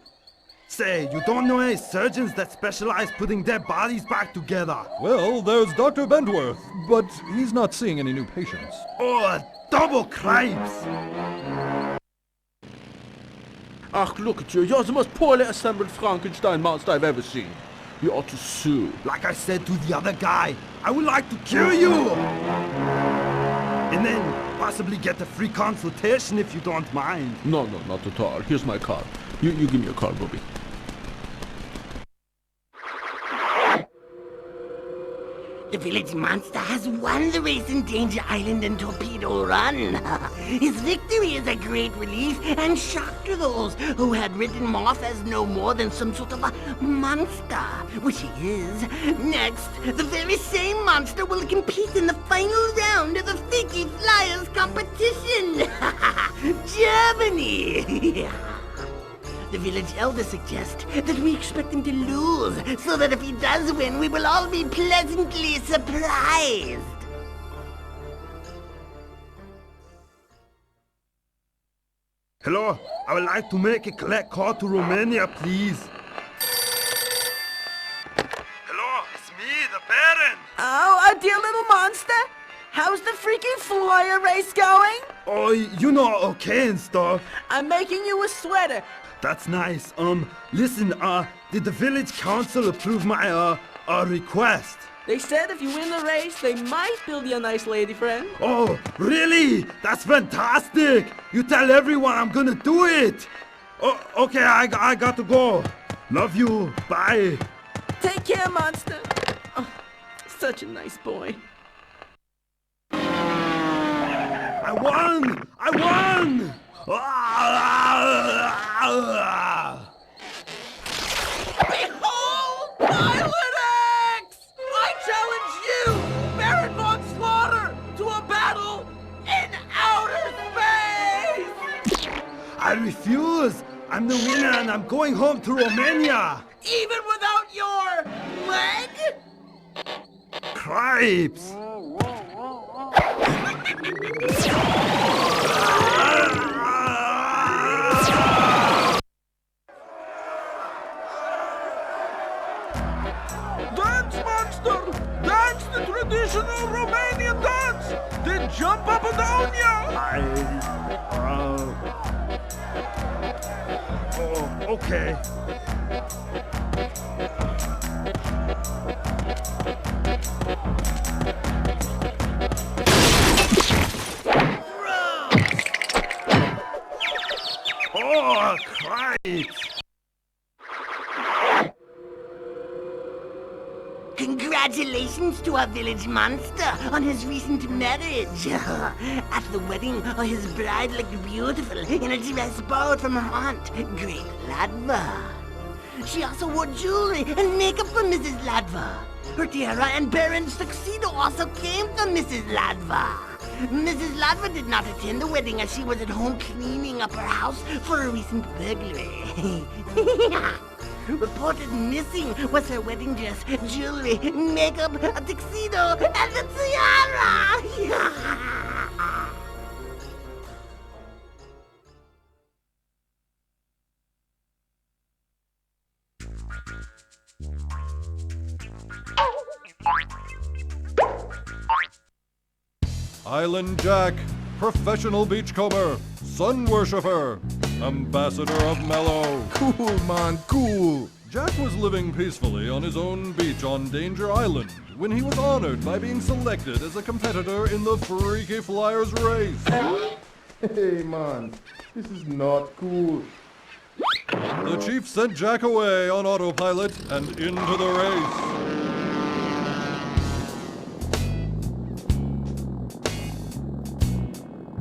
Say, you don't know any surgeons that specialize putting dead bodies back together? Well, there's Dr. Bentworth, but he's not seeing any new patients. Oh, double cripes! Ach, look at you. You're the most poorly assembled Frankenstein monster I've ever seen. You ought to sue. Like I said to the other guy, I would like to kill you! And then possibly get a free consultation if you don't mind. No, not at all. Here's my card. You give me your card, Bobby. The village monster has won the race in Danger Island and Torpedo Run. His victory is a great relief and shock to those who had written him off as no more than some sort of a monster, which he is. Next, the very same monster will compete in the final round of the Freaky Flyers competition. Germany! The village elder suggests that we expect him to lose, so that if he does win, we will all be pleasantly surprised. Hello, I would like to make a collect call to Romania, please. Hello, it's me, the Baron. Oh, dear little monster. How's the Freaky Flyer race going? Oh, you know, okay and stuff. I'm making you a sweater. That's nice. Listen, did the village council approve my, request? They said if you win the race, they might build you a nice lady friend. Oh, really? That's fantastic! You tell everyone I'm gonna do it! Oh, okay, I got to go. Love you. Bye. Take care, monster. Oh, such a nice boy. I won! I won! Behold, Pilot X! I challenge you, Baron Von Slaughter, to a battle in outer space! I refuse! I'm the winner and I'm going home to Romania! Even without your leg? Cripes! Dance, monster! Dance the traditional Romanian dance! Then jump up and down, Oh, okay. Oh, Christ! Congratulations to our village monster on his recent marriage. At the wedding, his bride looked beautiful in a dress borrowed from her aunt, Great Ladva. She also wore jewelry and makeup for Mrs. Ladva. Her tiara and Baron's tuxedo also came from Mrs. Ladva. Mrs. Ladva did not attend the wedding as she was at home cleaning up her house for a recent burglary. Reported missing was her wedding dress, jewelry, makeup, a tuxedo, and the tiara! Island Jack, professional beachcomber, sun worshipper, ambassador of mellow. Cool, man, cool. Jack was living peacefully on his own beach on Danger Island when he was honored by being selected as a competitor in the Freaky Flyers race. Hey, man, this is not cool. The chief sent Jack away on autopilot and into the race.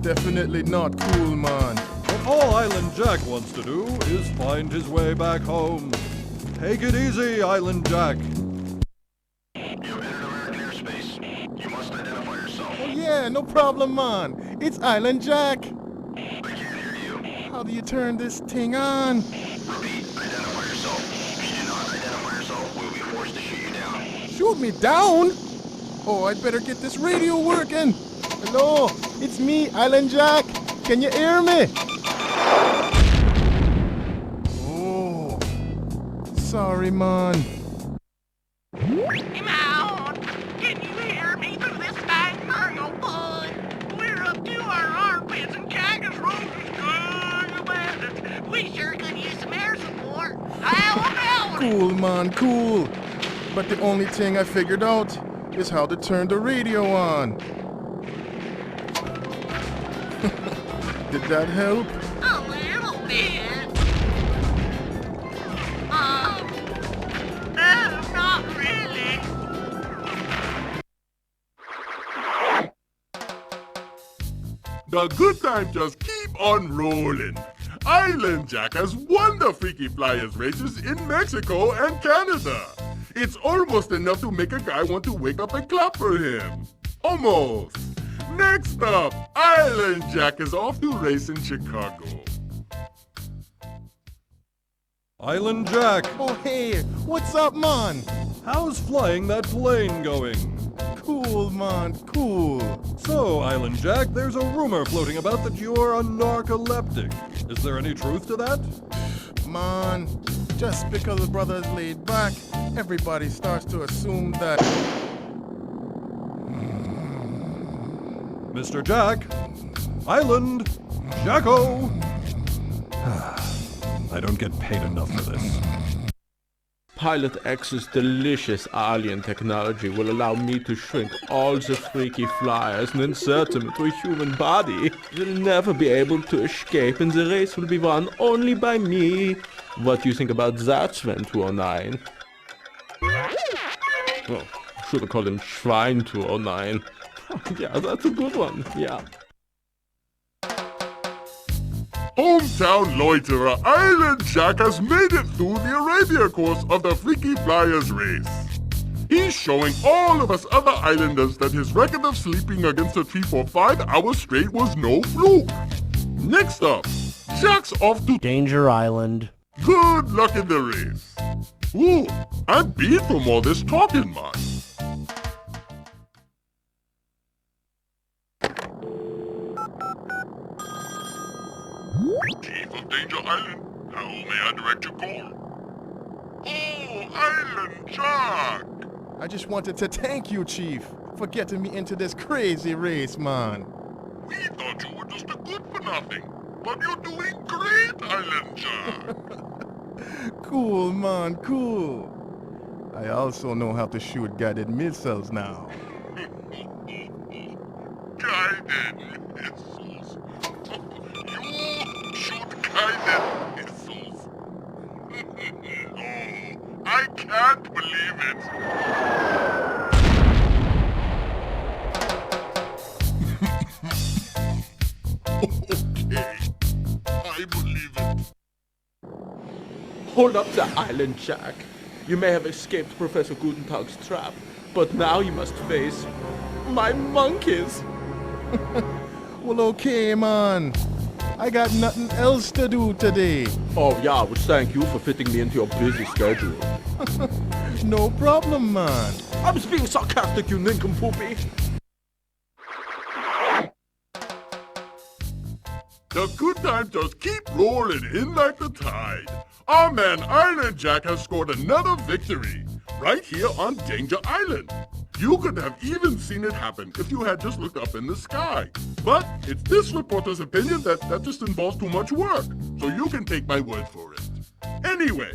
Definitely not cool, man. But all Island Jack wants to do is find his way back home. Take it easy, Island Jack. Oh yeah, no problem, man. It's Island Jack. How do you turn this thing on? Shoot me down? Oh, I'd better get this radio working. Hello, it's me, Island Jack. Can you hear me? Oh, sorry, man. Come on! Can you hear me through this fine Myrna Boy? We're up to our armpits and Cactus Rose is good abandoned. We sure could use some air support. Cool, man, cool. But the only thing I figured out is how to turn the radio on. Did that help? A little bit. Not really. The good times just keep on rolling. Island Jack has won the Freaky Flyers races in Mexico and Canada. It's almost enough to make a guy want to wake up and clap for him. Almost. Next up, Island Jack is off to race in Chicago. Island Jack. Oh, hey, what's up, man? How's flying that plane going? Cool, man, cool. So, Island Jack, there's a rumor floating about that you're a narcoleptic. Is there any truth to that? Man, just because a brother is laid back, everybody starts to assume that... Mr. Jack, Island, Jacko. I don't get paid enough for this. Pilot X's delicious alien technology will allow me to shrink all the Freaky Flyers and insert them into a human body. They'll never be able to escape and the race will be won only by me. What do you think about that, Sven 209? Oh, should have called him Shrine 209. Yeah, that's a good one, yeah. Hometown loiterer Island Jack has made it through the Arabia course of the Freaky Flyers race. He's showing all of us other islanders that his record of sleeping against a tree for 5 hours straight was no fluke. Next up, Jack's off to Danger Island. Good luck in the race. Ooh, I'm beat from all this talking, man. Chief of Danger Island, how may I direct your call? Oh, Island Jack! I just wanted to thank you, Chief, for getting me into this crazy race, man. We thought you were just a good-for-nothing, but you're doing great, Island Jack! Cool, man, cool. I also know how to shoot guided missiles now. Guided missiles? You shoot guided missiles? Oh, I can't believe it! Okay, I believe it. Hold up the Island Jack. You may have escaped Professor Gutentaag's trap, but now you must face my monkeys. Well, okay, man. I got nothing else to do today. Oh yeah, well thank you for fitting me into your busy schedule. No problem, man. I was being sarcastic, you nincompoopy. The good times just keep rolling in like the tide. Our man Island Jack has scored another victory, right here on Danger Island. You could have even seen it happen if you had just looked up in the sky. But it's this reporter's opinion that just involves too much work, so you can take my word for it. Anyway,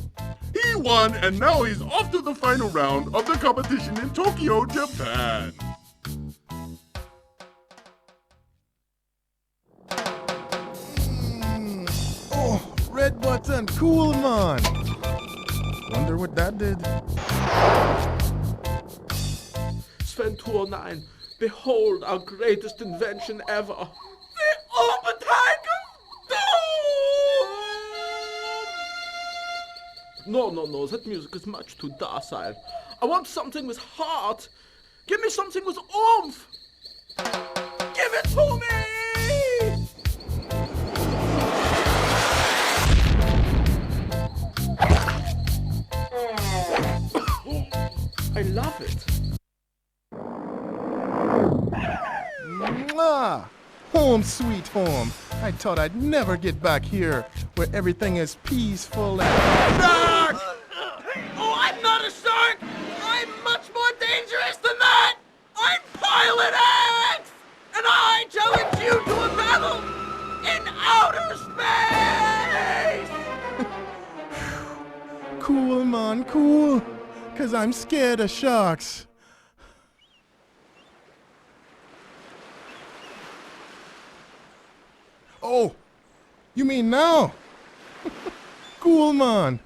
he won and now he's off to the final round of the competition in Tokyo, Japan. Oh, red button, cool, man. Wonder what that did. Sven 209, behold our greatest invention ever. The overtake of doom! No, that music is much too docile. I want something with heart. Give me something with oomph. Give it to me! I love it. Mwah! Home sweet home. I thought I'd never get back here where everything is peaceful and... Shark! Oh, I'm not a shark! I'm much more dangerous than that! I'm Pilot X! And I challenge you to a battle in outer space! Cool, man, cool. 'Cause I'm scared of sharks. Oh, you mean now? Cool, man.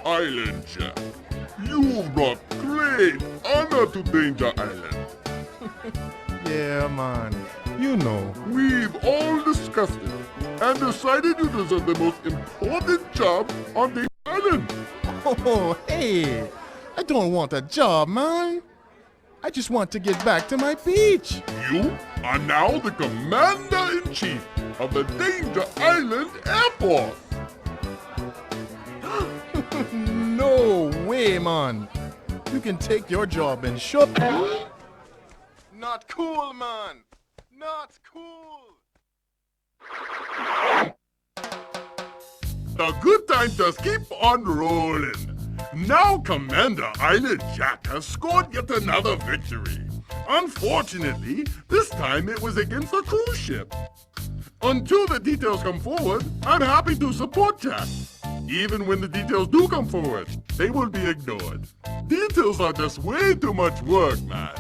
Island Jack, you brought great honor to Danger Island. Yeah, man. You know. We've all discussed it and decided you deserve the most important job on Danger Island. Oh, hey. I don't want a job, man. I just want to get back to my beach. You are now the Commander-in-Chief of the Danger Island Air Force. No way, man. You can take your job and shut... Not cool, man. Not cool. The good times just keep on rolling. Now Commander Island Jack has scored yet another victory. Unfortunately, this time it was against a cruise ship. Until the details come forward, I'm happy to support Jack. Even when the details do come forward, they will be ignored. Details are just way too much work, man.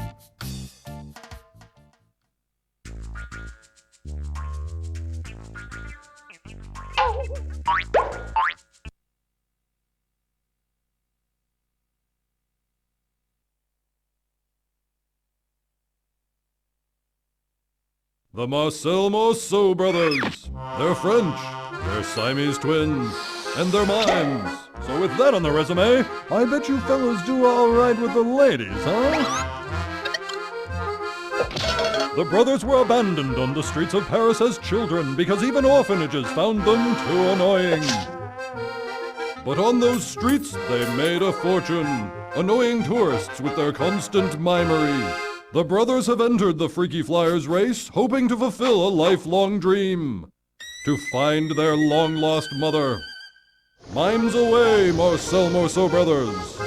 The Marcels Moreso brothers. They're French, they're Siamese twins, and they're mimes. So with that on the resume, I bet you fellas do all right with the ladies, huh? The brothers were abandoned on the streets of Paris as children because even orphanages found them too annoying. But on those streets, they made a fortune, annoying tourists with their constant mimery. The brothers have entered the Freaky Flyers race, hoping to fulfill a lifelong dream. To find their long-lost mother. Mimes away, Marcels Moreso brothers!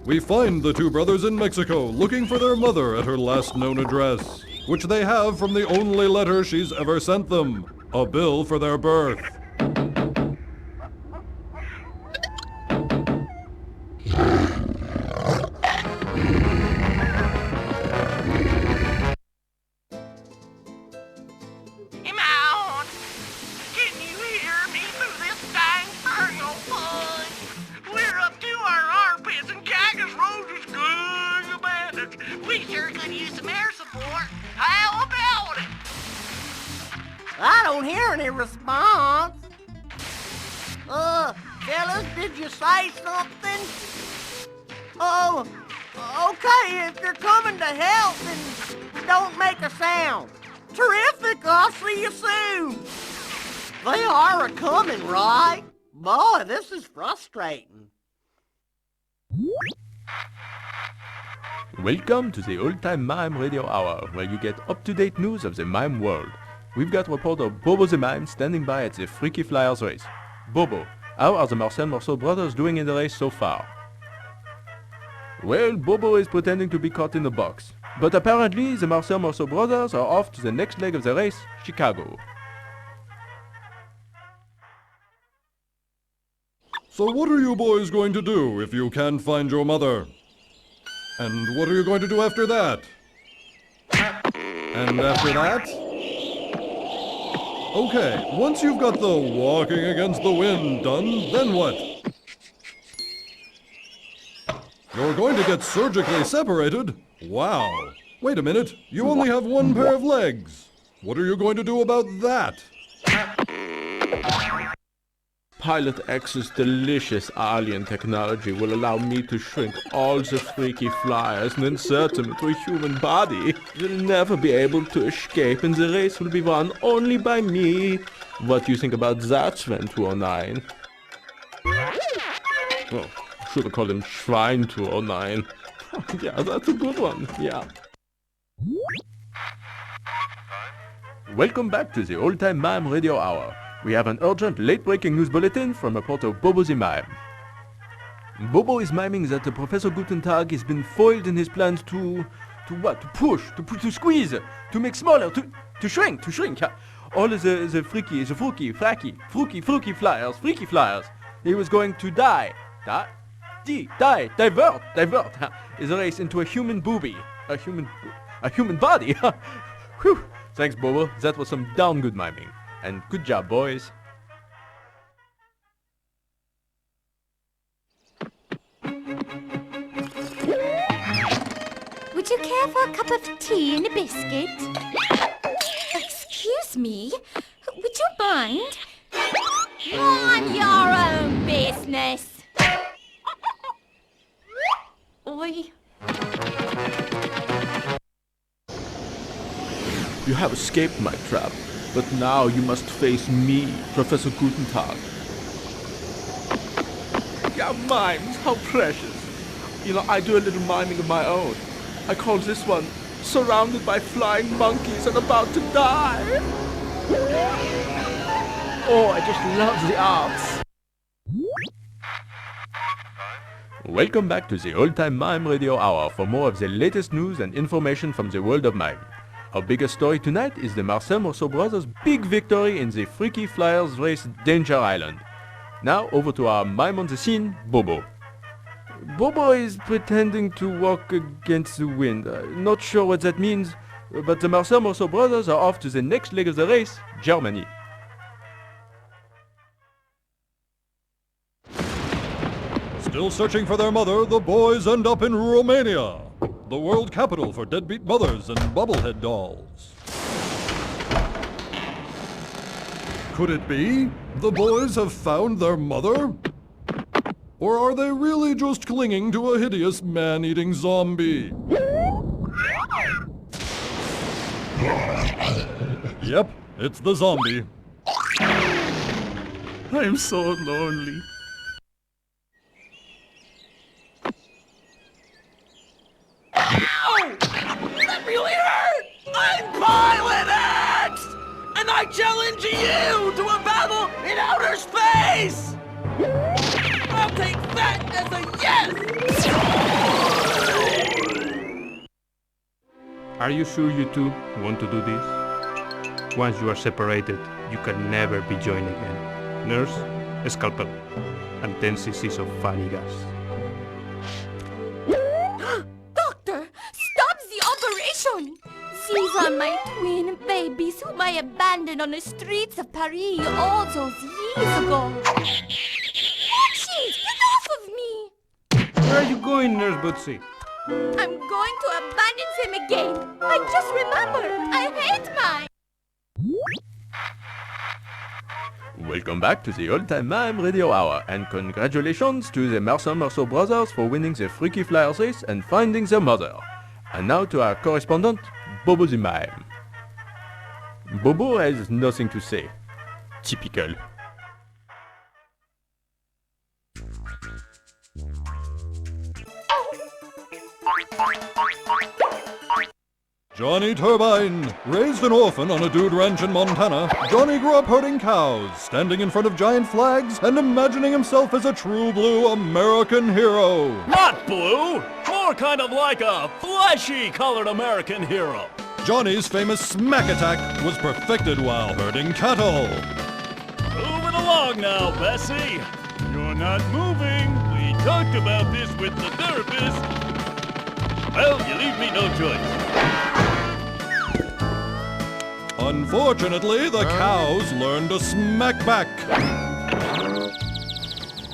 We find the two brothers in Mexico looking for their mother at her last known address, which they have from the only letter she's ever sent them, a bill for their birth. I don't hear any response. Fellas, did you say something? Oh, okay, if you're coming to help, then don't make a sound. Terrific, I'll see you soon. They are a-coming, right? Boy, this is frustrating. Welcome to the Old-Time Mime Radio Hour, where you get up-to-date news of the mime world. We've got reporter Bobo the Mime standing by at the Freaky Flyers race. Bobo, how are the Marcels Moreso brothers doing in the race so far? Well, Bobo is pretending to be caught in a box. But apparently, the Marcels Moreso brothers are off to the next leg of the race, Chicago. So what are you boys going to do if you can't find your mother? And what are you going to do after that? And after that? Okay, once you've got the walking against the wind done, then what? You're going to get surgically separated? Wow. Wait a minute, you only have one pair of legs. What are you going to do about that? Pilot X's delicious alien technology will allow me to shrink all the Freaky Flyers and insert them into a human body. They'll never be able to escape and the race will be won only by me. What do you think about that, Sven 209? Oh, should have called him Schwein 209. Yeah, that's a good one, yeah. Welcome back to the Old-Time Mime Radio Hour. We have an urgent late-breaking news bulletin from reporter Bobo the Mime. Bobo is miming that Professor Gutentaag has been foiled in his plans to push, to squeeze, to make smaller, to shrink, yeah. All the freaky flyers. He was going to divert is a race into a human booby, a human body. Whew. Thanks, Bobo. That was some darn good miming. And good job, boys. Would you care for a cup of tea and a biscuit? Excuse me? Would you mind? Mind your own business. Oi. You have escaped my trap, but now you must face me, Professor Gutentaag. Yeah, mimes, how precious. You know, I do a little miming of my own. I call this one Surrounded by Flying Monkeys and About to Die. Oh, I just love the arts. Welcome back to the Old-Time Mime Radio Hour for more of the latest news and information from the world of mime. Our biggest story tonight is the Marcels Moreso brothers' big victory in the Freaky Flyers race Danger Island. Now over to our mime on the scene, Bobo. Bobo is pretending to walk against the wind. Not sure what that means, but the Marcels Moreso brothers are off to the next leg of the race, Germany. Still searching for their mother, the boys end up in Romania. the world capital for deadbeat mothers and bobblehead dolls. Could it be the boys have found their mother? Or are they really just clinging to a hideous man-eating zombie? Yep, it's the zombie. I'm so lonely. Ow! That really hurt! I'm Pilot X! And I challenge you to a battle in outer space! I'll take that as a yes! Are you sure you two want to do this? Once you are separated, you can never be joined again. Nurse, scalpel, and 10 cc's of funny gas. Doctor, stop the operation! These are my twin babies whom I abandoned on the streets of Paris all those years ago. Jeez, get off of me! Where are you going, Nurse Bootsy? I'm going to abandon them again. I just remembered. I hate mine. Welcome back to the Old-Time Mime Radio Hour, and congratulations to the Marcels Moreso brothers for winning the Freaky Flyers race and finding their mother. And now to our correspondent, Bobo the Mime. Bobo has nothing to say. Typical. Johnny Turbine! Raised an orphan on a dude ranch in Montana, Johnny grew up herding cows, standing in front of giant flags, and imagining himself as a true blue American hero. Not blue! More kind of like a fleshy colored American hero. Johnny's famous smack attack was perfected while herding cattle. Moving along now, Bessie. You're not moving. We talked about this with the therapist. Well, you leave me no choice. Unfortunately, the cows learned to smack back.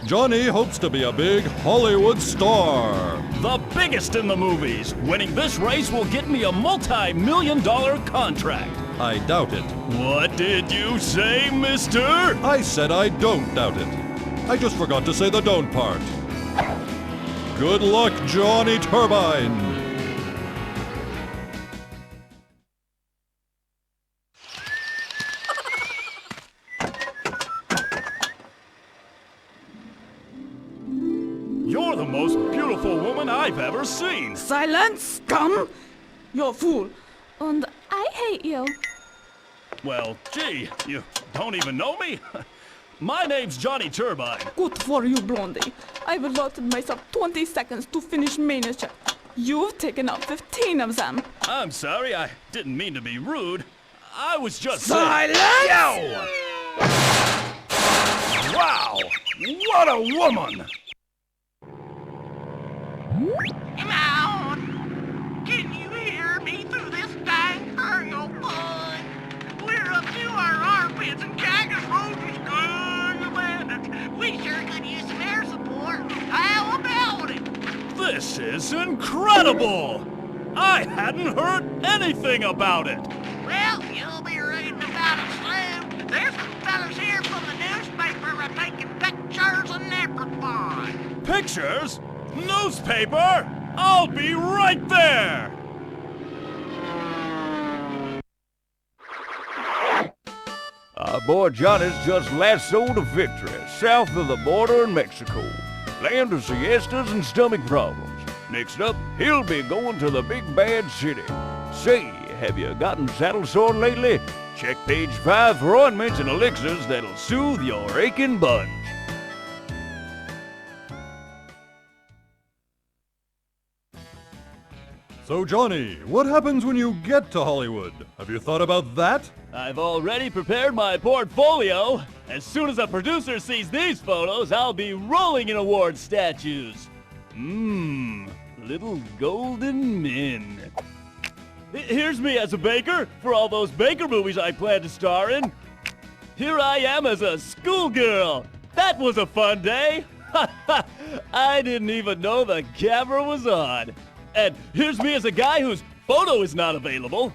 Johnny hopes to be a big Hollywood star. The biggest in the movies. Winning this race will get me a multi-million-dollar contract. I doubt it. What did you say, mister? I said I don't doubt it. I just forgot to say the don't part. Good luck, Johnny Turbine! You're the most beautiful woman I've ever seen. Silence, scum! You're a fool. And I hate you. Well, gee, you don't even know me? My name's Johnny Turbine. Good for you, Blondie. I've allotted myself 20 seconds to finish miniature. You've taken up 15 of them. I'm sorry, I didn't mean to be rude. I was just Silence! saying... Yo! Wow! What a woman! Come on! Can you hear me through this dang burial fun? We're up to our armpits and Cactus Rose is gone abandoned. We sure could use some air support. How about it? This is incredible! I hadn't heard anything about it. Well, you'll be reading about it soon. There's some fellas here from the newspaper are taking pictures and everything. Pictures? Newspaper? I'll be right there! Our boy Johnny's just lassoed a victory south of the border in Mexico. Land of siestas and stomach problems. Next up, he'll be going to the big bad city. Say, have you gotten saddle sore lately? Check page 5 for ointments and elixirs that'll soothe your aching bunch. So Johnny, what happens when you get to Hollywood? Have you thought about that? I've already prepared my portfolio. As soon as the producer sees these photos, I'll be rolling in award statues. Little golden men. Here's me as a baker for all those baker movies I plan to star in. Here I am as a schoolgirl. That was a fun day. I didn't even know the camera was on. And here's me as a guy whose photo is not available.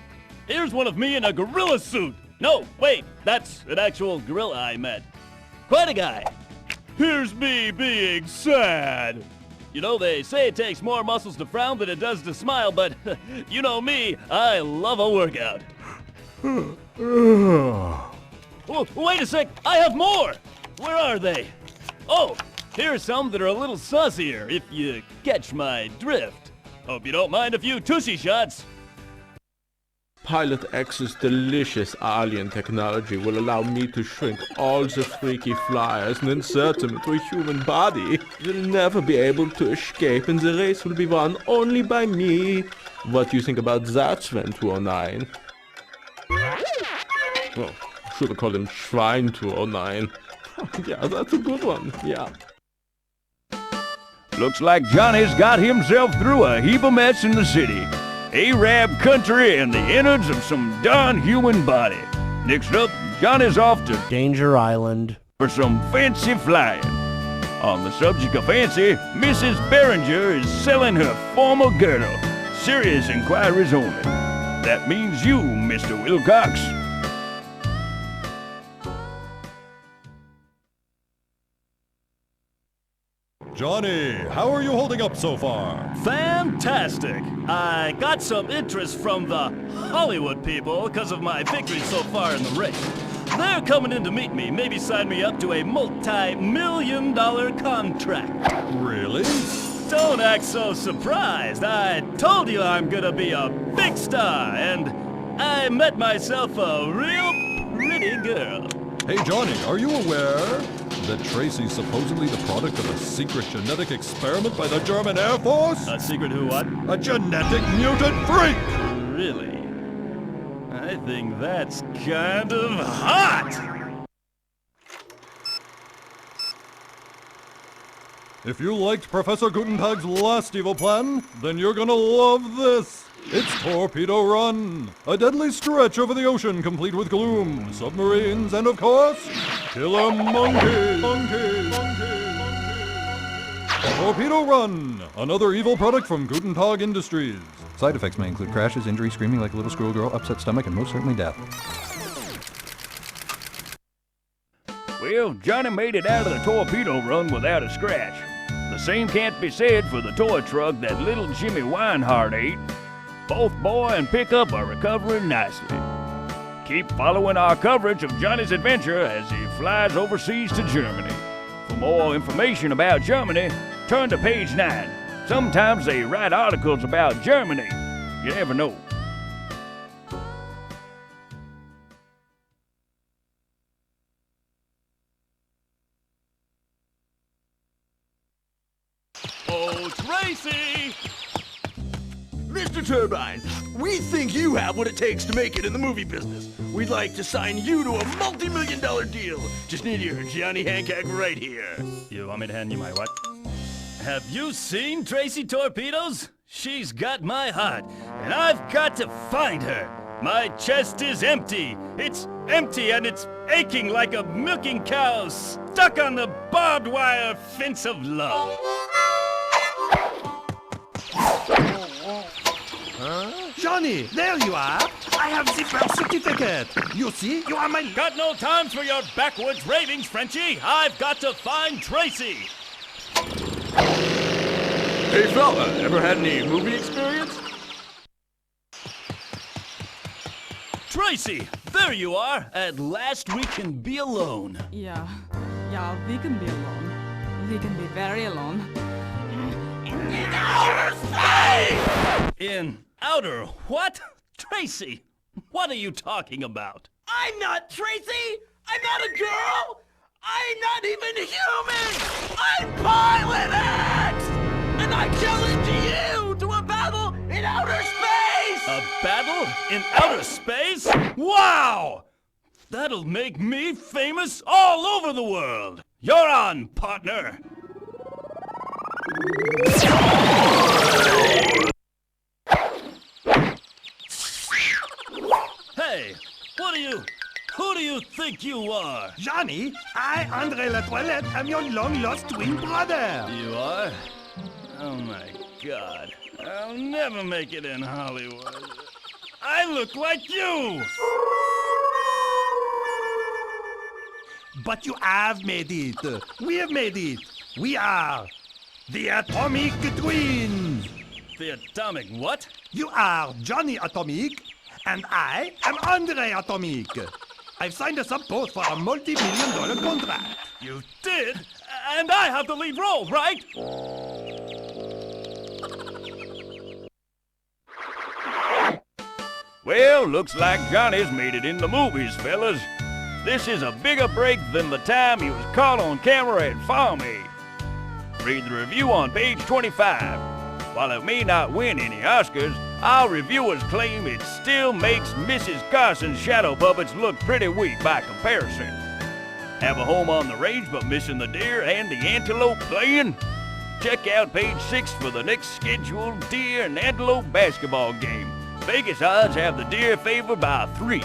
Here's one of me in a gorilla suit. No, wait, that's an actual gorilla I met. Quite a guy. Here's me being sad. You know, they say it takes more muscles to frown than it does to smile, but you know me, I love a workout. Oh, wait a sec, I have more! Where are they? Oh, here's some that are a little saucier, if you catch my drift. Hope you don't mind a few tushy shots. Pilot X's delicious alien technology will allow me to shrink all the freaky flyers and insert them into a human body. They'll never be able to escape, and the race will be won only by me. What do you think about that, Sven 209? Well, should have called him Shrine 209. Yeah, that's a good one, yeah. Looks like Johnny's got himself through a heap of mess in the city. Arab country and the innards of some darn human body. Next up, Johnny's off to Danger Island for some fancy flying. On the subject of fancy, Mrs. Behringer is selling her formal girdle. Serious inquiries only. That means you, Mr. Wilcox. Johnny, how are you holding up so far? Fantastic! I got some interest from the Hollywood people because of my victory so far in the race. They're coming in to meet me, maybe sign me up to a multi-million-dollar contract. Really? Don't act so surprised. I told you I'm gonna be a big star, and I met myself a real pretty girl. Hey Johnny, are you aware that Traci's supposedly the product of a secret genetic experiment by the German Air Force? A secret who what? A genetic mutant freak! Really? I think that's kind of hot! If you liked Professor Gutentaag's last evil plan, then you're gonna love this! It's Torpedo Run, a deadly stretch over the ocean complete with gloom, submarines, and of course, killer monkeys. Torpedo Run, another evil product from Gutentaag Industries. Side effects may include crashes, injury, screaming like a little squirrel girl, upset stomach, and most certainly death. Well, Johnny made it out of the torpedo run without a scratch. The same can't be said for the toy truck that little Jimmy Weinhardt ate. Both boy and pickup are recovering nicely. Keep following our coverage of Johnny's adventure as he flies overseas to Germany. For more information about Germany, turn to page 9. Sometimes they write articles about Germany. You never know. Oh, Traci! Mr. Turbine, we think you have what it takes to make it in the movie business. We'd like to sign you to a multi-million-dollar deal. Just need your Johnny Hancock right here. You want me to hand you my what? Have you seen Traci Torpedoes? She's got my heart, and I've got to find her. My chest is empty. It's empty and it's aching like a milking cow stuck on the barbed wire fence of love. Johnny, there you are. I have the birth certificate. You see, you are my... Got no time for your backwards ravings, Frenchie. I've got to find Traci. Hey fella, ever had any movie experience? Traci, there you are. At last we can be alone. Yeah, we can be alone. We can be very alone. In outer space! In outer what? Traci, what are you talking about? I'm not Traci! I'm not a girl! I'm not even human! I'm Pilot X! And I challenge you to a battle in outer space! A battle in outer space? Wow! That'll make me famous all over the world! You're on, partner! Hey, who do you think you are? Johnny, I, Andre Latoilette, am your long-lost twin brother. You are? Oh my God. I'll never make it in Hollywood. I look like you! But you have made it. We have made it. We are the Atomic Twins. The Atomic what? You are Johnny Atomic, and I am Andre Atomic. I've signed us up both for a multi-million-dollar contract. You did? And I have the lead role, right? Well, looks like Johnny's made it in the movies, fellas. This is a bigger break than the time he was caught on camera at Farm Aid. Read the review on page 25. While it may not win any Oscars, our reviewers claim it still makes Mrs. Carson's shadow puppets look pretty weak by comparison. Have a home on the range but missing the deer and the antelope playing? Check out page 6 for the next scheduled deer and antelope basketball game. Vegas odds have the deer favored by 3.